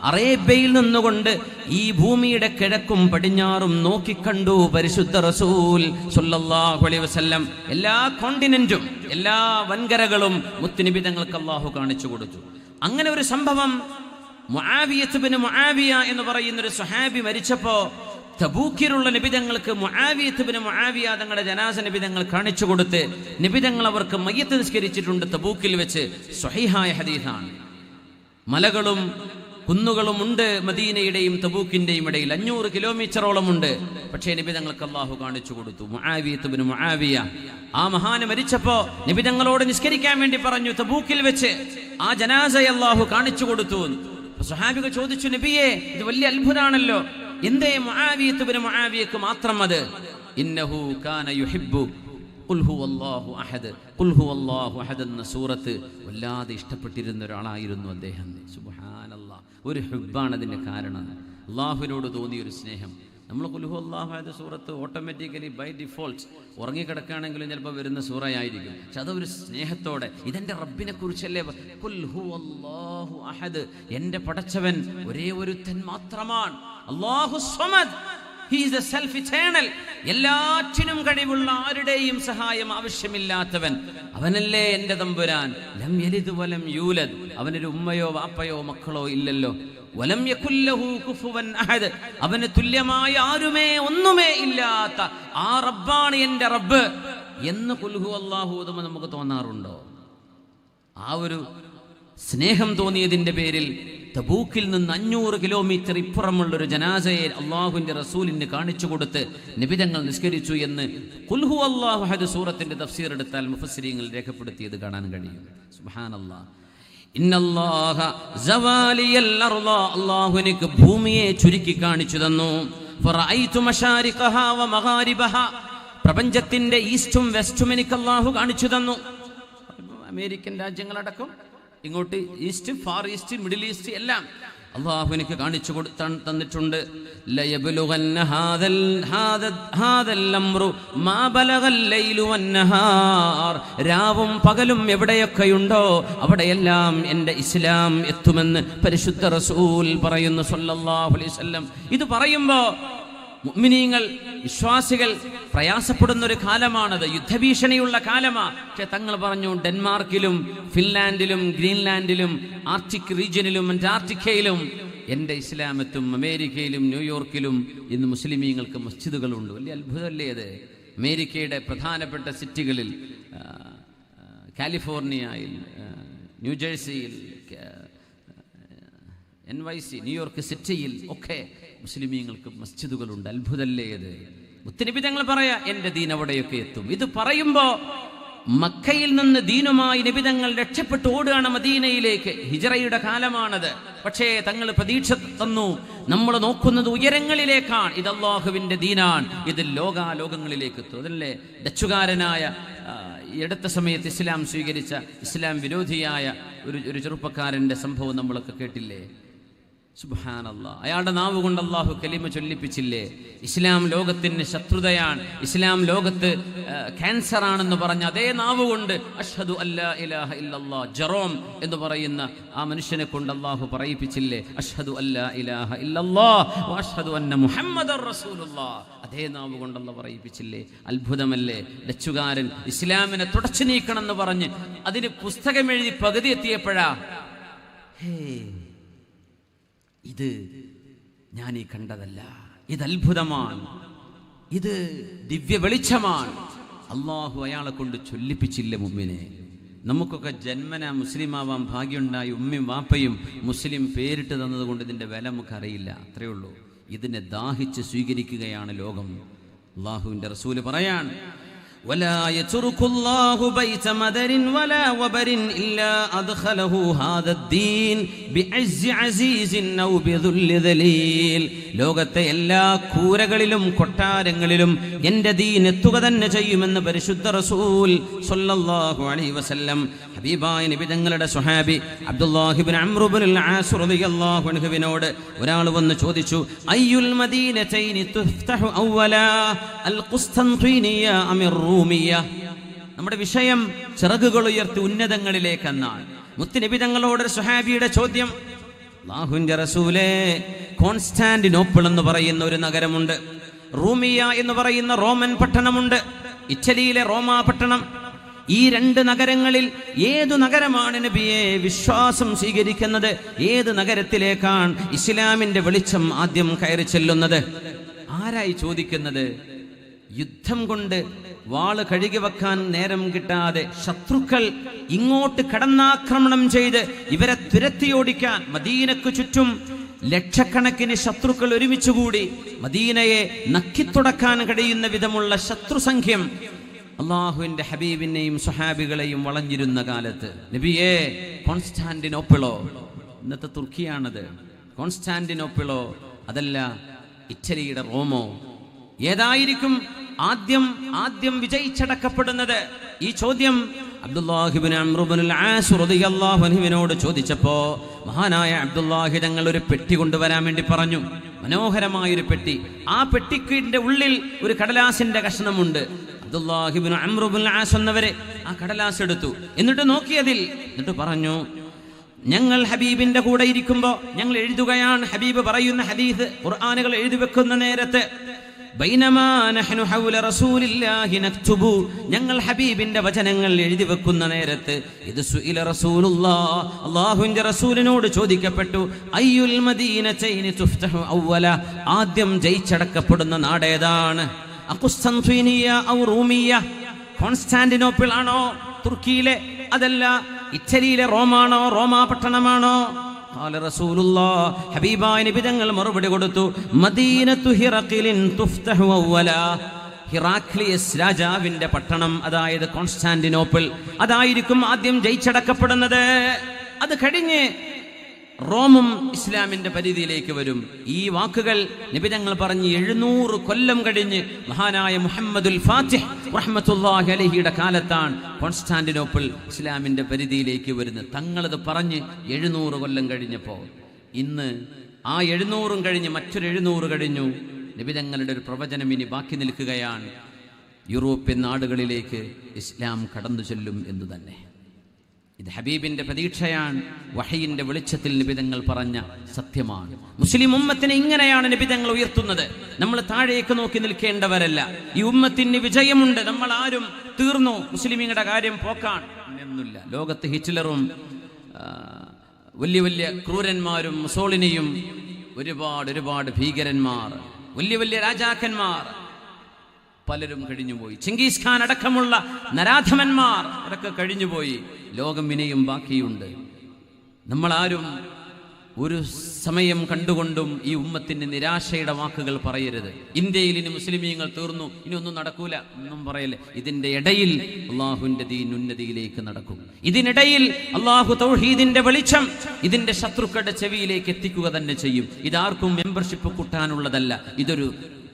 അറേബ്യയിൽ നിന്നുകൊണ്ട് ഈ ഭൂമിയുടെ കിഴക്കും പടിഞ്ഞാറും നോക്കിക്കണ്ടു പരിശുദ്ധ റസൂൽ സ്വല്ലല്ലാഹു അലൈഹി വസല്ലം. എല്ലാ കോണ്ടിനെന്റും എല്ലാ വൻകരകളും മുത്തുനബി തങ്ങൾക്ക് അല്ലാഹു കാണിച്ചു കൊടുത്തു. അങ്ങനെ ഒരു സംഭവം, മുആവിയത്ത് ബിൻ മുആവിയ എന്ന് പറയുന്ന ഒരു സ്വഹാബി മരിച്ചപ്പോൾ തബൂക്കിലുള്ള നബിതങ്ങൾക്ക് മുആവിയത്ത് ബിൻ മുആവിയ തങ്ങളുടെ ജനാസ നബിതങ്ങൾ കാണിച്ചു കൊടുത്ത് നബിതങ്ങൾ അവർക്ക് മയ്യത്ത് നിസ്കരിച്ചിട്ടുണ്ട് തബൂക്കിൽ വെച്ച്. സ്വഹീഹായ ഹദീസാണ്. മലകളും കുന്നുകളും ഉണ്ട് മദീനയുടെയും തബൂക്കിന്റെയും ഇടയിൽ. 500 കിലോമീറ്ററോളം ഉണ്ട്. പക്ഷേ നബിതങ്ങൾക്ക് അല്ലാഹു കാണിച്ചു കൊടുത്തു. മുആവിയത്ത് ബിൻ മുആവിയ ആ മഹാന് മരിച്ചപ്പോ നബിതങ്ങളോട് നിസ്കരിക്കാൻ വേണ്ടി പറഞ്ഞു തബൂക്കിൽ വെച്ച്. ആ ജനാസയെ അല്ലാഹു കാണിച്ചു കൊടുത്തു. സ്വഹാബികൾ ചോദിച്ചു, നബിയെ, ഇത് വലിയ അത്ഭുതമാണല്ലോ, എന്തേ മുആവിയത്ത് ബിൻ മുആവിയക്ക് മാത്രം അത്? ഇന്നഹു കാന യുഹിബ്ബു ഖുൽ ഹുവല്ലാഹു അഹദ്. ഖുൽ ഹുവല്ലാഹു അഹദ് എന്ന സൂറത്ത് വല്ലാതെ ഇഷ്ടപ്പെട്ടിരുന്ന ഒരാളായിരുന്നു അദ്ദേഹം. സുബ്ഹാനല്ലാഹ്, ഒരു ഹുബ്ബാണ് അതിൻ്റെ കാരണം. അള്ളാഹുവിനോട് തോന്നിയൊരു സ്നേഹം. നമ്മൾ ഖുൽ ഹുവല്ലാഹു അഹദ് സൂറത്ത് ഓട്ടോമാറ്റിക്കലി ബൈ ഡിഫോൾട്ട് ഉറങ്ങിക്കിടക്കുകയാണെങ്കിലും ചിലപ്പോൾ വരുന്ന സൂറയായിരിക്കും. പക്ഷെ അതൊരു സ്നേഹത്തോടെ, ഇതെൻ്റെ റബ്ബിനെ കുറിച്ചല്ലേ. ഖുൽ ഹുവല്ലാഹു അഹദ്, എൻ്റെ പടച്ചവൻ ഒരേ ഒരുത്തൻ മാത്രമാണ്. അല്ലാഹു സ്വമദ്, he is the self eternal. എല്ലാറ്റിനും കഴിവുള്ള, ആരുടെയും സഹായം ആവശ്യമില്ലാത്തവൻ അവനല്ലേ എൻ്റെ തമ്പുരാൻ. ലം യലിദ് വലം യൂലദ്, അവനൊരു ഉമ്മയോ വാപ്പയോ മക്കളോ ഇല്ലല്ലോ. വലം യകുൽ ലഹു കുഫുവൻ അഹദ്, അവന് തുല്യമായ ആരുമേ ഒന്നുമേ ഇല്ലാത്ത ആ റബ്ബാണ് എൻ്റെ റബ്ബ് എന്ന് ഖുൽ ഹുവല്ലാഹു ഓതുമ്പോൾ നമുക്ക് തോന്നാറുണ്ടോ? ആ ഒരു സ്നേഹം തോന്നിയതിൻ്റെ പേരിൽ തബൂക്കിൽ നിന്ന് 500 കിലോമീറ്റർ ഇപ്പുറമുള്ളൊരു ജനാസയെ അള്ളാഹുവിൻ്റെ റസൂലിന് കാണിച്ചു കൊടുത്ത് നബിതങ്ങൾ നിസ്കരിച്ചു എന്ന് ഖുൽ ഹുവല്ലാഹു അഹദ് സൂറത്തിന്റെ തഫ്സീർ എടുത്താൽ മുഫസ്സിരീങ്ങൾ രേഖപ്പെടുത്തിയത് കാണാൻ കഴിയും. സുബ്ഹാനല്ലാഹ്. ഇന്നല്ലാഹ സവാലിയൽ അർള, അല്ലാഹു എനിക്ക് ഭൂമിയെ ചുരുക്കി കാണിച്ചു തന്നു. ഫറഅയ്തു മശാരിഖഹാ വമഗാരിബഹാ. പ്രപഞ്ചത്തിന്റെ ഈസ്റ്റും വെസ്റ്റും എനിക്ക് അള്ളാഹു കാണിച്ചു തന്നു. അമേരിക്കൻ രാജ്യങ്ങളടക്കം ഇങ്ങോട്ട് east, far east, middle east എല്ലാം അള്ളാഹു എനിക്ക് കാണിച്ചു തന്നിട്ടുണ്ട്. ലയബ്ലുഗന്ന ഹാദൽ അംറു മാ ബലഗൽ ലൈലു വന്നഹാർ. രാവും പകലും എവിടെയൊക്കെയുണ്ടോ അവിടെയെല്ലാം എൻ്റെ ഇസ്ലാം എത്തുമെന്ന് പരിശുദ്ധ റസൂൽ പറയുന്നു സല്ലല്ലാഹു അലൈഹി വസല്ലം. ഇത് പറയുമ്പോൾ മുഅ്മിനീങ്ങൾ, വിശ്വാസികൾ പ്രയാസപ്പെടുന്ന ഒരു കാലമാണത്, യുദ്ധഭീഷണിയുള്ള കാലമാണ്. പക്ഷെ തങ്ങൾ പറഞ്ഞു, ഡെൻമാർക്കിലും ഫിൻലാൻഡിലും ഗ്രീൻലാൻഡിലും ആർട്ടിക് റീജിയനിലും അന്റാർട്ടിക്കയിലും എൻ്റെ ഇസ്ലാമത്തും അമേരിക്കയിലും ന്യൂയോർക്കിലും ഇന്ന് മുസ്ലിമീങ്ങൾക്ക് മസ്ജിദുകളുണ്ട്. വലിയ അത്ഭുതമല്ലേ അത്? അമേരിക്കയുടെ പ്രധാനപ്പെട്ട സിറ്റികളിൽ, കാലിഫോർണിയയിൽ, ന്യൂജേഴ്സിയിൽ, NYC, ന്യൂയോർക്ക് സിറ്റിയിൽ ഒക്കെ മുസ്ലിമീങ്ങൾക്ക് മസ്ജിദുകളുണ്ട്. അത്ഭുതമല്ലേ അത്? മുത്തനബി തങ്ങൾ പറയാ, എൻ്റെ ദീൻ അവിടെയൊക്കെ എത്തും. ഇത് പറയുമ്പോൾ മക്കയിൽ നിന്ന് ദീനുമായി നബി തങ്ങൾ രക്ഷപ്പെട്ട് ഓടുകയാണ് മദീനയിലേക്ക്. ഹിജ്റയുടെ കാലമാണത്. പക്ഷേ തങ്ങൾ പ്രതീക്ഷ തന്നു, നമ്മൾ നോക്കുന്നത് ഉയരങ്ങളിലേക്കാണ്. ഇത് അല്ലാഹുവിൻ്റെ ദീനാണ്, ഇത് ലോകാലോകങ്ങളിലേക്ക് എത്തും. അതല്ലേ ഡച്ചുകാരനായ ഈ അടുത്ത സമയത്ത് ഇസ്ലാം സ്വീകരിച്ച ഇസ്ലാം വിരോധിയായ ഒരു ചെറുപ്പക്കാരൻ്റെ സംഭവം നമ്മളൊക്കെ കേട്ടില്ലേ? സുബ്ഹാനല്ലാഹ്, അയാളുടെ നാവ് കൊണ്ട് അല്ലാഹു കലിമ ചൊല്ലിപ്പിച്ചില്ലേ? ഇസ്ലാം ലോകത്തിന് ശത്രുതയാണ്, ഇസ്ലാം ലോകത്ത് ക്യാൻസർ ആണെന്ന് പറഞ്ഞ അതേ നാവ് കൊണ്ട് അഷ്ഹദു അല്ലാ ഇലാഹ ഇല്ലല്ലാഹ്, ജെറോം എന്ന് പറയുന്ന ആ മനുഷ്യനെ കൊണ്ട് അല്ലാഹു പറയിപ്പിച്ചില്ലേ? അഷ്ഹദു അല്ലാ ഇലാഹ ഇല്ലല്ലാഹ് വ അഷ്ഹദു അന്ന മുഹമ്മദർ റസൂലുള്ളാഹ്. അതേ നാവ് കൊണ്ട് അല്ലാഹു പറയിപ്പിച്ചില്ലേ? അത്ഭുതമല്ലേ? ഡച്ചുകാരൻ ഇസ്ലാമിനെ തുടച്ചു നീക്കണമെന്ന് പറഞ്ഞ് അതിന് പുസ്തകം എഴുതി പകുതി എത്തിയപ്പോഴാ, ഇത് ഞാൻ ഈ കണ്ടതല്ല, ഇത് അത്ഭുതമാണ്, ഇത് ദിവ്യ വെളിച്ചമാണ്. അള്ളാഹു അയാളെ കൊണ്ട് ചൊല്ലിപ്പിച്ചില്ല മുഅ്മിനെ. നമുക്കൊക്കെ ജന്മന മുസ്ലിമാവാൻ ഭാഗ്യമുണ്ടായി ഉമ്മയും വാപ്പയും മുസ്ലിം പേരിട്ട് തന്നതുകൊണ്ട് ഇതിൻ്റെ വില നമുക്കറിയില്ല. അത്രയേ ഉള്ളൂ. ഇതിനെ ദാഹിച്ച് സ്വീകരിക്കുകയാണ് ലോകം. അള്ളാഹുവിൻ്റെ റസൂല് പറയാൻ, ولا يترك الله بيت مدر ولا وبر إلا أدخله هذا الدين بعز عزيز أو بذل ذليل. ലോകത്തെ എല്ലാ കൂരകളിലും കൊട്ടാരങ്ങളിലും എൻ്റെ ദീൻ എത്തുക തന്നെ ചെയ്യുമെന്ന് പരിശുദ്ധ റസൂൽ സ്വല്ലല്ലാഹു അലൈഹി വസല്ലം. ഹബീബായ നബി തങ്ങളുടെ സ്വഹാബി അബ്ദുല്ലാഹി ഇബ്നു അംർ ഇബ്നുൽ ആസ് റളിയല്ലാഹു അൻഹുവിനോട് ഒരാൾ വന്ന് ചോദിച്ചു, അയ്യുൽ മദീനതൈനി തുഫ്തഹു അവ്വലാ അൽ ഖുസ്തൻതീനിയ അമിർ റൂമിയ. നമ്മുടെ വിഷയം ചിറകുകൾ ഉയർത്തി ഉന്നതങ്ങളിലേക്കെന്നാണ്. മുത്തുനബി തങ്ങളോട് സ്വഹാബിയുടെ ചോദ്യം, അല്ലാഹുവിൻ്റെ റസൂലേ, കോൺസ്റ്റാന്റിനോപ്പിൾ എന്ന് പറയുന്ന ഒരു നഗരമുണ്ട്, റൂമിയ എന്ന് പറയുന്ന റോമൻ പട്ടണമുണ്ട്, ഇറ്റലിയിലെ റോമാ പട്ടണം. ഈ രണ്ട് നഗരങ്ങളിൽ ഏതു നഗരമാണ് നബിയെ വിശ്വാസം സ്വീകരിക്കുന്നത്? ഏത് നഗരത്തിലേക്കാണ് ഇസ്ലാമിന്റെ വെളിച്ചം ആദ്യം കയറി ചെല്ലുന്നത്? ആരായി ചോദിക്കുന്നത്? യുദ്ധം കൊണ്ട് വാള് കഴുകി വെക്കാൻ നേരം കിട്ടാതെ ശത്രുക്കൾ ഇങ്ങോട്ട് കടന്നാക്രമണം ചെയ്ത് ഇവരെ തുരത്തിയോടിക്കാൻ മദീനക്ക് ചുറ്റും ലക്ഷക്കണക്കിന് ശത്രുക്കൾ ഒരുമിച്ചുകൂടി മദീനയെ നക്കിത്തുടക്കാൻ കഴിയുന്ന വിധമുള്ള ശത്രുസംഖ്യം അള്ളാഹുവിന്റെ ഹബീബിനെയും സ്വഹാബികളെയും വളഞ്ഞിരുന്ന കാലത്ത് നബിയെ, കോൺസ്റ്റാന്റിനോപ്പിളോ, ഇന്നത്തെ തുർക്കിയാണത്, കോൺസ്റ്റാന്റിനോപ്പിളോ അതല്ല ഇറ്റലിയുടെ റോമോ, ഏതായിരിക്കും ആദ്യം വിജയിച്ചടക്കപ്പെടുന്നത്? ഈ ചോദ്യം അബ്ദുല്ലാഹി ഇബ്നു അംർ ഇബ്നുൽ ആസ് റളിയല്ലാഹു അൻഹുവിനോട് ചോദിച്ചപ്പോ മഹാനായ അബ്ദുല്ലാഹി തങ്ങൾ ഒരു പെട്ടി കൊണ്ടുവരാൻ വേണ്ടി പറഞ്ഞു. മനോഹരമായൊരു പെട്ടി. ആ പെട്ടിക്കിന്റെ ഉള്ളിൽ ഒരു കടലാസിന്റെ കഷ്ണമുണ്ട്. അബ്ദുല്ലാഹി ഇബ്നു അംർ ഇബ്നുൽ ആസ് എന്നവരെ ആ കടലാസ് എടുത്തു, എന്നിട്ട് നോക്കിയതിൽ, എന്നിട്ട് പറഞ്ഞു, ഞങ്ങൾ ഹബീബിന്റെ കൂടെ ഇരിക്കുമ്പോ ഞങ്ങൾ എഴുതുകയാണ് ഹബീബ് പറയുന്ന ഹദീസ്, ഖുർആനുകൾ എഴുതി വെക്കുന്ന നേരത്ത്, ബൈനമാ നഹ്നു ഹൗല റസൂലില്ലാഹി നക്തുബു, ഞങ്ങൾ ഹബീബിന്റെ വചനങ്ങൾ എഴുതി വെക്കുന്ന നേരത്ത്, ഇത് സുഇല റസൂലുള്ളാഹ്, അല്ലാഹുവിന്റെ റസൂലിനോട് ചോദിക്കപ്പെട്ടു, അയ്യുൽ മദീനതൈനി തുഫ്തഹു അവ്വല, ആദ്യം ജയിച്ചടക്കപ്പെടുന്ന നാട് ഏതാണ്? അഖുസ്തൻതീനിയ ഔ റൂമിയ, കോൺസ്റ്റാന്റിനോപ്പിൾ ആണോ തുർക്കിയിലെ, അതല്ല ഇറ്റലിയിലെ റോമാണോ, റോമാ പട്ടണമാണോ? ഹബീബായ നബി തങ്ങൾ മറുപടി കൊടുത്തു, മദീനത്തു ഹിറഖിലിൻ തുഫ്തഹു അവ്വല, ഹിറാക്ലിയസ് രാജാവിന്റെ പട്ടണം, അതായത് കോൺസ്റ്റാന്റിനോപ്പിൾ, അതായിരിക്കും ആദ്യം ജയിച്ചടക്കപ്പെടുന്നത്. അത് കഴിഞ്ഞ് റോമും ഇസ്ലാമിന്റെ പരിധിയിലേക്ക് വരും. ഈ വാക്കുകൾ നബി തങ്ങൾ പറഞ്ഞ് 700 കൊല്ലം കഴിഞ്ഞ് മഹാനായ മുഹമ്മദുൽ ഫാത്തിഹ് റഹ്മത്തുള്ളാഹി അലൈഹിയുടെ കാലത്താണ് കോൺസ്റ്റാന്റിനോപ്പിൾ ഇസ്ലാമിന്റെ പരിധിയിലേക്ക് വരുന്നത്. തങ്ങളത് പറഞ്ഞ് 700 കൊല്ലം കഴിഞ്ഞപ്പോൾ ഇന്ന് ആ 700 കഴിഞ്ഞ് മറ്റൊരു 700 കഴിഞ്ഞു. നബി തങ്ങളുടെ ഒരു പ്രവചനം ഇനി ബാക്കി നിൽക്കുകയാണ്. യൂറോപ്യൻ നാടുകളിലേക്ക് ഇസ്ലാം കടന്നു ചെല്ലും എന്ന് തന്നെ. ഇത് ഹബീബിന്റെ പ്രതീക്ഷയാണ്. വഹയിന്റെ വെളിച്ചത്തിൽ നിബിതങ്ങൾ പറഞ്ഞ സത്യമാണ്. മുസ്ലിം ഉമ്മത്തിനെ ഇങ്ങനെയാണ് നിബിതങ്ങൾ ഉയർത്തുന്നത്. നമ്മൾ താഴേക്ക് നോക്കി നിൽക്കേണ്ടവരല്ല. ഈ ഉമ്മത്തിന് വിജയമുണ്ട്, നമ്മൾ ആരും തീർന്നു, മുസ്ലിമീങ്ങളുടെ കാര്യം പോക്കാൻ എന്നില്ല. ലോകത്ത് ഹിറ്റ്ലറും വലിയ വലിയ ക്രൂരന്മാരും മുസോളിനിയും ഒരുപാട് ഭീകരന്മാർ, വലിയ വലിയ രാജാക്കന്മാർ പലരും കഴിഞ്ഞുപോയി. ചെങ്കീസ് ഖാൻ അടക്കമുള്ള നരാധമന്മാർ അവരൊക്കെ കഴിഞ്ഞുപോയി. ലോകം ഇനിയും ബാക്കിയുണ്ട്. നമ്മളാരും ഒരു സമയം കണ്ടുകൊണ്ടും ഈ ഉമ്മത്തിന് നിരാശയുടെ വാക്കുകൾ പറയരുത്. ഇന്ത്യയിൽ ഇനി മുസ്ലിമീങ്ങൾ തീർന്നു, ഇനി ഒന്നും നടക്കൂല ഒന്നും പറയല്ലേ. ഇതിന്റെ ഇടയിൽ അള്ളാഹുവിന്റെ ദീൻ ഉന്നതിയിലേക്ക് നടക്കും. ഇതിനിടയിൽ അള്ളാഹു തൗഹീദിന്റെ വെളിച്ചം ഇതിന്റെ ശത്രുക്കളുടെ ചെവിയിലേക്ക് എത്തിക്കുക തന്നെ ചെയ്യും. ഇതാർക്കും മെമ്പർഷിപ്പ് കൂട്ടാനുള്ളതല്ല. ഇതൊരു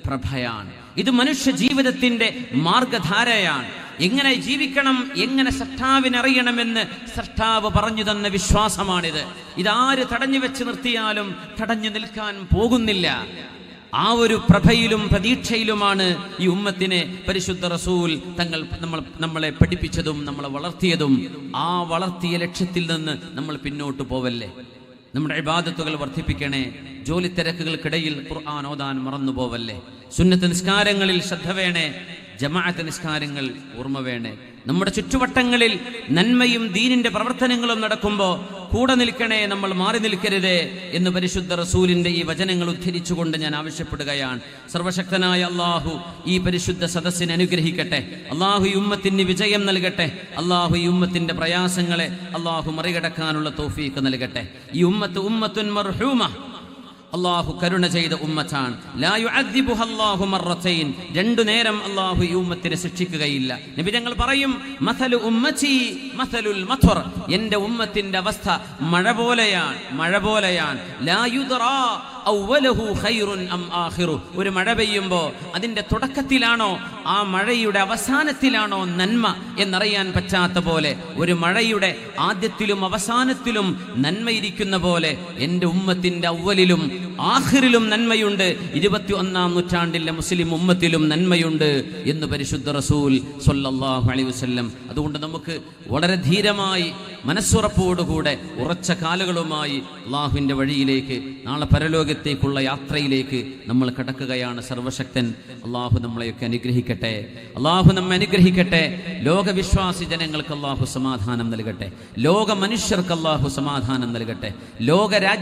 പ്രഭയാണ്. ഇത് മനുഷ്യ ജീവിതത്തിന്റെ മാർഗധാരയാണ്. എങ്ങനെ ജീവിക്കണം, എങ്ങനെ സൃഷ്ടാവിനറിയണമെന്ന് സൃഷ്ടാവ് പറഞ്ഞു തന്ന വിശ്വാസമാണിത്. ഇതാര് തടഞ്ഞു വെച്ച് നിർത്തിയാലും തടഞ്ഞു നിൽക്കാൻ പോകുന്നില്ല. ആ ഒരു പ്രഭയിലും പ്രതീക്ഷയിലുമാണ് ഈ ഉമ്മത്തിനെ പരിശുദ്ധ റസൂൽ നമ്മളെ പഠിപ്പിച്ചതും നമ്മളെ വളർത്തിയതും. ആ വളർത്തിയ ലക്ഷ്യത്തിൽ നിന്ന് നമ്മൾ പിന്നോട്ട് പോവല്ലേ. നമ്മുടെ ഇബാദത്തുകൾ വർദ്ധിപ്പിക്കണേ. ജോലി തിരക്കുകൾക്കിടയിൽ ഖുർആൻ ഓതാൻ മറന്നു പോവല്ലേ. സുന്നത്ത് നിസ്കാരങ്ങളിൽ ശ്രദ്ധ വേണേ. ജമാഅത്ത് നിസ്കാരങ്ങൾ ഓർമ്മ വേണേ. നമ്മുടെ ചുറ്റുവട്ടങ്ങളിൽ നന്മയും ദീനിന്റെ പ്രവർത്തനങ്ങളും നടക്കുമ്പോൾ കൂടെ നിൽക്കണേ, നമ്മൾ മാറി നിൽക്കരുതേ എന്ന് പരിശുദ്ധ റസൂലിന്റെ ഈ വചനങ്ങൾ ഉദ്ധരിച്ചുകൊണ്ട് ഞാൻ ആവശ്യപ്പെടുകയാണ്. സർവശക്തനായ അള്ളാഹു ഈ പരിശുദ്ധ സദസ്സിനെ അനുഗ്രഹിക്കട്ടെ. അള്ളാഹു ഈ ഉമ്മത്തിന് വിജയം നൽകട്ടെ. അള്ളാഹു ഈ ഉമ്മത്തിന്റെ പ്രയാസങ്ങളെ അള്ളാഹു മറികടക്കാനുള്ള തൗഫീഖ് നൽകട്ടെ. ഈ ഉമ്മത്തുൻ മർഹൂമ, അള്ളാഹു കരുണ ചെയ്ത ഉമ്മത്താണ്. ലാ യുഅദ്ദിബുഹ അല്ലാഹു മർറതൈൻ, രണ്ടു നേരം അള്ളാഹു ഈ ഉമ്മത്തിനെ ശിക്ഷിക്കുകയില്ല. നബി തങ്ങൾ പറയും, മസലു ഉമ്മത്തി മസലുൽ മത്വർ, എന്റെ ഉമ്മത്തിന്റെ അവസ്ഥ മഴ പോലെയാണ്. ലാ യുദ്റാ അവ്വലുഹു ഖൈറുൻ അം ആഖിറു, ഒരു മഴ പെയ്യുമ്പോൾ അതിന്റെ തുടക്കത്തിലാണോ ആ മഴയുടെ അവസാനത്തിലാണോ നന്മ എന്നറിയാൻ പറ്റാത്ത പോലെ, ഒരു മഴയുടെ ആദ്യത്തിലും അവസാനത്തിലും നന്മയിരിക്കുന്ന പോലെ എൻ്റെ ഉമ്മത്തിന്റെ അവ്വലിലും ആഖിറിലും നന്മയുണ്ട്. 21-ാം നൂറ്റാണ്ടിലെ മുസ്ലിം ഉമ്മത്തിലും നന്മയുണ്ട് എന്ന് പരിശുദ്ധ റസൂൽ സ്വല്ലല്ലാഹു അലൈഹി വസല്ലം. അതുകൊണ്ട് നമുക്ക് വളരെ ധീരമായി മനസ്സുറപ്പോടുകൂടെ ഉറച്ച കാലുകളുമായി അള്ളാഹുവിൻ്റെ വഴിയിലേക്ക്, നാളെ പരലോകത്തേക്കുള്ള യാത്രയിലേക്ക് നമ്മൾ കടക്കുകയാണ്. സർവശക്തൻ അള്ളാഹു നമ്മളെയൊക്കെ അനുഗ്രഹിക്കട്ടെ. അള്ളാഹു നമ്മെ അനുഗ്രഹിക്കട്ടെ. ലോകവിശ്വാസി ജനങ്ങൾക്ക് അള്ളാഹു സമാധാനം നൽകട്ടെ. ലോക മനുഷ്യർക്ക് അള്ളാഹു സമാധാനം നൽകട്ടെ. ലോക